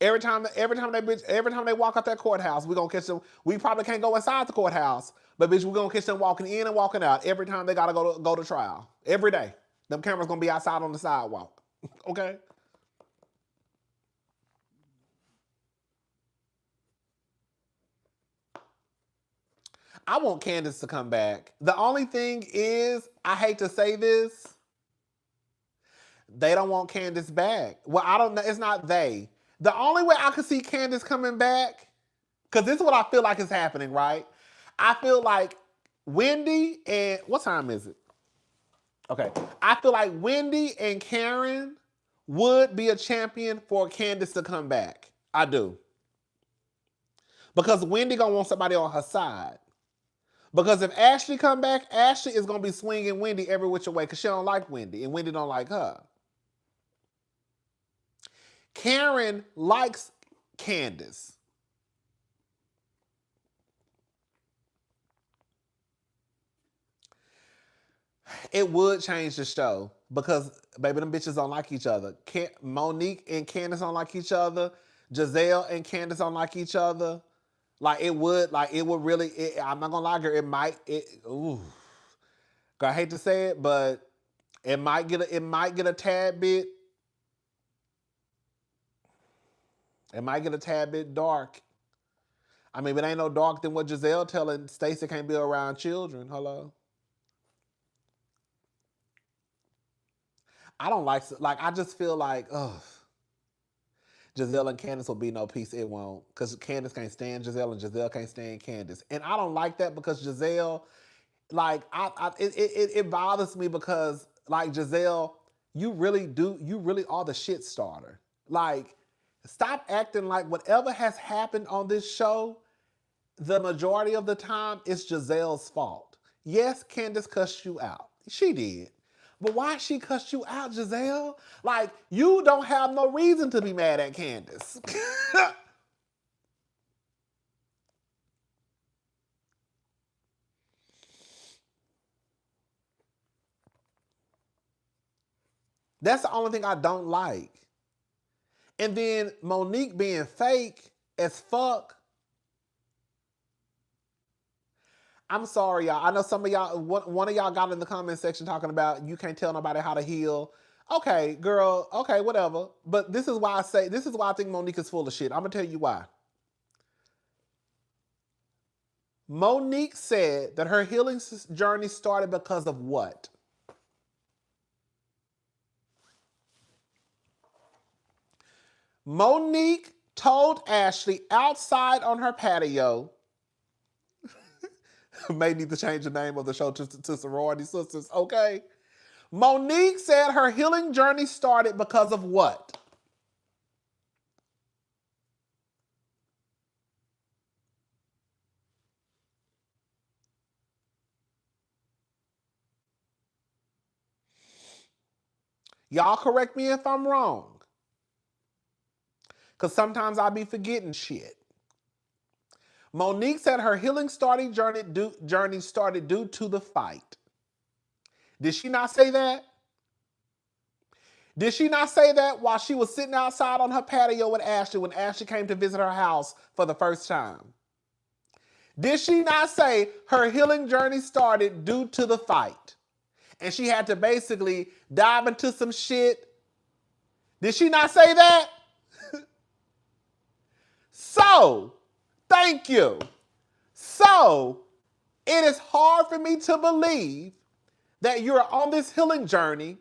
Every time they walk out that courthouse, we gonna catch them. We probably can't go inside the courthouse, but bitch, we gonna catch them walking in and walking out every time they gotta go to trial. Every day, them cameras gonna be outside on the sidewalk. Okay. I want Candace to come back. The only thing is, I hate to say this, they don't want Candace back. Well, I don't know. It's not they. The only way I could see Candace coming back, because this is what I feel like is happening, right? I feel like Wendy and, what time is it? Okay. I feel like Wendy and Karen would be a champion for Candace to come back. I do. Because Wendy gonna want somebody on her side. Because if Ashley come back, Ashley is going to be swinging Wendy every which way because she don't like Wendy and Wendy don't like her. Karen likes Candace. It would change the show because, baby, them bitches don't like each other. Monique and Candace don't like each other. Giselle and Candace don't like each other. It would really, I'm not gonna lie, girl, ooh. I hate to say it, but it might get a tad bit, dark. I mean, if it ain't no dark than what Giselle telling Stacey can't be around children. Hello. I don't like, I just feel like, ugh. Giselle and Candace will be no peace. It won't. Because Candace can't stand Giselle and Giselle can't stand Candace. And I don't like that because Giselle, it bothers me because, Giselle, you really are the shit starter. Stop acting like whatever has happened on this show, the majority of the time, it's Giselle's fault. Yes, Candace cussed you out. She did. But why she cussed you out, Giselle? You don't have no reason to be mad at Candace. That's the only thing I don't like. And then Monique being fake as fuck. I'm sorry, y'all. I know some of y'all, one of y'all got in the comment section talking about you can't tell nobody how to heal. Okay, girl. Okay, whatever. But this is why I think Monique is full of shit. I'm going to tell you why. Monique said that her healing journey started because of what? Monique told Ashley outside on her patio, may need to change the name of the show to Sorority Sisters, okay? Monique said her healing journey started because of what? Y'all correct me if I'm wrong. Because sometimes I be forgetting shit. Monique said her healing journey started due to the fight. Did she not say that? Did she not say that while she was sitting outside on her patio with Ashley when Ashley came to visit her house for the first time? Did she not say her healing journey started due to the fight? And she had to basically dive into some shit. Did she not say that? So, thank you. So, it is hard for me to believe that you're on this healing journey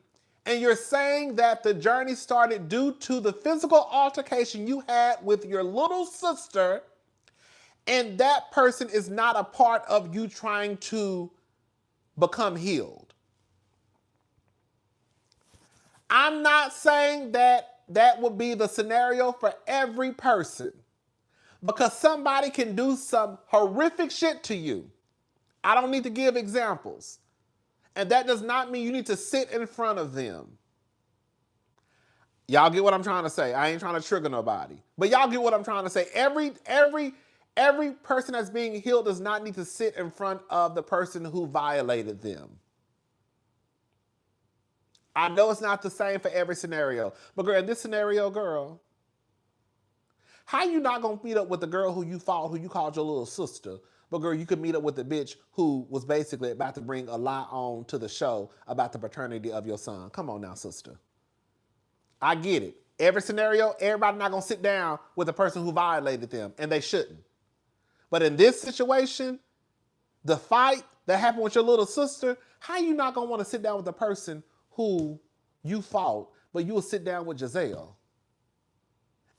and you're saying that the journey started due to the physical altercation you had with your little sister, and that person is not a part of you trying to become healed. I'm not saying that that would be the scenario for every person, because somebody can do some horrific shit to you. I don't need to give examples. And that does not mean you need to sit in front of them. Y'all get what I'm trying to say? I ain't trying to trigger nobody. But y'all get what I'm trying to say. Every person that's being healed does not need to sit in front of the person who violated them. I know it's not the same for every scenario. But girl, in this scenario, girl, how you not gonna meet up with the girl who you fought, who you called your little sister? But girl, you could meet up with the bitch who was basically about to bring a lie on to the show about the paternity of your son. Come on now, sister. I get it. Every scenario, everybody not gonna sit down with the person who violated them, and they shouldn't. But in this situation, the fight that happened with your little sister, how you not gonna want to sit down with the person who you fought, but you will sit down with Giselle?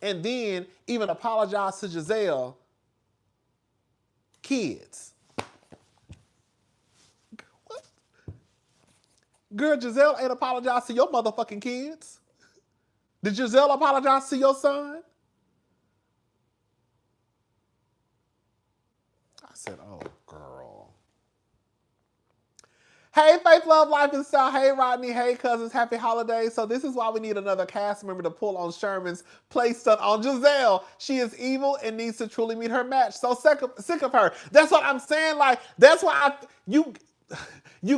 And then even apologize to Giselle kids. What? Girl, Giselle ain't apologized to your motherfucking kids. Did Giselle apologize to your son? I said, oh, girl. Hey, Faith, Love, Life, and Style. Hey, Rodney. Hey, cousins. Happy holidays. So this is why we need another cast member to pull on Sherman's play stunt on Giselle. She is evil and needs to truly meet her match. So sick of her. That's what I'm saying. Like, that's why you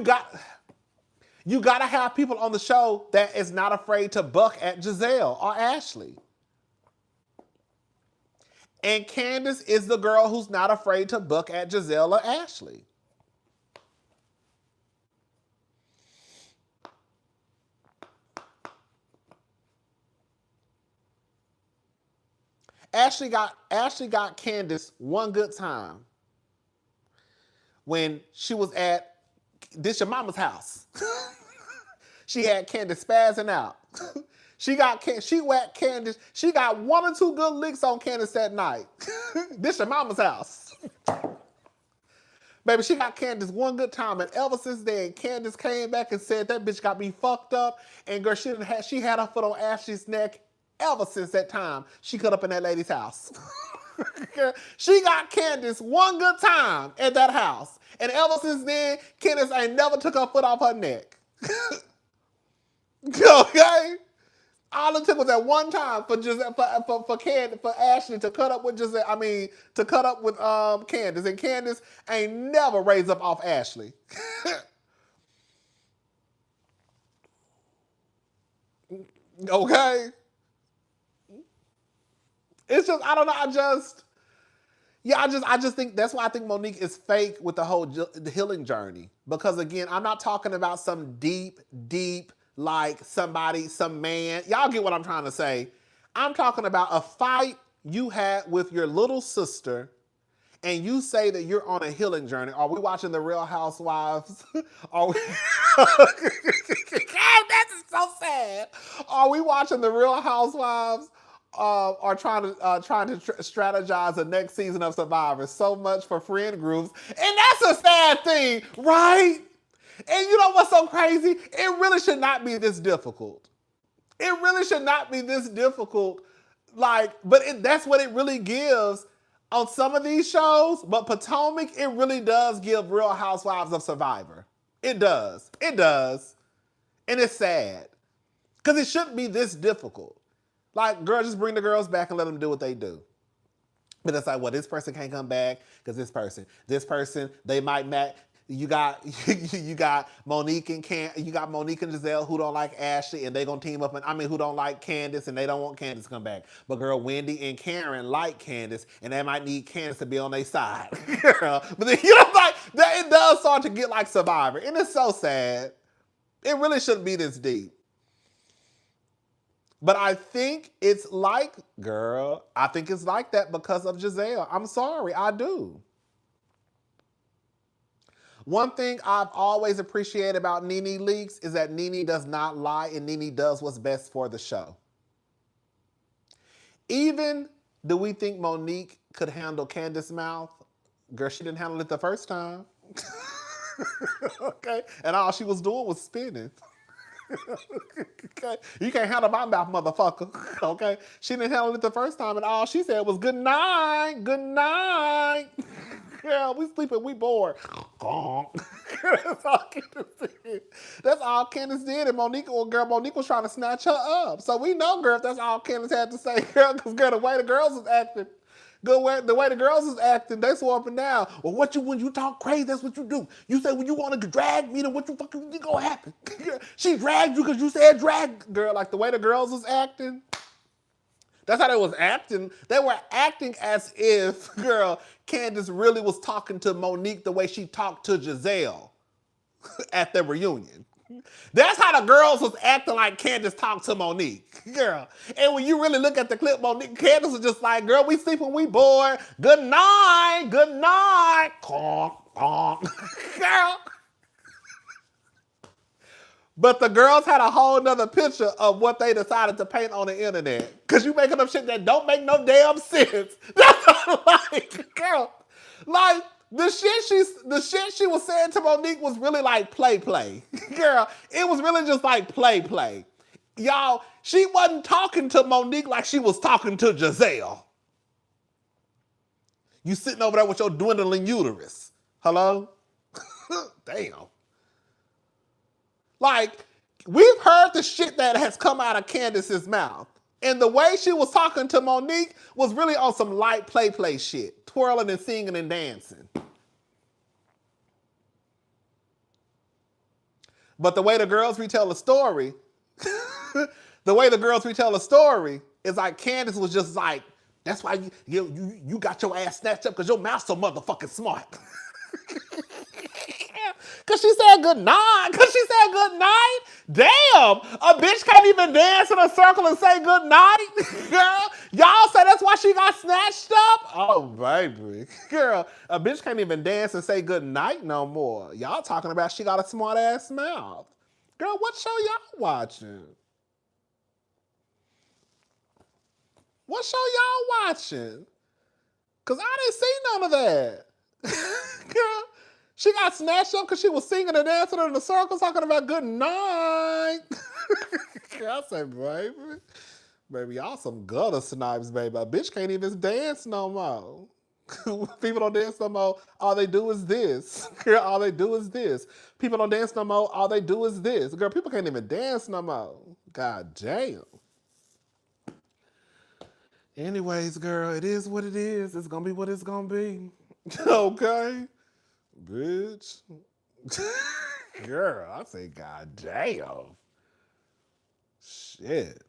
gotta have people on the show that is not afraid to buck at Giselle or Ashley. And Candace is the girl who's not afraid to buck at Giselle or Ashley. Ashley got Candace one good time when she was at this your mama's house. She had Candace spazzing out. She whacked Candace. She got one or two good licks on Candace that night. This your mama's house. Baby, she got Candace one good time, and ever since then, Candace came back and said that bitch got me fucked up, and girl, she had her foot on Ashley's neck. Ever since that time, she cut up in that lady's house. She got Candace one good time at that house. And ever since then, Candace ain't never took her foot off her neck. Okay? All it took was that one time for Ashley to cut up with Candace. And Candace ain't never raised up off Ashley. Okay? It's just, I don't know, I just think, that's why I think Monique is fake with the whole healing journey. Because again, I'm not talking about some deep, like some man. Y'all get what I'm trying to say. I'm talking about a fight you had with your little sister, and you say that you're on a healing journey. Are we watching The Real Housewives? Are we? That is so sad. Are we watching The Real Housewives? Or trying to strategize the next season of Survivor? So much for friend groups, and that's a sad thing, right? And you know what's so crazy? It really should not be this difficult. It really should not be this difficult. Like, but that's what it really gives on some of these shows. But Potomac, it really does give Real Housewives of Survivor. It does. It does. And it's sad. Because it shouldn't be this difficult. Like, girl, just bring the girls back and let them do what they do. But it's like, well, this person can't come back because this person, they might match. You got you got Monique and Giselle who don't like Ashley and they gonna team up, and who don't like Candace and they don't want Candace to come back. But girl, Wendy and Karen like Candace and they might need Candace to be on their side. Girl. But then like that, it does start to get like Survivor. And it's so sad. It really shouldn't be this deep. But I think it's like, girl, I think it's like that because of Giselle. I'm sorry, I do. One thing I've always appreciated about Nene Leakes is that Nene does not lie and Nene does what's best for the show. Even do we think Monique could handle Candace's mouth? Girl, she didn't handle it the first time. Okay? And all she was doing was spinning. Okay? You can't handle my mouth, motherfucker. Okay? She didn't handle it the first time and all she said was good night, good night. Girl, we sleeping, we bored. That's all Candace did. That's all Candace did. And Monique was trying to snatch her up. So we know, girl, if that's all Candace had to say, girl, because girl, the way the girls was acting, the way the girls was acting, they swore up and down. Well, when you talk crazy, that's what you do. You say when you want to drag me, then what you fucking think gonna happen? She dragged you because you said drag, girl. Like the way the girls was acting. That's how they was acting. They were acting as if, girl, Candace really was talking to Monique the way she talked to Giselle at the reunion. That's how the girls was acting like Candace talked to Monique, girl. And when you really look at the clip, Candace was just like, girl, we sleeping, we bored. Good night, good night. Conk, conk. Girl. But the girls had a whole nother picture of what they decided to paint on the internet. Because you making up shit that don't make no damn sense. That's what I'm like, girl. Like, the shit she was saying to Monique was really like play. Girl, it was really just like play. Y'all, she wasn't talking to Monique like she was talking to Giselle. You sitting over there with your dwindling uterus. Hello? Damn. Like, we've heard the shit that has come out of Candace's mouth. And the way she was talking to Monique was really on some light play shit. Twirling and singing and dancing. But the way the girls retell the story, is like Candace was just like, that's why you got your ass snatched up because your mouth's so motherfucking smart. Because she said good night. Damn, a bitch can't even dance in a circle and say good night. Girl, y'all say that's why she got snatched up? Oh, baby. Girl, a bitch can't even dance and say good night no more. Y'all talking about she got a smart ass mouth. Girl, what show y'all watching? What show y'all watching? Because I didn't see none of that. Girl, she got snatched up because she was singing and dancing in the circle talking about good night. I said, baby, y'all some gutter snipes, baby. A bitch can't even dance no more. People don't dance no more. All they do is this. Girl, all they do is this. People don't dance no more. All they do is this. Girl, people can't even dance no more. God damn. Anyways, girl, it is what it is. It's gonna be what it's gonna be. Okay? Bitch. Girl, I say god damn. Shit.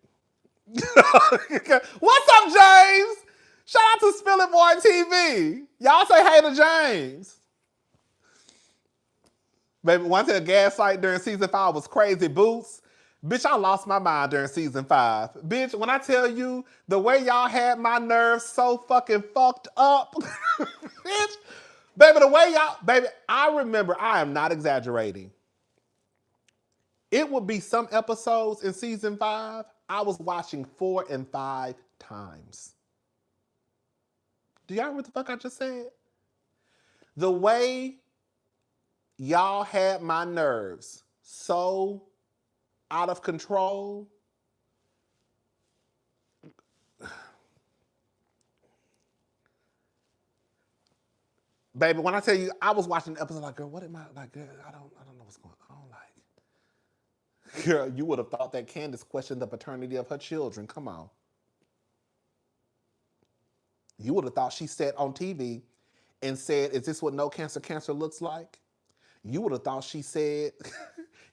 What's up, James? Shout out to Spill It Boy TV. Y'all say hey to James. Baby, one thing a gaslight during season 5 was Crazy Boots. Bitch, I lost my mind during season 5. Bitch, when I tell you the way y'all had my nerves so fucking fucked up. Bitch. Baby, the way y'all, baby, I remember, I am not exaggerating. It would be some episodes in season 5, I was watching 4 and 5 times. Do y'all remember what the fuck I just said? The way y'all had my nerves so out of control. Baby, when I tell you, I was watching the episode like, girl, what am I, like, girl, I don't know what's going on. Like, girl, you would have thought that Candace questioned the paternity of her children. Come on. You would have thought she sat on TV and said, is this what no cancer looks like? You would have thought she said,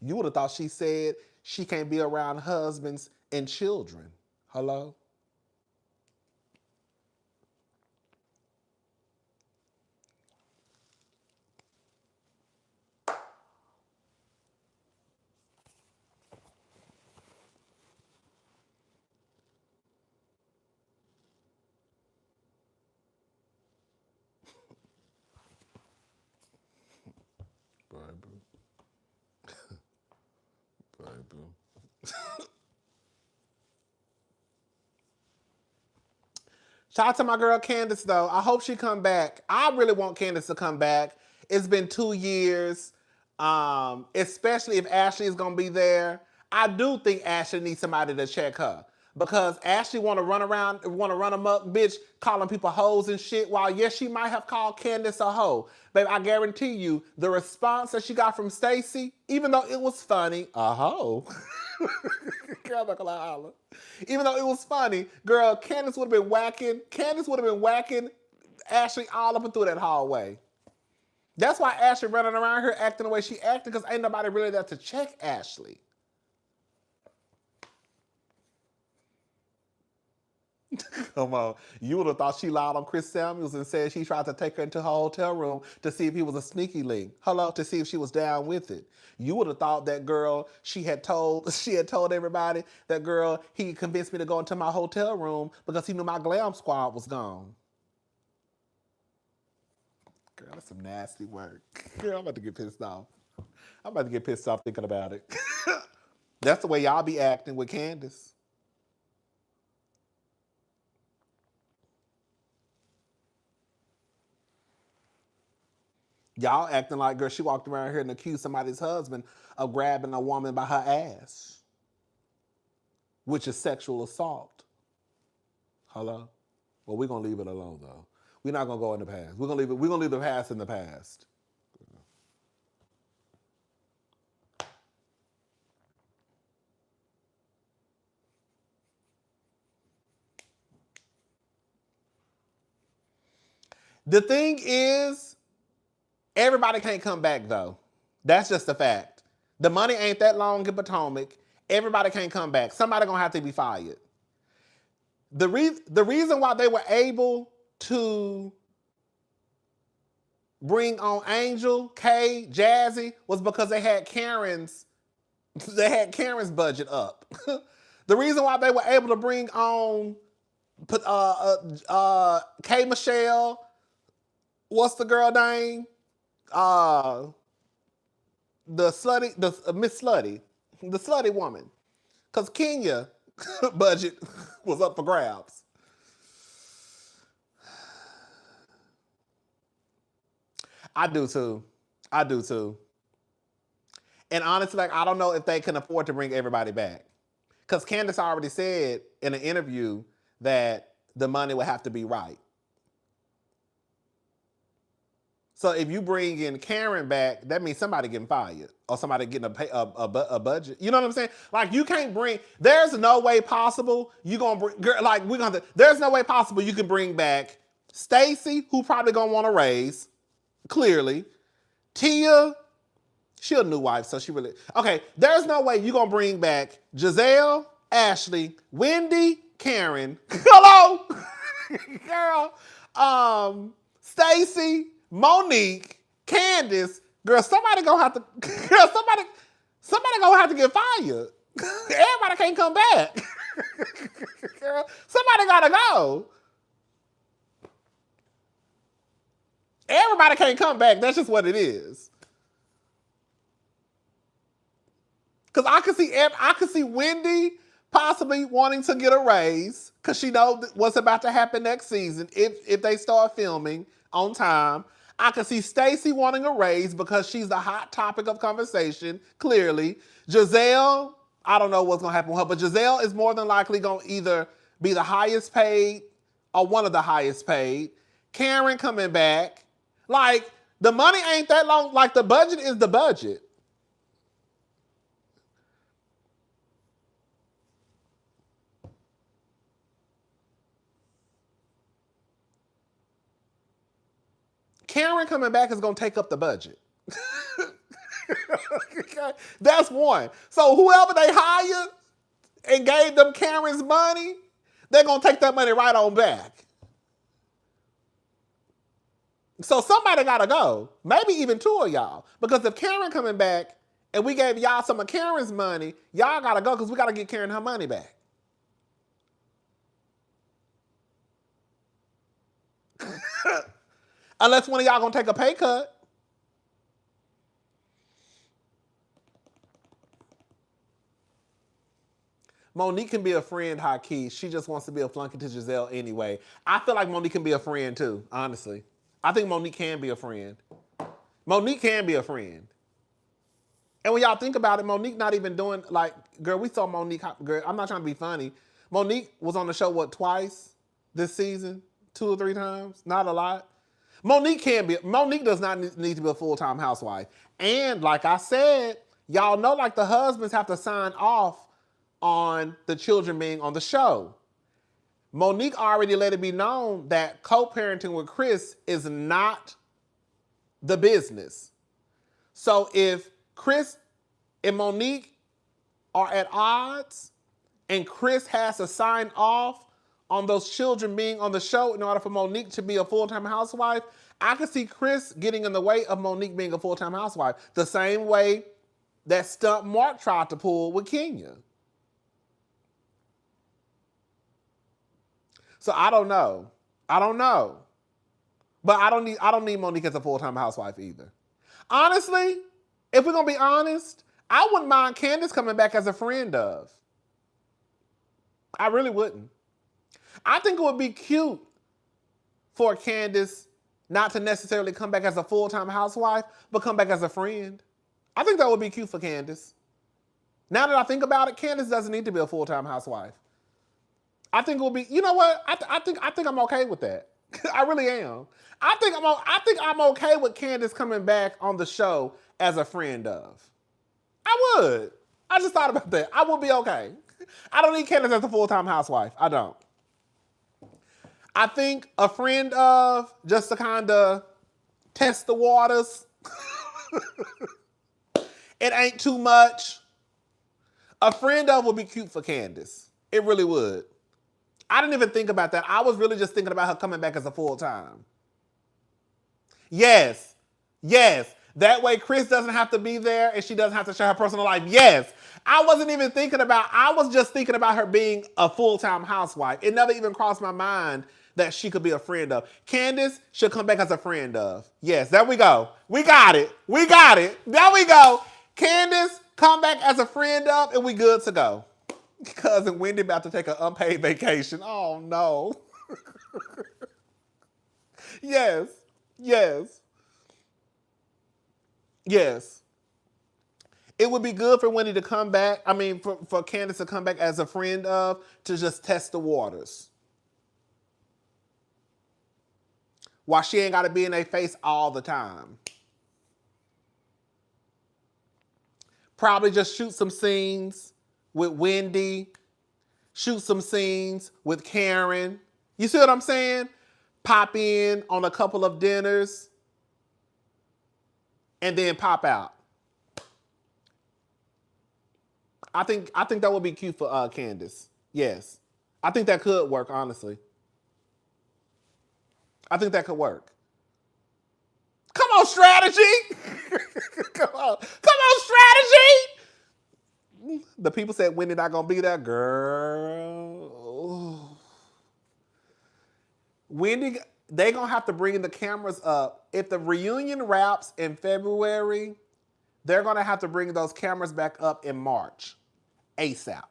you would have thought she said she can't be around husbands and children. Hello? Baby. Baby. Shout out to my girl Candace though. I hope she come back. I really want Candace to come back. It's been 2 years. Especially if Ashley is gonna be there. I do think Ashley needs somebody to check her. Because Ashley wanna run amok, bitch, calling people hoes and shit. While yes, she might have called Candace a hoe. Babe, I guarantee you, the response that she got from Stacey, even though it was funny, a hoe. Girl, I'm not gonna holler. Even though it was funny, girl, Candace would have been whacking Ashley all up and through that hallway. That's why Ashley running around here acting the way she acting, because ain't nobody really there to check Ashley. Come on. You would have thought she lied on Chris Samuels and said she tried to take her into her hotel room to see if he was a sneaky link. Hello, to see if she was down with it. You would have thought that girl, she had told everybody that girl, he convinced me to go into my hotel room because he knew my glam squad was gone. Girl, that's some nasty work. Girl, I'm about to get pissed off. I'm about to get pissed off thinking about it. That's the way y'all be acting with Candace. Y'all acting like, girl, she walked around here and accused somebody's husband of grabbing a woman by her ass, which is sexual assault. Hello? Well, we're going to leave it alone, though. We're not going to go in the past. We're going to leave the past in the past. The thing is, everybody can't come back, though. That's just a fact. The money ain't that long in Potomac. Everybody can't come back. Somebody gonna have to be fired. The reason why they were able to bring on Angel, Kay, Jazzy was because they had Karen's budget up. The reason why they were able to bring on Kay Michelle, what's the girl name? Miss Slutty, the slutty woman. Because Kenya budget was up for grabs. I do too. And honestly, like, I don't know if they can afford to bring everybody back. Because Candace already said in an interview that the money would have to be right. So if you bring in Karen back, that means somebody getting fired or somebody getting a budget. You know what I'm saying? Like, you can't bring. There's no way possible you gonna bring. Like, there's no way possible you can bring back Stacey, who probably gonna want a raise. Clearly, Tia, she a new wife, so she really okay. There's no way you gonna bring back Giselle, Ashley, Wendy, Karen. Hello, girl. Stacey, Monique, Candace, girl, somebody gonna have to get fired. Everybody can't come back. Girl, somebody gotta go. Everybody can't come back. That's just what it is. Cause I could see Wendy possibly wanting to get a raise because she knows what's about to happen next season if they start filming on time. I can see Stacey wanting a raise because she's the hot topic of conversation, clearly. Giselle, I don't know what's going to happen with her, but Giselle is more than likely going to either be the highest paid or one of the highest paid. Karen coming back. Like, the money ain't that long. Like, the budget is the budget. Karen coming back is going to take up the budget. Okay? That's one. So whoever they hired and gave them Karen's money, they're going to take that money right on back. So somebody got to go. Maybe even two of y'all. Because if Karen coming back and we gave y'all some of Karen's money, y'all got to go because we got to get Karen her money back. Unless one of y'all going to take a pay cut. Monique can be a friend, high-key. She just wants to be a flunky to Giselle anyway. I feel like Monique can be a friend too, honestly. I think Monique can be a friend. Monique can be a friend. And when y'all think about it, Monique not even doing, like, girl, we saw Monique, girl, I'm not trying to be funny. Monique was on the show, what, twice this season? 2 or 3 times? Not a lot. Monique does not need to be a full-time housewife. And like I said, y'all know like the husbands have to sign off on the children being on the show. Monique already let it be known that co-parenting with Chris is not the business. So if Chris and Monique are at odds and Chris has to sign off on those children being on the show in order for Monique to be a full-time housewife, I could see Chris getting in the way of Monique being a full-time housewife. The same way that stunt Mark tried to pull with Kenya. So I don't know. But I don't need Monique as a full-time housewife either. Honestly, if we're gonna be honest, I wouldn't mind Candace coming back as a friend of. I really wouldn't. I think it would be cute for Candace not to necessarily come back as a full-time housewife, but come back as a friend. I think that would be cute for Candace. Now that I think about it, Candace doesn't need to be a full-time housewife. I think it will be. You know what? I think I'm okay with that. I really am. I think I'm okay with Candace coming back on the show as a friend of. I would. I just thought about that. I would be okay. I don't need Candace as a full-time housewife. I don't. I think a friend of, just to kind of test the waters. It ain't too much. A friend of would be cute for Candace. It really would. I didn't even think about that. I was really just thinking about her coming back as a full-time. Yes. That way Chris doesn't have to be there and she doesn't have to share her personal life. Yes. I was just thinking about her being a full-time housewife. It never even crossed my mind that she could be a friend of. Candace should come back as a friend of. Yes, there we go. We got it. There we go. Candace, come back as a friend of and we good to go. Cousin Wendy about to take an unpaid vacation. Oh, no. Yes. It would be good for Wendy to come back. I mean, for Candace to come back as a friend of, to just test the waters. While she ain't got to be in their face all the time. Probably just shoot some scenes with Wendy, shoot some scenes with Karen. You see what I'm saying? Pop in on a couple of dinners and then pop out. I think that would be cute for Candace. Yes. I think that could work, honestly. I think that could work. Come on, strategy! Come on, strategy! The people said Wendy not gonna be there, girl. Wendy, they gonna have to bring the cameras up. If the reunion wraps in February, they're gonna have to bring those cameras back up in March, ASAP.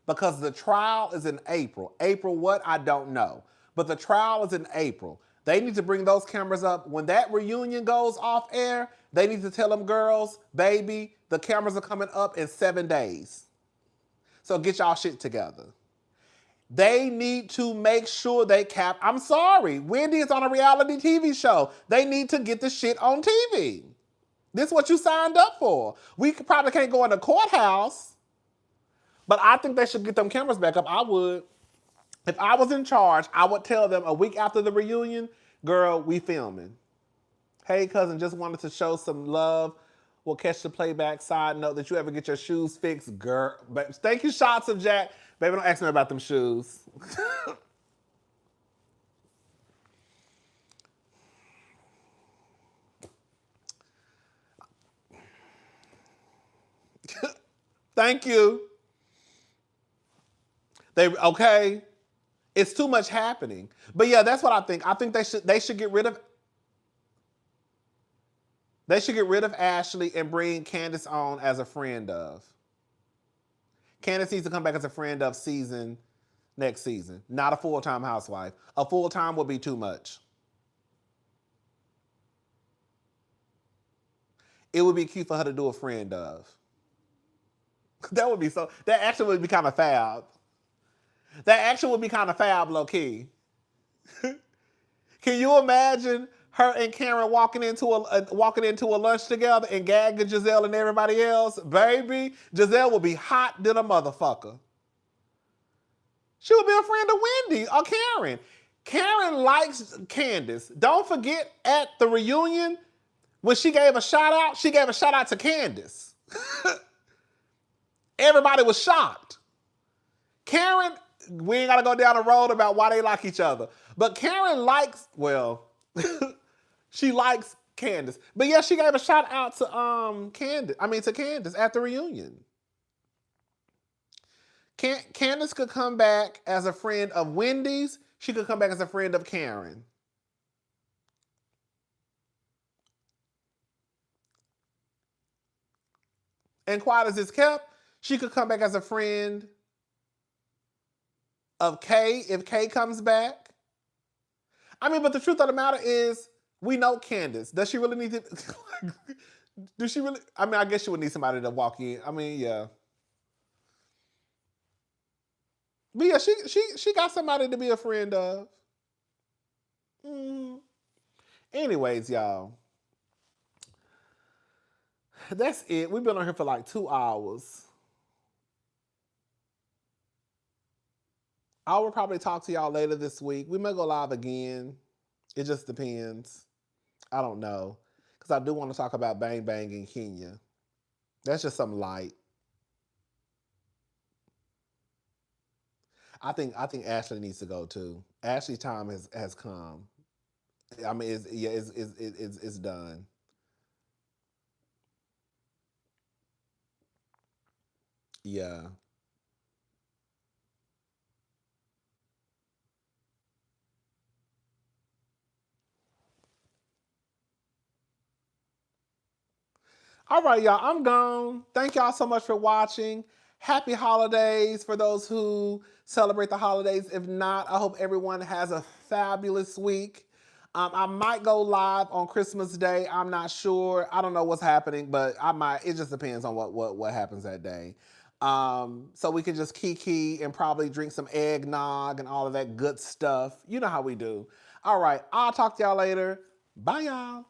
Because the trial is in April. April what? I don't know. But the trial is in April. They need to bring those cameras up. When that reunion goes off air, they need to tell them girls, baby, the cameras are coming up in 7 days. So get y'all shit together. They need to make sure they I'm sorry, Wendy is on a reality TV show. They need to get the shit on TV. This is what you signed up for. We probably can't go in the courthouse, but I think they should get them cameras back up. I would. If I was in charge, I would tell them a week after the reunion, girl, we filming. Hey, cousin, just wanted to show some love will catch the playback. Side note that you ever get your shoes fixed, girl. But thank you, Shots of Jack. Baby, don't ask me about them shoes. Thank you. Okay. It's too much happening. But yeah, that's what I think. I think they should get rid of Ashley and bring Candace on as a friend of. Candace needs to come back as a friend of next season. Not a full-time housewife. A full-time would be too much. It would be cute for her to do a friend of. That action would be kind of fab. That action would be kind of fab, low-key. Can you imagine her and Karen walking into a lunch together and gagging Giselle and everybody else? Baby, Giselle would be hot than a motherfucker. She would be a friend of Wendy or Karen. Karen likes Candace. Don't forget at the reunion, when she gave a shout out to Candace. Everybody was shocked. Karen, we ain't got to go down the road about why they like each other. But Karen likes, she likes Candace. But yeah, she gave a shout out to Candace at the reunion. Candace could come back as a friend of Wendy's. She could come back as a friend of Karen. And quiet as it's kept, she could come back as a friend of Kay if Kay comes back. But the truth of the matter is, we know Candace. Does she really need to? Does she really? I guess she would need somebody to walk in. Yeah. But yeah, she got somebody to be a friend of. Anyways, y'all. That's it. We've been on here for like 2 hours. I will probably talk to y'all later this week. We may go live again. It just depends. I don't know. Because I do want to talk about Bang Bang in Kenya. That's just something light. I think Ashley needs to go too. Ashley's time has come. It's done. Yeah. All right, y'all, I'm gone. Thank y'all so much for watching. Happy holidays for those who celebrate the holidays. If not, I hope everyone has a fabulous week. I might go live on Christmas Day. I'm not sure. I don't know what's happening, but I might. It just depends on what happens that day. So we can just kiki and probably drink some eggnog and all of that good stuff. You know how we do. All right, I'll talk to y'all later. Bye, y'all.